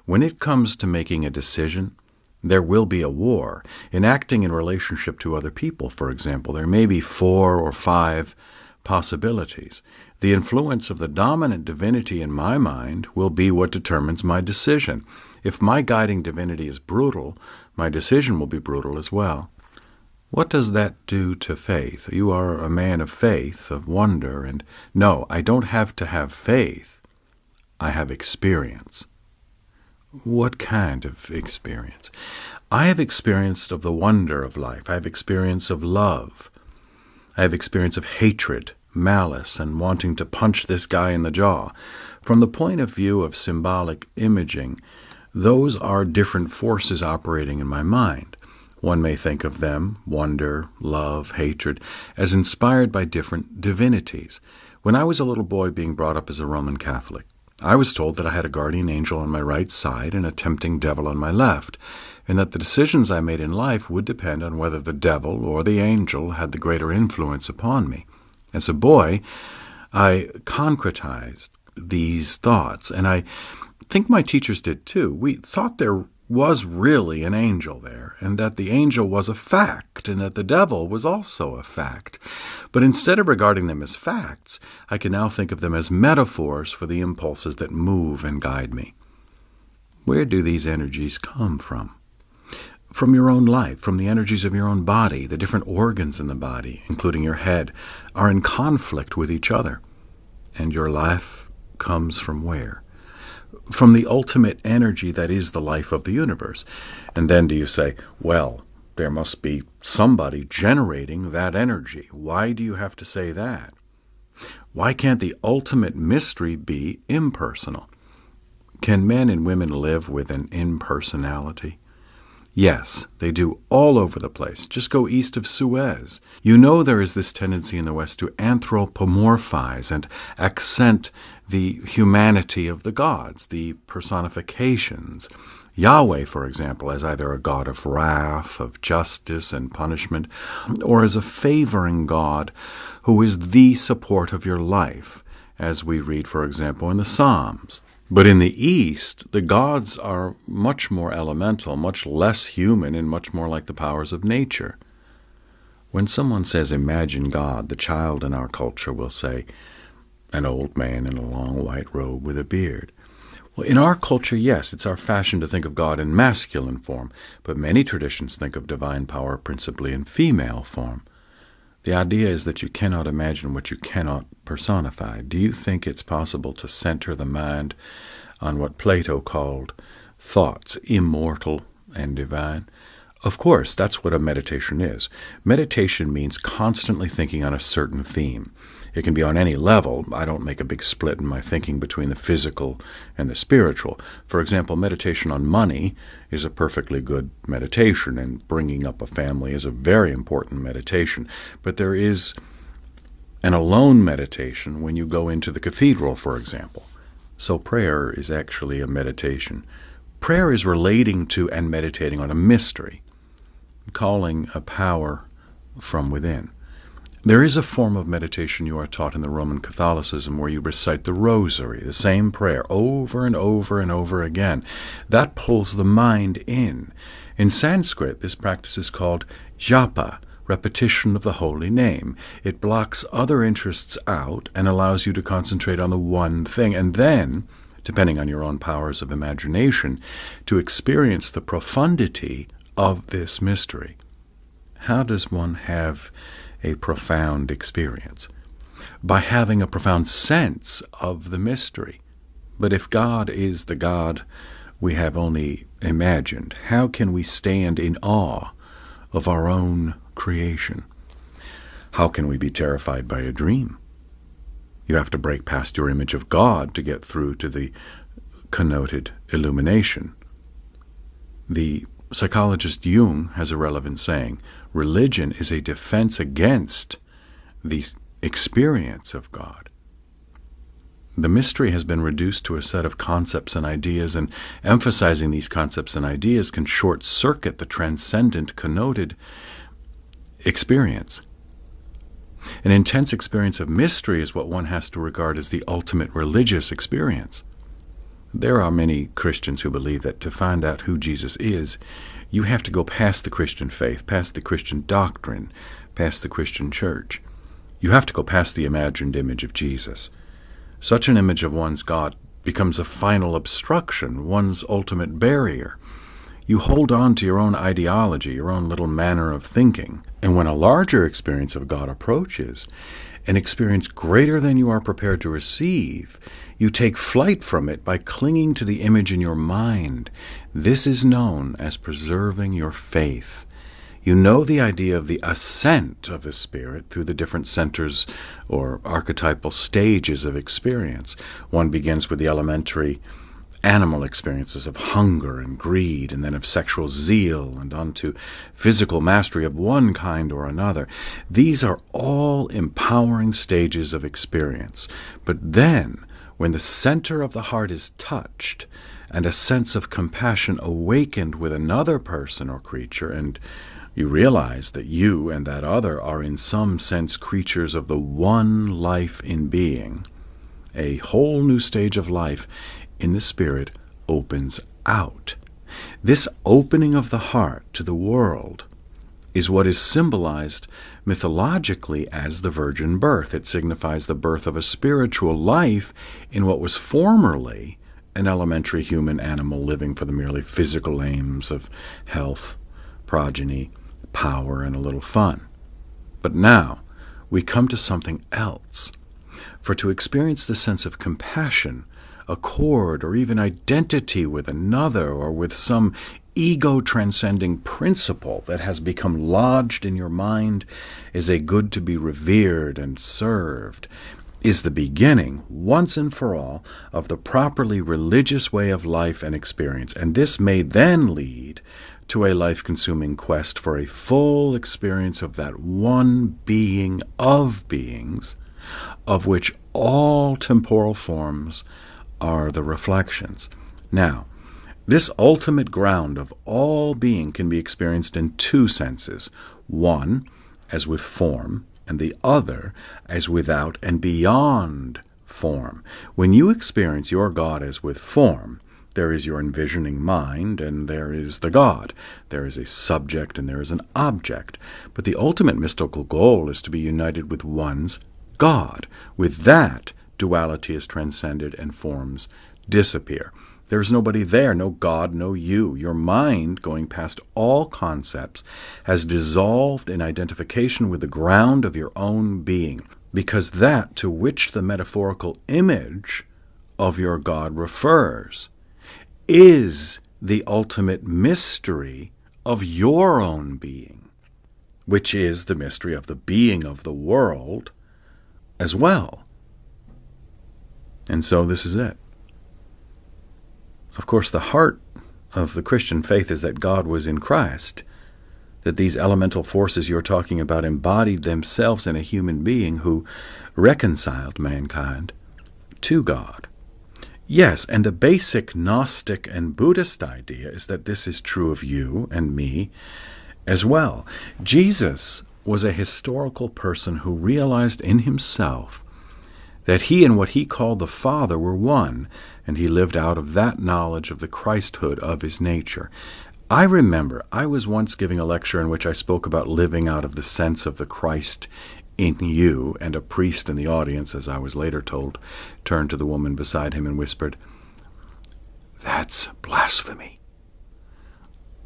Speaker 2: When it comes to making a decision, there will be a war. In acting in relationship to other people, for example, there may be 4 or 5 possibilities. The influence of the dominant divinity in my mind will be what determines my decision. If my guiding divinity is brutal, my decision will be brutal as well.
Speaker 1: What does that do to faith? You are a man of faith, of wonder, and no, I don't have to have faith. I have experience. What kind of experience? I have experienced of the wonder of life. I have experience of love. I have experience of hatred, malice, and wanting to punch this guy in the jaw. From the point of view of symbolic imaging, those are different forces operating in my mind. One may think of them, wonder, love, hatred, as inspired by different divinities. When I was a little boy being brought up as a Roman Catholic, I was told that I had a guardian angel on my right side and a tempting devil on my left, and that the decisions I made in life would depend on whether the devil or the angel had the greater influence upon me. As a boy, I concretized these thoughts, and I think my teachers did too. We thought there was really an angel there, and that the angel was a fact, and that the devil was also a fact. But instead of regarding them as facts, I can now think of them as metaphors for the impulses that move and guide me. Where do these energies come from? From your own life, from the energies of your own body. The different organs in the body, including your head, are in conflict with each other. And your life comes from where? From the ultimate energy that is the life of the universe. And then do you say, well, there must be somebody generating that energy. Why do you have to say that? Why can't the ultimate mystery be impersonal? Can men and women live with an impersonality? Yes, they do all over the place. Just go east of Suez. You know there is this tendency in the West to anthropomorphize and accent the humanity of the gods, the personifications. Yahweh, for example, as either a god of wrath, of justice and punishment, or as a favoring God who is the support of your life, as we read, for example, in the Psalms. But in the East, the gods are much more elemental, much less human, and much more like the powers of nature. When someone says, imagine God, the child in our culture will say, an old man in a long white robe with a beard. Well, in our culture, yes, it's our fashion to think of God in masculine form, but many traditions think of divine power principally in female form. The idea is that you cannot imagine what you cannot personify. Do you think it's possible to center the mind on what Plato called thoughts immortal and divine? Of course, that's what a meditation is. Meditation means constantly thinking on a certain theme. It can be on any level. I don't make a big split in my thinking between the physical and the spiritual. For example, meditation on money is a perfectly good meditation, and bringing up a family is a very important meditation. But there is an alone meditation when you go into the cathedral, for example. So prayer is actually a meditation. Prayer is relating to and meditating on a mystery, calling a power from within. There is a form of meditation you are taught in the Roman Catholicism where you recite the rosary, the same prayer, over and over and over again. That pulls the mind in. In Sanskrit, this practice is called japa, repetition of the holy name. It blocks other interests out and allows you to concentrate on the one thing, and then, depending on your own powers of imagination, to experience the profundity of this mystery. How does one have a profound experience? By having a profound sense of the mystery. But if God is the God we have only imagined, how can we stand in awe of our own creation? How can we be terrified by a dream? You have to break past your image of God to get through to the connoted illumination. The psychologist Jung has a relevant saying, religion is a defense against the experience of God. The mystery has been reduced to a set of concepts and ideas, and emphasizing these concepts and ideas can short-circuit the transcendent connoted experience. An intense experience of mystery is what one has to regard as the ultimate religious experience. There are many Christians who believe that to find out who Jesus is, you have to go past the Christian faith, past the Christian doctrine, past the Christian church. You have to go past the imagined image of Jesus. Such an image of one's God becomes a final obstruction, one's ultimate barrier. You hold on to your own ideology, your own little manner of thinking. And when a larger experience of God approaches, an experience greater than you are prepared to receive, you take flight from it by clinging to the image in your mind. This is known as preserving your faith. You know the idea of the ascent of the Spirit through the different centers or archetypal stages of experience. One begins with the elementary animal experiences of hunger and greed, and then of sexual zeal, and on to physical mastery of one kind or another. These are all empowering stages of experience. But then, when the center of the heart is touched, and a sense of compassion awakened with another person or creature, and you realize that you and that other are in some sense creatures of the one life in being, a whole new stage of life in the Spirit opens out. This opening of the heart to the world is what is symbolized mythologically as the virgin birth. It signifies the birth of a spiritual life in what was formerly an elementary human animal living for the merely physical aims of health, progeny, power, and a little fun. But now we come to something else. For to experience the sense of compassion, accord, or even identity with another, or with some ego-transcending principle that has become lodged in your mind as a good to be revered and served, is the beginning, once and for all, of the properly religious way of life and experience. And this may then lead to a life-consuming quest for a full experience of that one being of beings, of which all temporal forms are the reflections. Now, this ultimate ground of all being can be experienced in two senses. One, as with form, and the other, as without and beyond form. When you experience your God as with form, there is your envisioning mind, and there is the God. There is a subject, and there is an object. But the ultimate mystical goal is to be united with one's God. With that, duality is transcended and forms disappear. There is nobody there, no God, no you. Your mind, going past all concepts, has dissolved in identification with the ground of your own being, because that to which the metaphorical image of your God refers is the ultimate mystery of your own being, which is the mystery of the being of the world as well. And so this is it. Of course, the heart of the Christian faith is that God was in Christ, that these elemental forces you're talking about embodied themselves in a human being who reconciled mankind to God. Yes, and the basic Gnostic and Buddhist idea is that this is true of you and me as well. Jesus was a historical person who realized in himself that he and what he called the Father were one, and he lived out of that knowledge of the Christhood of his nature. I remember I was once giving a lecture in which I spoke about living out of the sense of the Christ in you, and a priest in the audience, as I was later told, turned to the woman beside him and whispered, "That's blasphemy."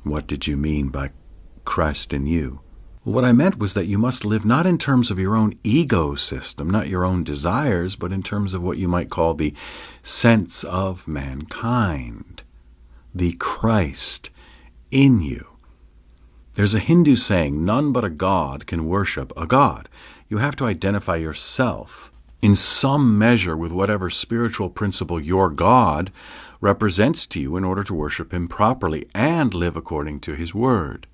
Speaker 1: "What did you mean by Christ in you?" What I meant was that you must live not in terms of your own ego system, not your own desires, but in terms of what you might call the sense of mankind, the Christ in you. There's a Hindu saying, none but a god can worship a god. You have to identify yourself in some measure with whatever spiritual principle your God represents to you in order to worship him properly and live according to his word.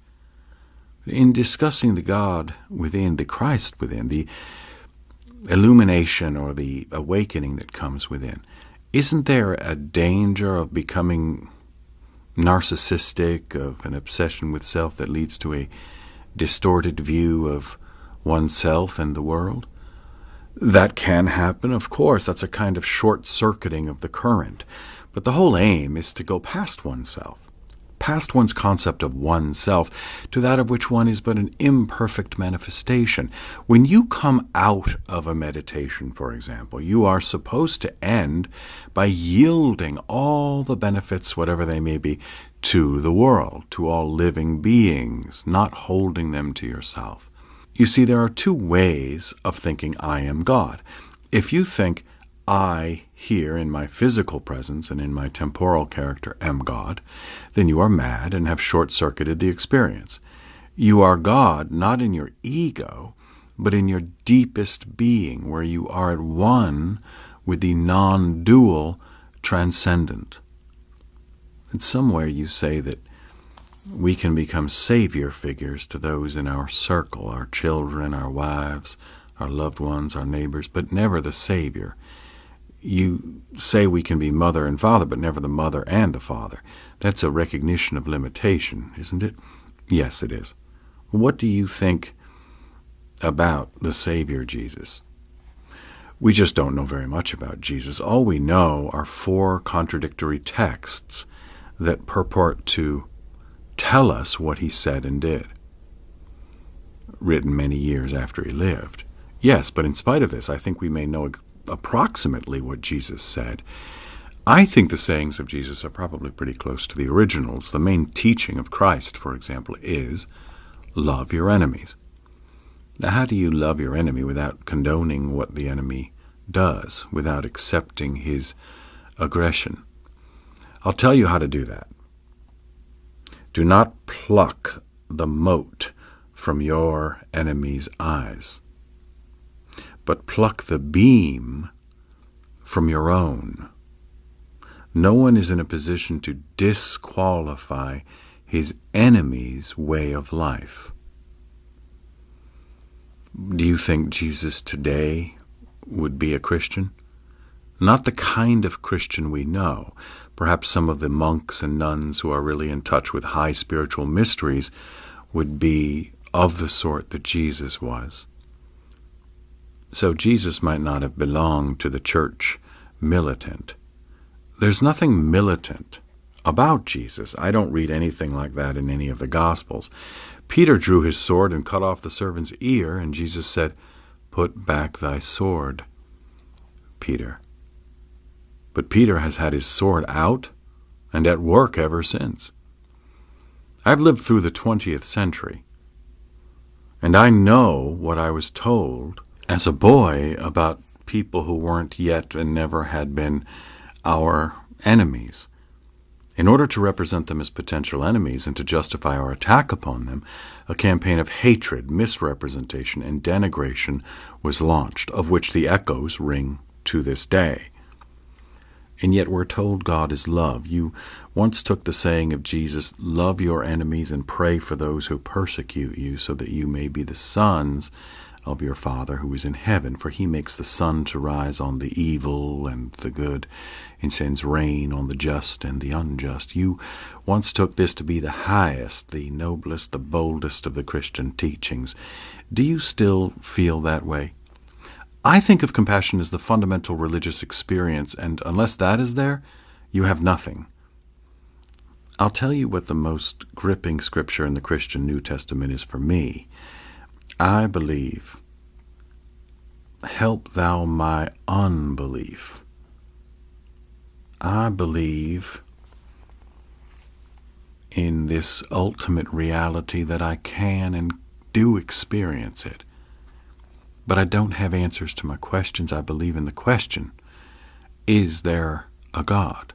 Speaker 1: In discussing the God within, the Christ within, the illumination or the awakening that comes within, isn't there a danger of becoming narcissistic, of an obsession with self that leads to a distorted view of oneself and the world? That can happen, of course. That's a kind of short-circuiting of the current. But the whole aim is to go past oneself, past one's concept of oneself, to that of which one is but an imperfect manifestation. When you come out of a meditation, for example, you are supposed to end by yielding all the benefits, whatever they may be, to the world, to all living beings, not holding them to yourself. You see, there are two ways of thinking I am God. If you think I, here in my physical presence and in my temporal character, am God, then you are mad and have short-circuited the experience. You are God not in your ego, but in your deepest being, where you are at one with the non-dual transcendent. And somewhere you say that we can become savior figures to those in our circle, our children, our wives, our loved ones, our neighbors, but never the Savior. You say we can be mother and father, but never the mother and the father. That's a recognition of limitation, isn't it? Yes, it is. What do you think about the Savior Jesus? We just don't know very much about Jesus. All we know are 4 contradictory texts that purport to tell us what he said and did, written many years after he lived. Yes, but in spite of this, I think we may know approximately what Jesus said. I think the sayings of Jesus are probably pretty close to the originals. The main teaching of Christ, for example, is love your enemies. Now, how do you love your enemy without condoning what the enemy does, without accepting his aggression? I'll tell you how to do that. Do not pluck the mote from your enemy's eyes, but pluck the beam from your own. No one is in a position to disqualify his enemy's way of life. Do you think Jesus today would be a Christian? Not the kind of Christian we know. Perhaps some of the monks and nuns who are really in touch with high spiritual mysteries would be of the sort that Jesus was. So Jesus might not have belonged to the church militant. There's nothing militant about Jesus. I don't read anything like that in any of the Gospels. Peter drew his sword and cut off the servant's ear, and Jesus said, "Put back thy sword, Peter." But Peter has had his sword out and at work ever since. I've lived through the 20th century, and I know what I was told as a boy about people who weren't yet and never had been our enemies. In order to represent them as potential enemies and to justify our attack upon them, a campaign of hatred, misrepresentation, and denigration was launched, of which the echoes ring to this day. And yet we're told God is love. You once took the saying of Jesus, "Love your enemies and pray for those who persecute you, so that you may be the sons of your Father who is in heaven. For he makes the sun to rise on the evil and the good, and sends rain on the just and the unjust." You once took this to be the highest, the noblest, the boldest of the Christian teachings. Do you still feel that way? I think of compassion as the fundamental religious experience, and unless that is there, you have nothing. I'll tell you what the most gripping scripture in the Christian New Testament is for me. I believe, "Help thou my unbelief." I believe in this ultimate reality that I can and do experience it. But I don't have answers to my questions. I believe in the question, is there a God?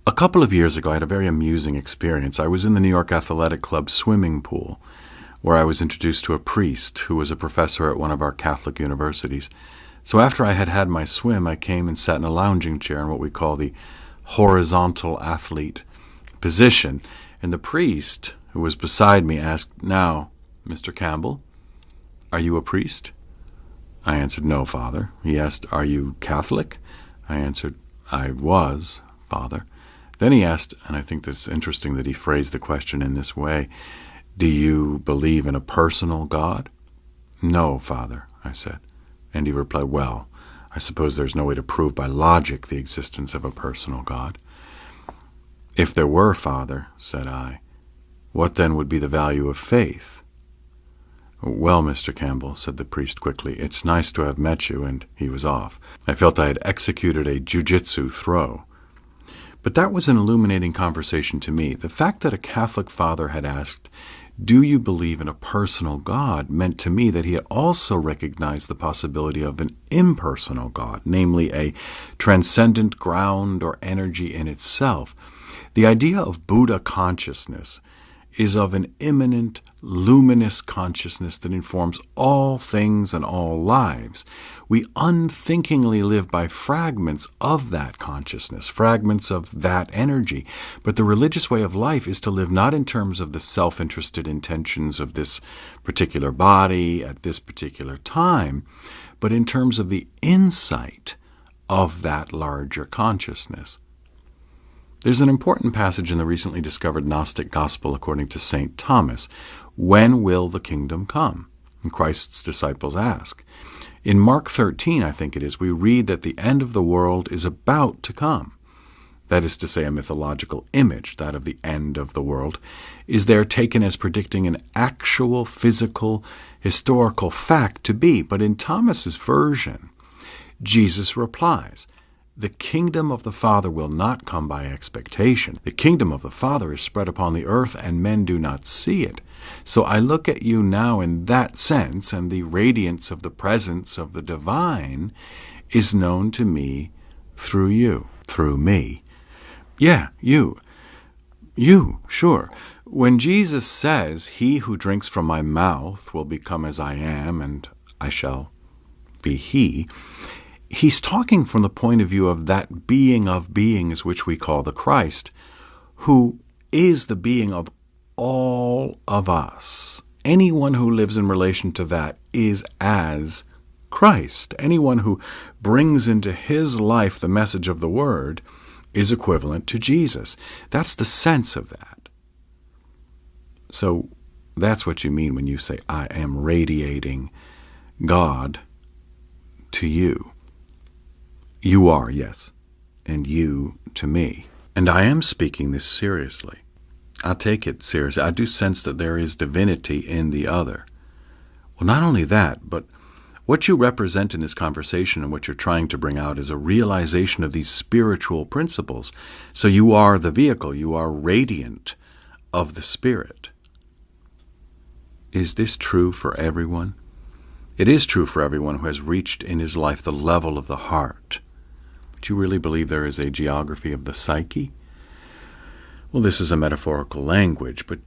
Speaker 1: A couple of years ago, I had a very amusing experience. I was in the New York Athletic Club swimming pool, where I was introduced to a priest who was a professor at one of our Catholic universities. So after I had had my swim, I came and sat in a lounging chair in what we call the horizontal athlete position. And the priest, who was beside me, asked, "Now, Mr. Campbell, are you a priest?" I answered, "No, Father." He asked, "Are you Catholic?" I answered, "I was, Father." Then he asked, and I think that's interesting that he phrased the question in this way, "Do you believe in a personal God?" "No, Father," I said. And he replied, "Well, I suppose there's no way to prove by logic the existence of a personal God." "If there were, Father," said I, "what then would be the value of faith?" "Well, Mr. Campbell," said the priest quickly, "it's nice to have met you," and he was off. I felt I had executed a jiu-jitsu throw. But that was an illuminating conversation to me. The fact that a Catholic father had asked, "Do you believe in a personal God?" meant to me that he had also recognized the possibility of an impersonal God, namely a transcendent ground or energy in itself. The idea of Buddha consciousness is of an immanent, luminous consciousness that informs all things and all lives. We unthinkingly live by fragments of that consciousness, fragments of that energy. But the religious way of life is to live not in terms of the self-interested intentions of this particular body at this particular time, but in terms of the insight of that larger consciousness. There's an important passage in the recently discovered Gnostic Gospel according to St. Thomas. When will the kingdom come? And Christ's disciples ask. In Mark 13, I think it is, we read that the end of the world is about to come. That is to say, a mythological image, that of the end of the world, is there taken as predicting an actual, physical, historical fact to be. But in Thomas's version, Jesus replies, "The kingdom of the Father will not come by expectation. The kingdom of the Father is spread upon the earth, and men do not see it." So I look at you now in that sense, and the radiance of the presence of the divine is known to me through you, through me. Yeah, you, sure. When Jesus says, "He who drinks from my mouth will become as I am, and I shall be he," he's talking from the point of view of that being of beings which we call the Christ, who is the being of all of us. Anyone who lives in relation to that is as Christ. Anyone who brings into his life the message of the Word is equivalent to Jesus. That's the sense of that. So that's what you mean when you say, "I am radiating God to you." You are, yes, and you to me. And I am speaking this seriously. I take it seriously. I do sense that there is divinity in the other. Well, not only that, but what you represent in this conversation and what you're trying to bring out is a realization of these spiritual principles. So you are the vehicle. You are radiant of the Spirit. Is this true for everyone? It is true for everyone who has reached in his life the level of the heart. Do you really believe there is a geography of the psyche? Well, this is a metaphorical language, but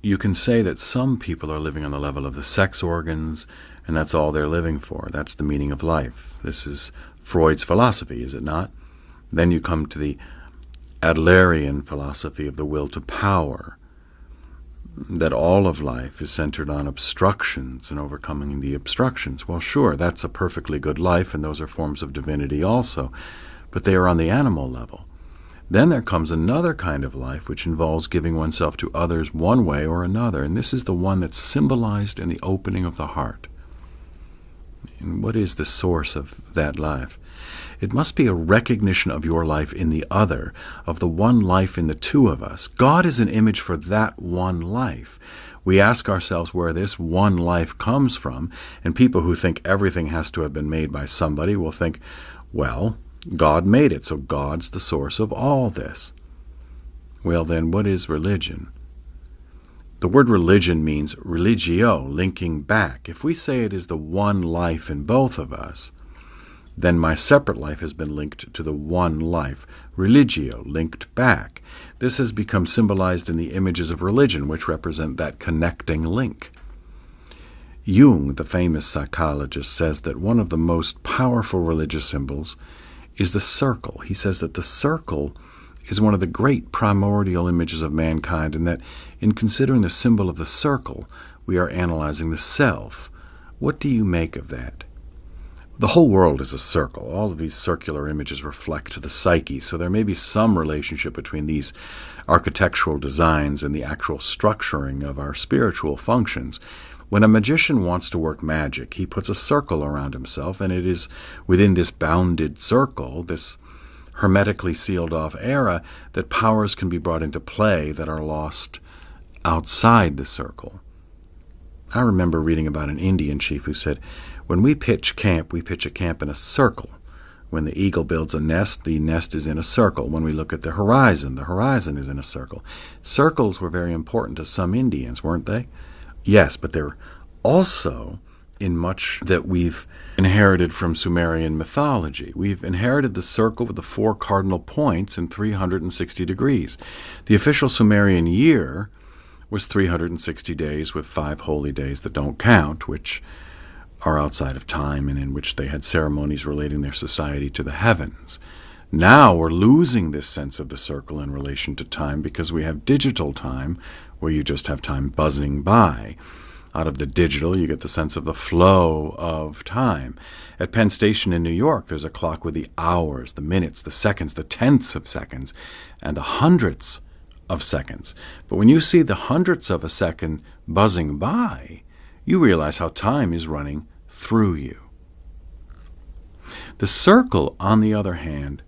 Speaker 1: you can say that some people are living on the level of the sex organs, and that's all they're living for. That's the meaning of life. This is Freud's philosophy, is it not? Then you come to the Adlerian philosophy of the will to power, that all of life is centered on obstructions and overcoming the obstructions. Well, sure, that's a perfectly good life, and those are forms of divinity also, but they are on the animal level. Then there comes another kind of life which involves giving oneself to others one way or another, and this is the one that's symbolized in the opening of the heart. And what is the source of that life? It must be a recognition of your life in the other, of the one life in the two of us. God is an image for that one life. We ask ourselves where this one life comes from, and people who think everything has to have been made by somebody will think, well, God made it, so God's the source of all this. Well, then, what is religion? The word religion means religio, linking back. If we say it is the one life in both of us, then my separate life has been linked to the one life, religio, linked back. This has become symbolized in the images of religion, which represent that connecting link. Jung, the famous psychologist, says that one of the most powerful religious symbols is the circle. He says that the circle is one of the great primordial images of mankind, and that in considering the symbol of the circle, we are analyzing the self. What do you make of that? The whole world is a circle. All of these circular images reflect the psyche, so there may be some relationship between these architectural designs and the actual structuring of our spiritual functions. When a magician wants to work magic, he puts a circle around himself, and it is within this bounded circle, this hermetically sealed-off era, that powers can be brought into play that are lost outside the circle. I remember reading about an Indian chief who said, "When we pitch camp, we pitch a camp in a circle. When the eagle builds a nest, the nest is in a circle. When we look at the horizon is in a circle. Circles were very important to some Indians, weren't they? Yes, but they're also in much that we've inherited from Sumerian mythology. We've inherited the circle with the 4 cardinal points in 360 degrees. The official Sumerian year was 360 days with 5 holy days that don't count, which are outside of time and in which they had ceremonies relating their society to the heavens. Now we're losing this sense of the circle in relation to time because we have digital time where you just have time buzzing by. Out of the digital, you get the sense of the flow of time. At Penn Station in New York, there's a clock with the hours, the minutes, the seconds, the tenths of seconds, and the hundredths of seconds. But when you see the hundredths of a second buzzing by, you realize how time is running through you. The circle, on the other hand,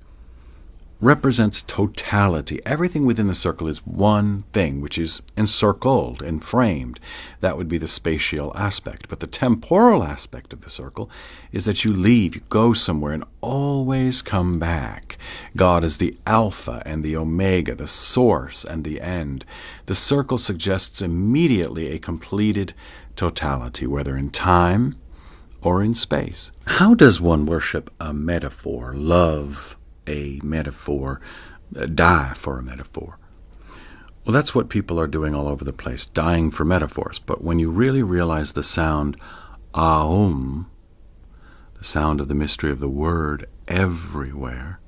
Speaker 1: represents totality. Everything within the circle is one thing, which is encircled and framed. That would be the spatial aspect. But the temporal aspect of the circle is that you leave, you go somewhere, and always come back. God is the Alpha and the Omega, the source and the end. The circle suggests immediately a completed totality, whether in time or in space. How does one worship a metaphor, love a metaphor, die for a metaphor? Well, that's what people are doing all over the place, dying for metaphors. But when you really realize the sound Aum, the sound of the mystery of the word everywhere,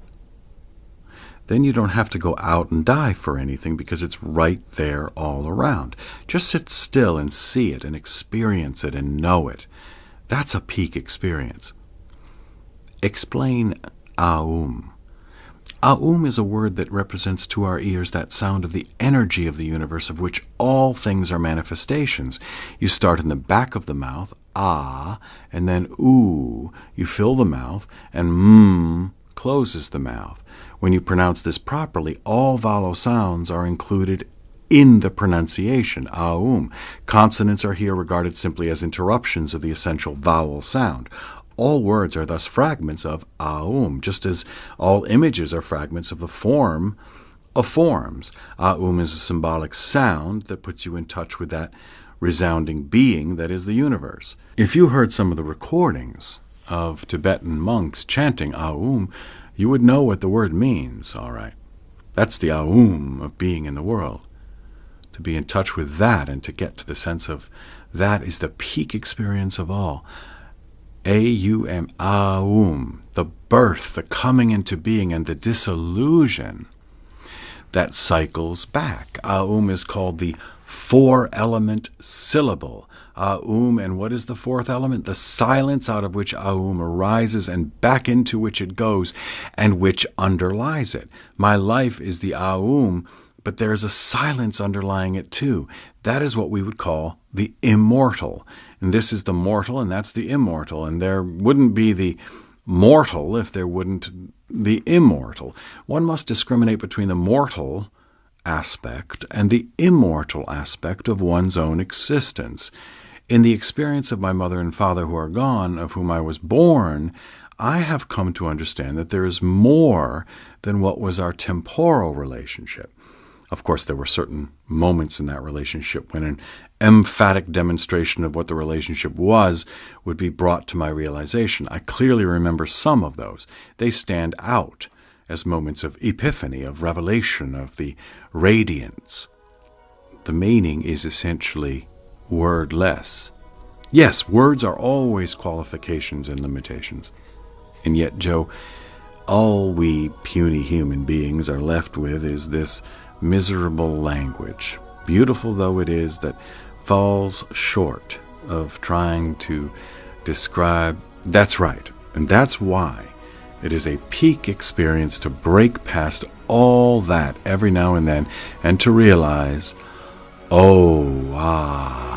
Speaker 1: then you don't have to go out and die for anything because it's right there all around. Just sit still and see it and experience it and know it. That's a peak experience. Explain Aum. Aum is a word that represents to our ears that sound of the energy of the universe, of which all things are manifestations. You start in the back of the mouth, ah, and then oo. You fill the mouth, and closes the mouth. When you pronounce this properly, all vowel sounds are included in the pronunciation, Aum. Consonants are here regarded simply as interruptions of the essential vowel sound. All words are thus fragments of Aum, just as all images are fragments of the form of forms. Aum is a symbolic sound that puts you in touch with that resounding being that is the universe. If you heard some of the recordings of Tibetan monks chanting Aum, you would know what the word means, all right. That's the Aum of being in the world. To be in touch with that and to get to the sense of that is the peak experience of all. A-U-M, Aum, the birth, the coming into being, and the dissolution that cycles back. Aum is called the 4-element syllable. Aum, and what is the 4th element? The silence out of which Aum arises and back into which it goes and which underlies it. My life is the Aum, but there's a silence underlying it too. That is what we would call the immortal. And this is the mortal, and that's the immortal. And there wouldn't be the mortal if there wouldn't the immortal. One must discriminate between the mortal aspect and the immortal aspect of one's own existence. In the experience of my mother and father who are gone, of whom I was born, I have come to understand that there is more than what was our temporal relationship. Of course, there were certain moments in that relationship when an emphatic demonstration of what the relationship was would be brought to my realization. I clearly remember some of those. They stand out as moments of epiphany, of revelation, of the radiance. The meaning is essentially wordless. Yes, words are always qualifications and limitations. And yet, Joe, all we puny human beings are left with is this miserable language, beautiful though it is, that falls short of trying to describe. That's right, and that's why it is a peak experience to break past all that every now and then and to realize, oh, ah.